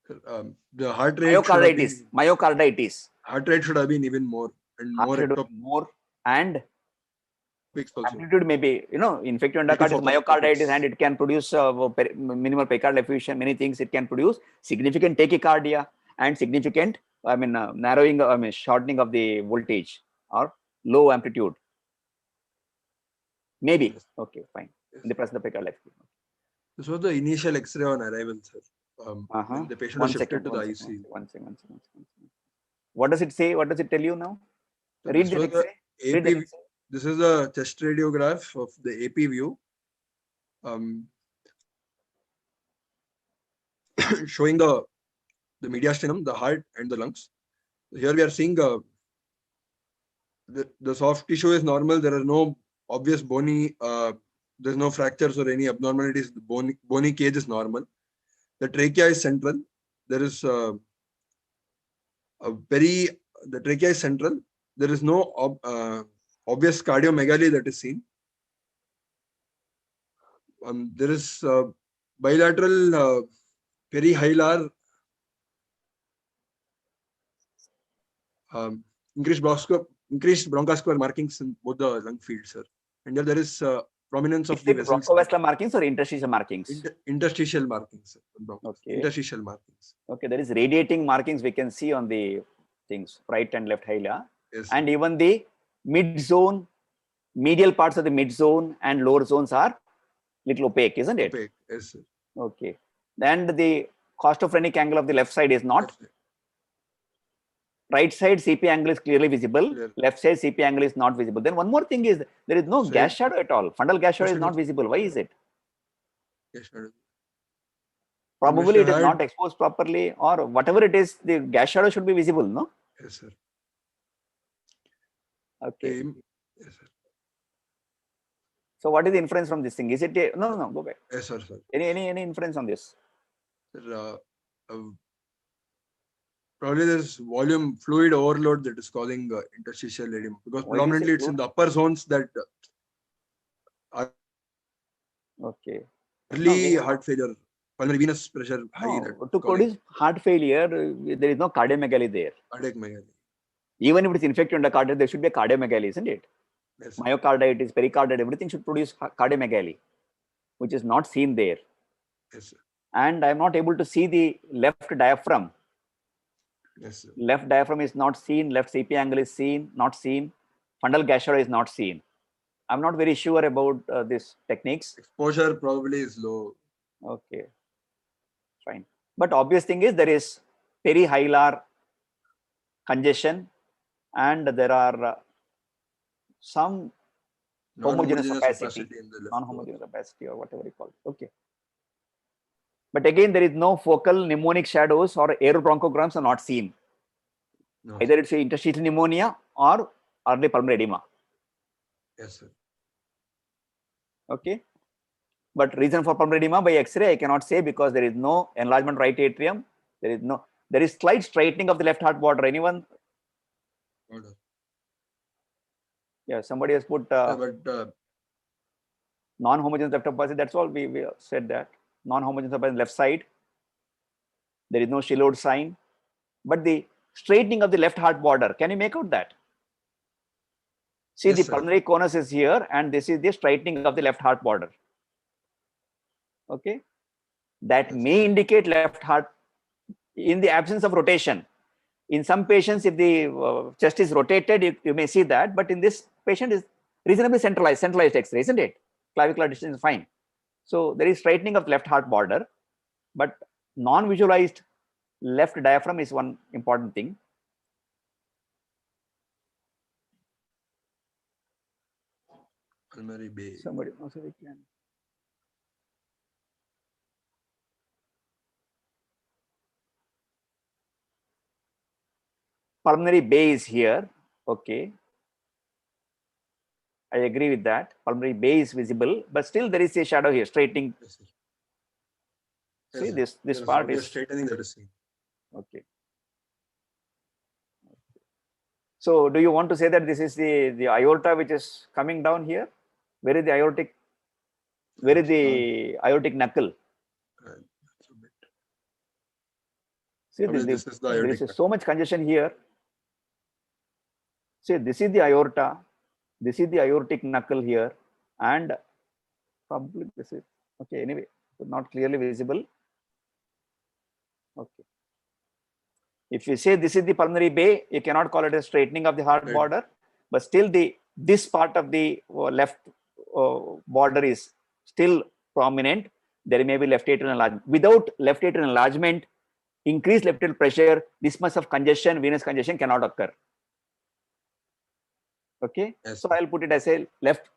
The heart rate. Myocarditis. Heart rate should have been even more and more and amplitude may be, infective endocarditis, myocarditis, and it can produce minimal pericardial effusion, many things. It can produce significant tachycardia and significant, narrowing, shortening of the voltage or low amplitude. Maybe. Yes. Okay, fine. Yes. In the presence of pericardial effusion. This was the initial X-ray on arrival, sir. When the patient was shifted to the ICU. One second. What does it say? What does it tell you now? So read the X-ray. This is a chest radiograph of the AP view, showing the mediastinum, the heart, and the lungs. Here we are seeing the soft tissue is normal. There are no obvious bony, there's no fractures or any abnormalities. The bony cage is normal. The trachea is central. There is the trachea is central. There is no obvious cardiomegaly that is seen. There is bilateral perihilar increased bronchoscopic markings in both the lung fields, sir. And there is prominence of the vessels. Bronchoscopic markings or interstitial markings? Interstitial markings, sir. Okay. Interstitial markings. Okay, there is radiating markings we can see on the things, right and left hilar. Yes, and even the mid zone, medial parts of the mid zone and lower zones are little opaque, isn't it? Opaque, yes, sir. Okay. And the costophrenic angle of the left side is not. Right side CP angle is clearly visible. Clear. Left side CP angle is not visible. Then one more thing is there is no gas shadow at all. Fundal gas shadow is not visible. Why is it? Yes, sir. Probably it is not exposed properly, or whatever it is, the gas shadow should be visible, no? Yes, sir. Okay. Yes, sir. So what is the inference from this thing? Is it a, no, go back. Yes, sir, sir. Any inference on this? Sir, probably there's volume fluid overload that is causing interstitial edema, because predominantly it's in the upper zones that are early heart failure, pulmonary venous pressure high. To produce heart failure, there is no cardiomegaly there. Cardiac megaly. Even if it is infective endocarditis, there should be a cardiomegaly, isn't it? Yes, Myocarditis, pericarditis, everything should produce cardiomegaly, which is not seen there. Yes, sir. And I am not able to see the left diaphragm. Yes, sir. Left diaphragm is not seen. Left CP angle is seen, not seen. Fundal gas shadow is not seen. I'm not very sure about these techniques. Exposure probably is low. Okay, fine. But obvious thing is there is perihilar congestion, and there are some homogeneous opacity, non-homogeneous opacity, or whatever you call it. Okay. But again, there is no focal mnemonic shadows or aerobronchograms are not seen. No, either it's interstitial pneumonia or early pulmonary edema. yes, sir. Okay. But reason for pulmonary edema by X-ray I cannot say, because there is no enlargement right atrium. There is slight straightening of the left heart border. Anyone? Yeah, somebody has put non-homogeneous left opacity. That's all we said that. Non-homogeneous opacity left side. There is no Shillowed sign. But the straightening of the left heart border, can you make out that? See, yes, the pulmonary conus is here, and this is the straightening of the left heart border. Okay. That may indicate left heart in the absence of rotation. In some patients, if the chest is rotated, you may see that, but in this patient is reasonably centralized X-ray, isn't it? Clavicular distance is fine. So there is straightening of left heart border, but non-visualized left diaphragm is one important thing. Pulmonary bay. Somebody also can. Pulmonary bay is here. Okay. I agree with that. Pulmonary bay is visible, but still there is a shadow here, straightening. Yes, sir. See, yes, this part is straightening that is seen. Okay. So do you want to say that this is the aorta which is coming down here? Where is the aortic? Where is the aortic knuckle? See, there is so much congestion here. See, this is the aorta. This is the aortic knuckle here, and probably this is okay. Anyway, not clearly visible. Okay. If you say this is the pulmonary bay, you cannot call it a straightening of the heart border, but still this part of the left border is still prominent. There may be left atrial enlargement. Without left atrial enlargement, increased left atrial pressure, this much of congestion, venous congestion cannot occur. Okay. Yes. So I'll put it as a left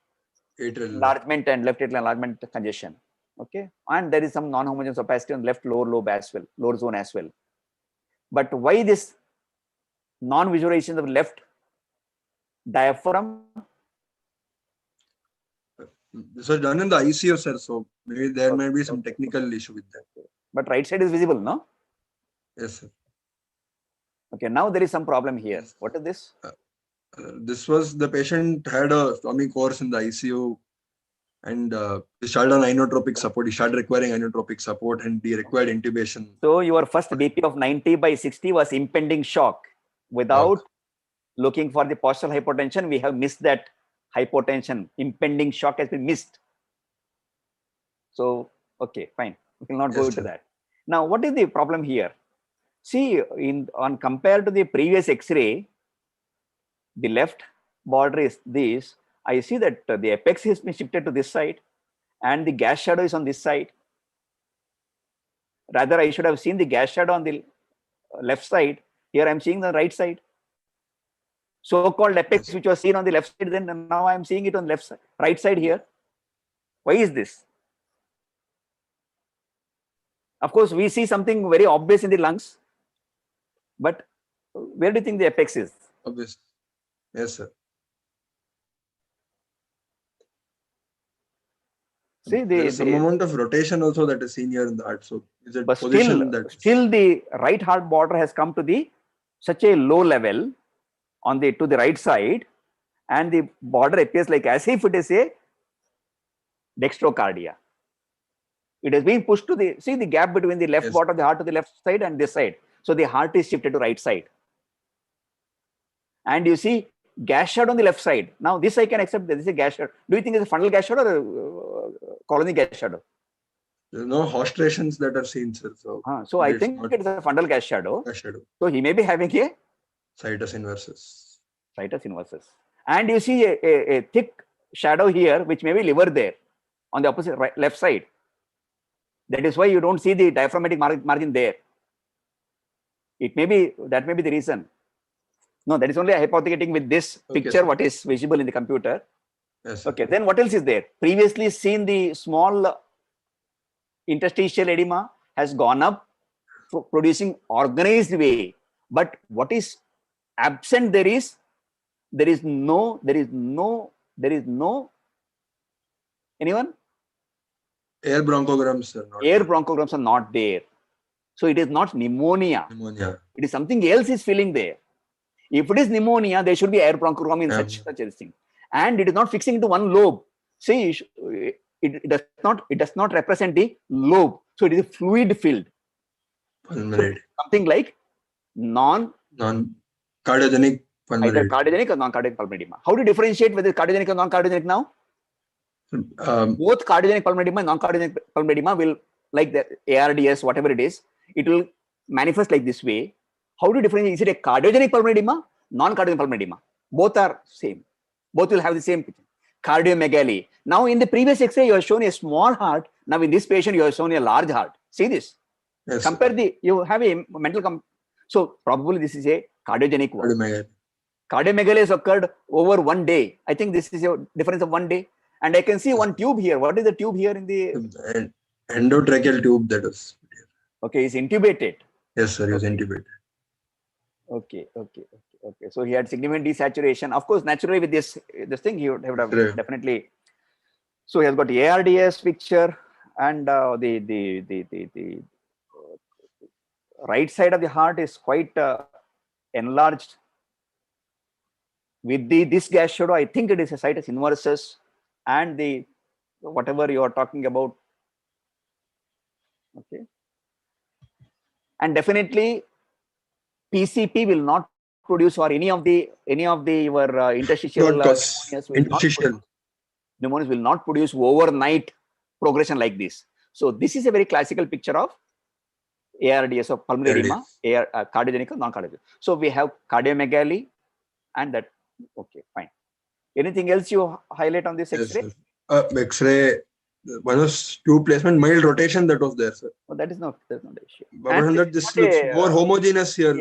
Atrial enlargement and left atrial enlargement congestion. Okay. And there is some non-homogeneous opacity on left lower lobe as well, lower zone as well. But why this non-visualization of left diaphragm? This was done in the ICU, sir. So maybe there may be some technical issue with that. But right side is visible, no? Yes, sir. Okay, now there is some problem here. Yes. What is this? This was the patient had a stomach course in the ICU, and he started on inotropic support. He started requiring inotropic support, and he required intubation. So your first BP of 90/60 was impending shock. Without looking for the postural hypotension, we have missed that hypotension. Impending shock has been missed. So, okay, fine. We will not go into that. Now, what is the problem here? See, on compared to the previous X-ray, the left border is this. I see that the apex has been shifted to this side and the gas shadow is on this side. Rather, I should have seen the gas shadow on the left side. Here I'm seeing the right side. So-called apex which was seen on the left side, then now I'm seeing it on the left side, right side here. Why is this? Of course, we see something very obvious in the lungs, but where do you think the apex is? Obvious. Yes, sir. See, there is some amount of rotation also that is seen here in the heart. So is it but position still the right heart border has come to the such a low level on the to the right side, and the border appears like as if it is a dextrocardia. It is being pushed to the, see the gap between the left border of the heart to the left side and this side. So the heart is shifted to right side. And you see gas shadow on the left side. Now this I can accept that this is a gas shadow. Do you think it's a fundal gas shadow or a colony gas shadow? There are no hostrations that are seen, sir. So I think it is a fundal gas shadow. So he may be having a situs inversus. Situs inversus. And you see a thick shadow here, which may be liver there on the opposite left side. That is why you don't see the diaphragmatic margin there. It may be, that may be the reason. No, that is only hypotheticating with this picture, what is visible in the computer. Yes, okay, then what else is there? Previously seen the small interstitial edema has gone up, producing organized way. But what is absent there is no, anyone? Air bronchograms, sir. Air bronchograms are not there. So it is not pneumonia. It is something else is filling there. If it is pneumonia, there should be air bronchogram in such a thing. And it is not fixing into one lobe. See, it does not represent the lobe. So it is fluid filled. Pulmonary. Something like non-cardiogenic pulmonary. Either cardiogenic or non-cardiogenic pulmonary edema. How do you differentiate whether it's cardiogenic or non-cardiogenic now? Both cardiogenic pulmonary edema and non-cardiogenic pulmonary edema will, like the ARDS, whatever it is, it will manifest like this way. How do you differentiate? Is it a cardiogenic pulmonary edema, non-cardiogenic pulmonary edema? Both are same. Both will have the same picture. Cardiomegaly. Now in the previous X-ray, you have shown a small heart. Now in this patient, you have shown a large heart. See this? Yes, compare you have a mental, so probably this is a cardiogenic one. Cardiomegaly has occurred over 1 day. I think this is a difference of 1 day. And I can see one tube here. What is the tube here in the? Endotracheal tube, that is. Okay, he's intubated. Yes, sir, he was intubated. Okay. So he had significant desaturation. Of course, naturally with this thing, he would have definitely. So he has got the ARDS picture, and the right side of the heart is quite enlarged. With this gas shadow, I think it is a situs inversus, and the whatever you are talking about. Okay, and definitely PCP will not produce, or any of the your interstitial pneumonias will not produce overnight progression like this. So this is a very classical picture of ARDS of pulmonary edema, cardiogenic or non-cardiogenic. So we have cardiomegaly and that. Okay, fine. Anything else you highlight on this X-ray? X-ray, one was tube placement, mild rotation that was there, sir. Oh, that is not, there's no issue. But this looks more homogeneous here.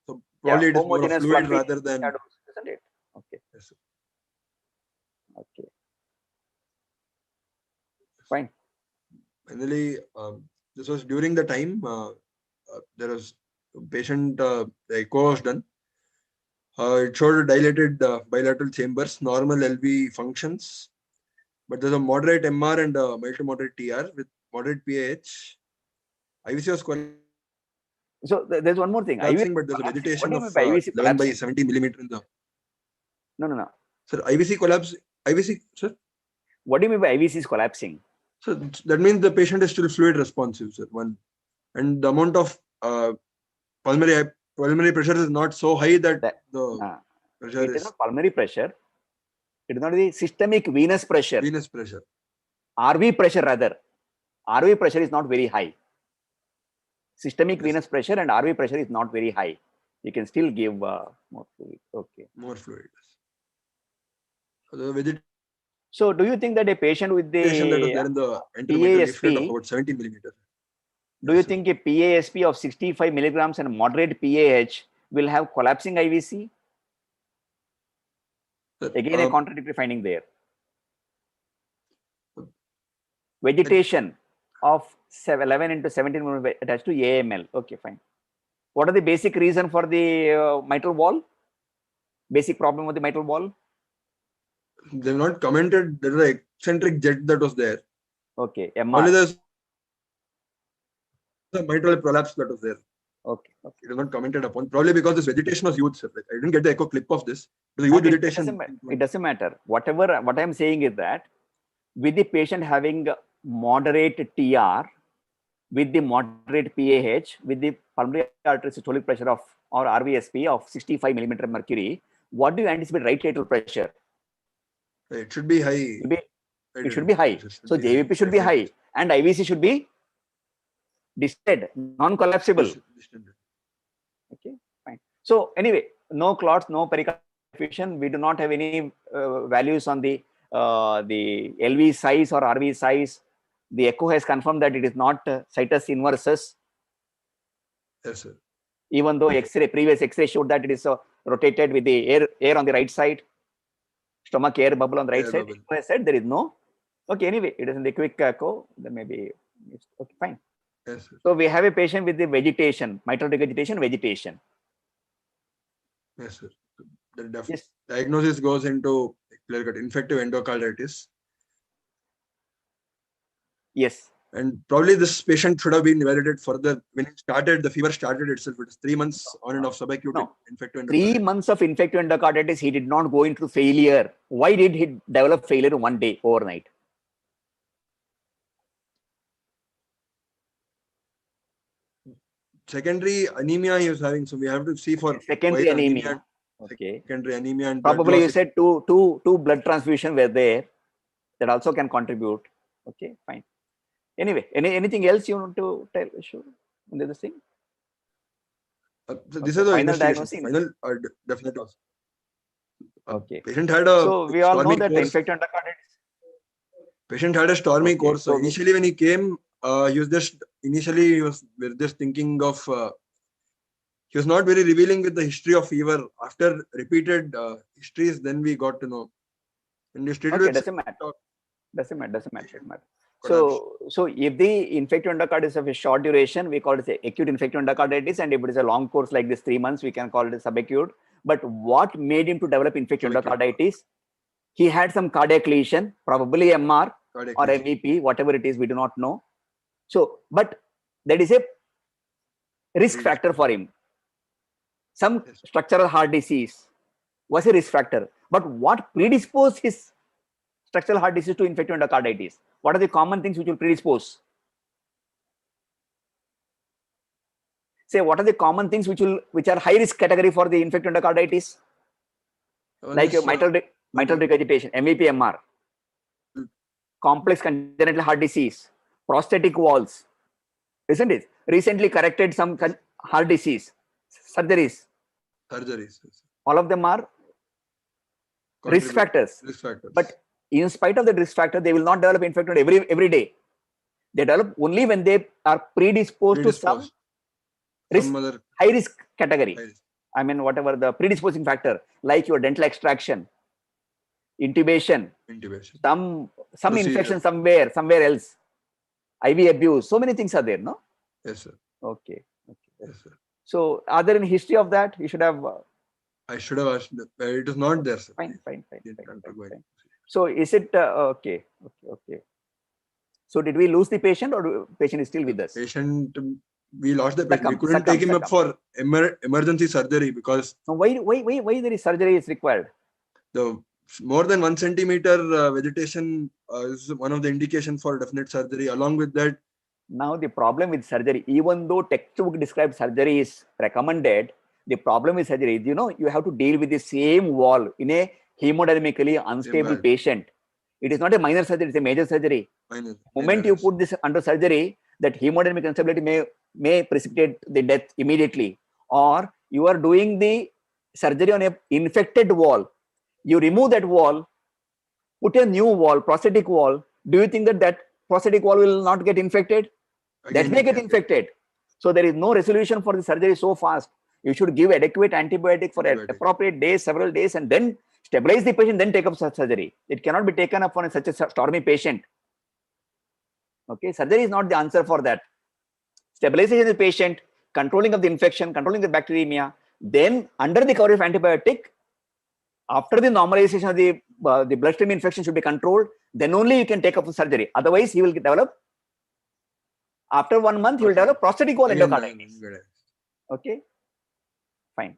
So probably it is more fluid rather than. Shadows, isn't it? Okay. Yes, sir. Fine. Finally, this was during the time there was patient the echo was done. It showed dilated bilateral chambers, normal LV functions, but there's a moderate MR and a mild to moderate TR with moderate PAH. IVC was So there's one more thing. collapsing, but there's a vegetation of 11 by 17 millimeter in the. No. Sir, IVC collapse. IVC, sir. What do you mean by IVC is collapsing? So that means the patient is still fluid responsive, sir. One, and the amount of pulmonary pressure is not so high that the pressure it is not pulmonary pressure. It is not the systemic venous pressure. Venous pressure. RV pressure rather. RV pressure is not very high. Systemic venous pressure and RV pressure is not very high. You can still give more fluid. Okay. More fluid. So, the so do you think that a patient with the PASP of about 17 millimeters? Do you think a PASP of 65 milligrams and moderate PAH will have collapsing IVC? Again, a contradictory finding there. Vegetation of 11 into 17 millimeters attached to AML. Okay, fine. What are the basic reason for the mitral wall? Basic problem with the mitral wall? They've not commented. There is an eccentric jet that was there. Okay, MR. Only the mitral prolapse that was there. Okay. It is not commented upon. Probably because this vegetation was huge. Like, I didn't get the echo clip of this. The huge vegetation. It doesn't matter. What I'm saying is that with the patient having moderate TR, with the moderate PAH, with the pulmonary artery systolic pressure of or RVSP of 65 millimeter mercury, what do you anticipate right atrial pressure? It should be high. It should be high. So JVP should be high and IVC should be distended, non-collapsible. Okay, fine. So anyway, no clots, no pericardial effusion. We do not have any values on the LV size or RV size. The echo has confirmed that it is not situs inversus. Yes, sir. Even though previous X-ray showed that it is rotated with the air on the right side, stomach air bubble on the right side. I said there is no. Okay, anyway, it is in the quick echo. Then maybe it's okay, fine. Yes, sir. So we have a patient with the vegetation, mitral regurgitation, vegetation. Yes, sir. The diagnosis goes into clear-cut infective endocarditis. Yes. And probably this patient should have been evaluated further when it started. The fever started itself. It is 3 months on and off subacute infective endocarditis. 3 months of infective endocarditis. He did not go into failure. Why did he develop failure in one day overnight? Secondary anemia he was having, so we have to see for secondary anemia. Okay. Secondary anemia and probably you said two blood transfusion were there. That also can contribute. Okay, fine. Anyway, anything else you want to tell? Sure. This thing. So these are the final diagnosis. Final definitely. Okay. Patient had a. So we all know that infective endocarditis. Patient had a stormy course. So initially, when he came, he was just thinking of. He was not very revealing with the history of fever. After repeated histories, then we got to know. And he treated with doesn't matter. So if the infective endocarditis of a short duration, we call it acute infective endocarditis, and if it is a long course like this 3 months, we can call it a subacute. But what made him to develop infective endocarditis? He had some cardiac lesion, probably MR or MVP, whatever it is, we do not know. So, but that is a risk factor for him. Some structural heart disease was a risk factor. But what predisposed his structural heart disease to infective endocarditis? What are the common things which will predispose? Say, what are the common things which are high risk category for the infective endocarditis? Like mitral regurgitation, MVP MR, complex congenital heart disease, prosthetic valves, isn't it? Recently corrected some heart disease, surgeries. All of them are risk factors. But in spite of the risk factor, they will not develop infection every day. They develop only when they are predisposed to some high risk category. I mean, whatever the predisposing factor, like your dental extraction, intubation, Intubation. some Procedure. infection somewhere else, IV abuse, so many things are there, no? Yes, sir. Okay. Yes, sir. So are there any history of that? You should have. I should have asked, but it is not there, sir. Fine. Fine. So is it okay? So did we lose the patient, or the patient is still with us? Patient, we lost the patient. We couldn't Succumb. take him up for emergency surgery because Now, why there is surgery is required? the more than 1 centimeter vegetation is one of the indications for definite surgery. Along with that, now the problem with surgery, even though textbook described surgery is recommended, the problem with surgery is, you have to deal with the same wall in a hemodynamically unstable patient. It is not a minor surgery, it's a major surgery. The moment you put this under surgery, that hemodynamic instability may precipitate the death immediately. Or you are doing the surgery on a infected wall. You remove that wall, put a new wall, prosthetic wall. Do you think that prosthetic wall will not get infected? That may get infected. So there is no resolution for the surgery so fast. You should give adequate antibiotic for appropriate days, several days, and then stabilize the patient, then take up surgery. It cannot be taken up on such a stormy patient. Okay, surgery is not the answer for that. Stabilization of the patient, controlling of the infection, controlling the bacteremia, then under the cover of antibiotic, after the normalization of the bloodstream infection should be controlled, then only you can take up the surgery. Otherwise, he will develop, after 1 month, he will develop prostatic wall endocarditis. Okay, fine.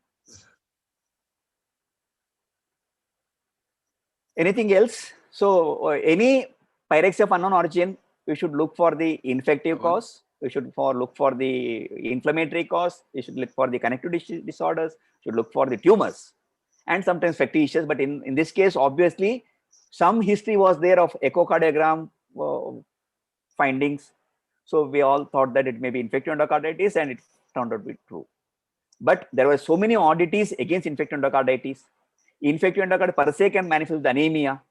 Anything else? So, any pyrexia of unknown origin, you should look for the infective cause. You should look for the inflammatory cause. You should look for the connective disorders. You should look for the tumors, and sometimes factitious. But in this case, obviously, some history was there of echocardiogram findings. So we all thought that it may be infective endocarditis, and it turned out to be true. But there were so many oddities against infective endocarditis. Infective endocarditis per se can manifest with anemia.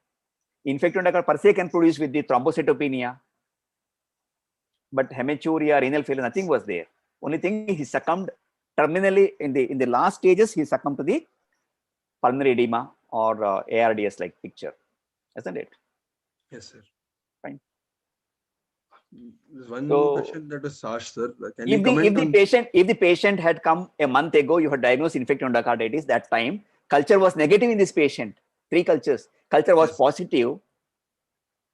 Infective endocarditis per se can produce with the thrombocytopenia. But hematuria, renal failure, nothing was there. Only thing, he succumbed terminally in the last stages. He succumbed to the pulmonary edema or ARDS like picture, isn't it? Yes, sir. Fine. There's one question that was asked, sir. If the patient had come a month ago, you had diagnosed infective endocarditis. That time culture was negative in this patient. 3 cultures. Culture was positive.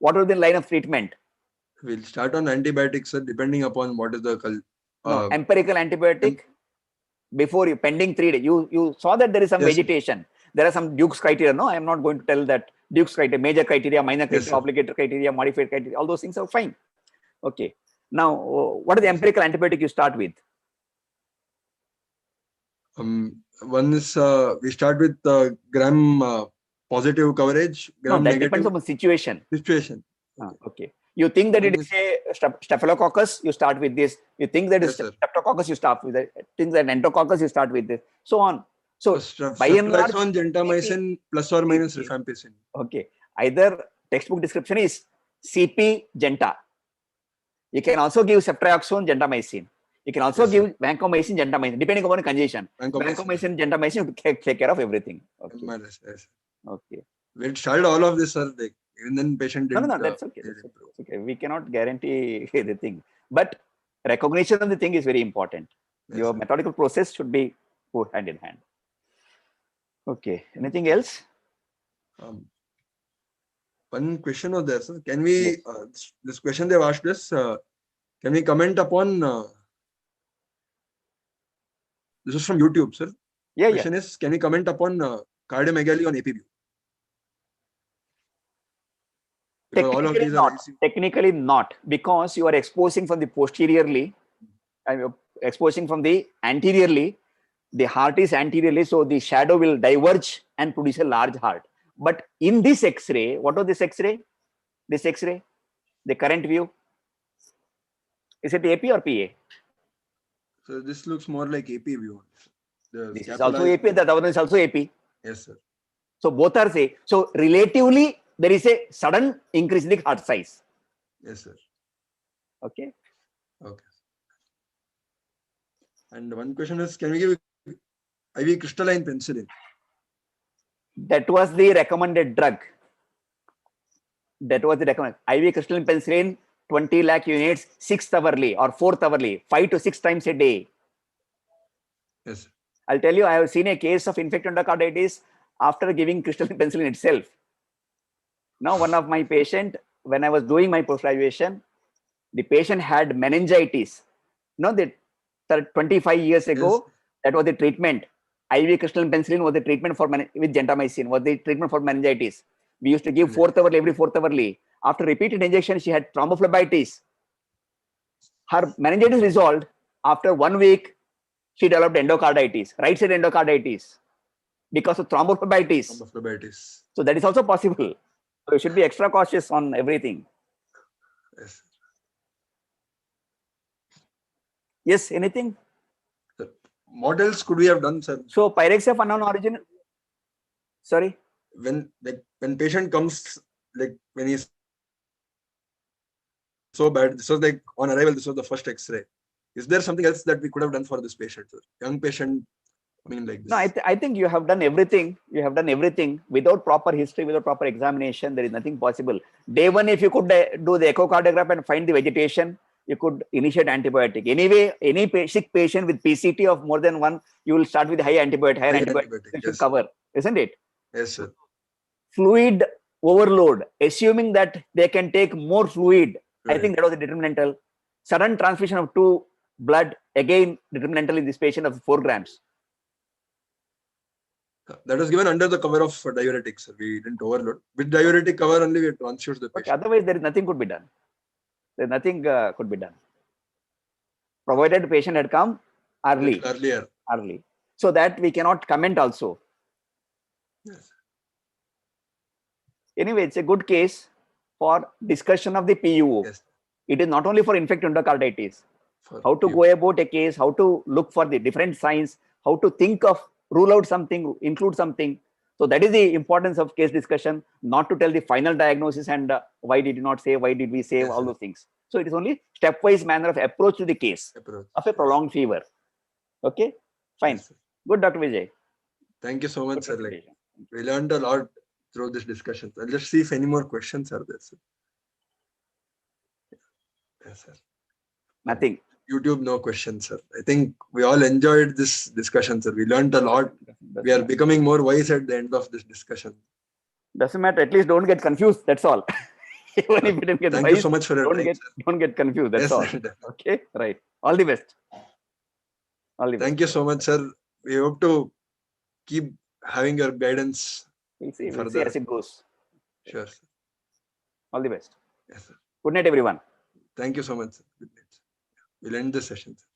What was the line of treatment? We'll start on antibiotics, sir, depending upon what is the empirical antibiotic. Before you, pending 3 days, you saw that there is some vegetation. There are some Duke's criteria. No, I am not going to tell that Duke's criteria, major criteria, minor criteria, obligator criteria, modified criteria. All those things are fine. Okay. Now, what is the empirical antibiotic you start with? One is we start with gram positive coverage. Gram that negative. Depends on the situation. Okay. You think that it is a staphylococcus, you start with this. You think that it's streptococcus, you start with that. Think that endococcus, you start with this. So on. So by and large, gentamicin plus or minus rifampicin. Okay. Either textbook description is CP genta. You can also give ceftriaxone gentamicin. You can also give vancomycin gentamicin, depending upon the condition. Vancomycin gentamicin, you take care of everything. Okay. Okay. We tried all of this, sir. Even then patient didn't. No, that's okay. That's okay. We cannot guarantee the thing, but recognition of the thing is very important. Your methodical process should be put hand in hand. Okay. Anything else? One question was there, sir. Can we, this question they've asked us, can we comment upon, this is from YouTube, sir. Question is, can we comment upon cardiomegaly on APBU? Technically not, because you are exposing from the posteriorly, and exposing from the anteriorly. The heart is anteriorly, so the shadow will diverge and produce a large heart. But in this X-ray, what was this X-ray? This X-ray, the current view, is it AP or PA? So this looks more like AP view. This is also AP, the other one is also AP. Yes, sir. So both are same. So relatively, there is a sudden increase in the heart size. Yes, sir. Okay. Okay. And one question is, can we give IV crystalline penicillin? That was the recommended drug. That was the recommendation. IV crystalline penicillin, 20 lakh units, 6th hourly or 4th hourly, 5 to 6 times a day. Yes. I'll tell you, I have seen a case of infective endocarditis after giving crystalline penicillin itself. Now, one of my patient, when I was doing my post-graduation, the patient had meningitis. You know, that 25 years ago, Yes. that was the treatment. IV crystalline penicillin was the treatment for with gentamicin, was the treatment for meningitis. We used to give 4th hourly, every 4th hourly. After repeated injection, she had thrombophlebitis. Her meningitis resolved. After 1 week, she developed endocarditis, right side endocarditis, because of thrombophlebitis. Thrombophlebitis. So that is also possible. So you should be extra cautious on everything. Yes. Yes, anything? Sir, what else could we have done, sir? So pyrexia of unknown origin. Sorry. When patient comes, like when he's so bad, this was like on arrival, this was the first X-ray. Is there something else that we could have done for this patient, sir? Young patient, I mean, like this. No, I think you have done everything. You have done everything without proper history, without proper examination. There is nothing possible. Day one, if you could do the echocardiogram and find the vegetation, you could initiate antibiotic. Anyway, any sick patient with PCT of more than 1, you will start with higher antibiotic. It should cover, isn't it? Yes, sir. Fluid overload, assuming that they can take more fluid. I think that was the determinantal. Sudden transfusion of 2 blood, again determinantal in this patient of 4 grams. That was given under the cover of diuretics, sir. We didn't overload. With diuretic cover only, we transfused the patient. Okay, otherwise, there is nothing could be done. There is nothing could be done. Provided the patient had come early. Early. So that we cannot comment also. Yes. Anyway, it's a good case for discussion of the PUO. Yes. It is not only for infective endocarditis. How to go about a case, how to look for the different signs, how to think of, rule out something, include something. So that is the importance of case discussion, not to tell the final diagnosis and why did you not say, why did we say, all those things. So it is only stepwise manner of approach to the case of a prolonged fever. Okay, fine. Yes, Good, Dr. Vijay. Thank you so much, sir. Like, we learned a lot through this discussion. I'll just see if any more questions are there, sir. Yes, sir. Nothing. YouTube, no questions, sir. I think we all enjoyed this discussion, sir. We learned a lot. We are becoming more wise at the end of this discussion. Doesn't matter. At least don't get confused. That's all. Even if you didn't get Thank wise, you so much for your time, don't get confused. That's all. Sir. Okay, right. All the best. All the best. Thank you so much, sir. We hope to keep having your guidance. We'll see as it goes. Sure, sir. All the best. Yes, sir. Good night, everyone. Thank you so much, sir. Good night, sir. We'll end the session, sir.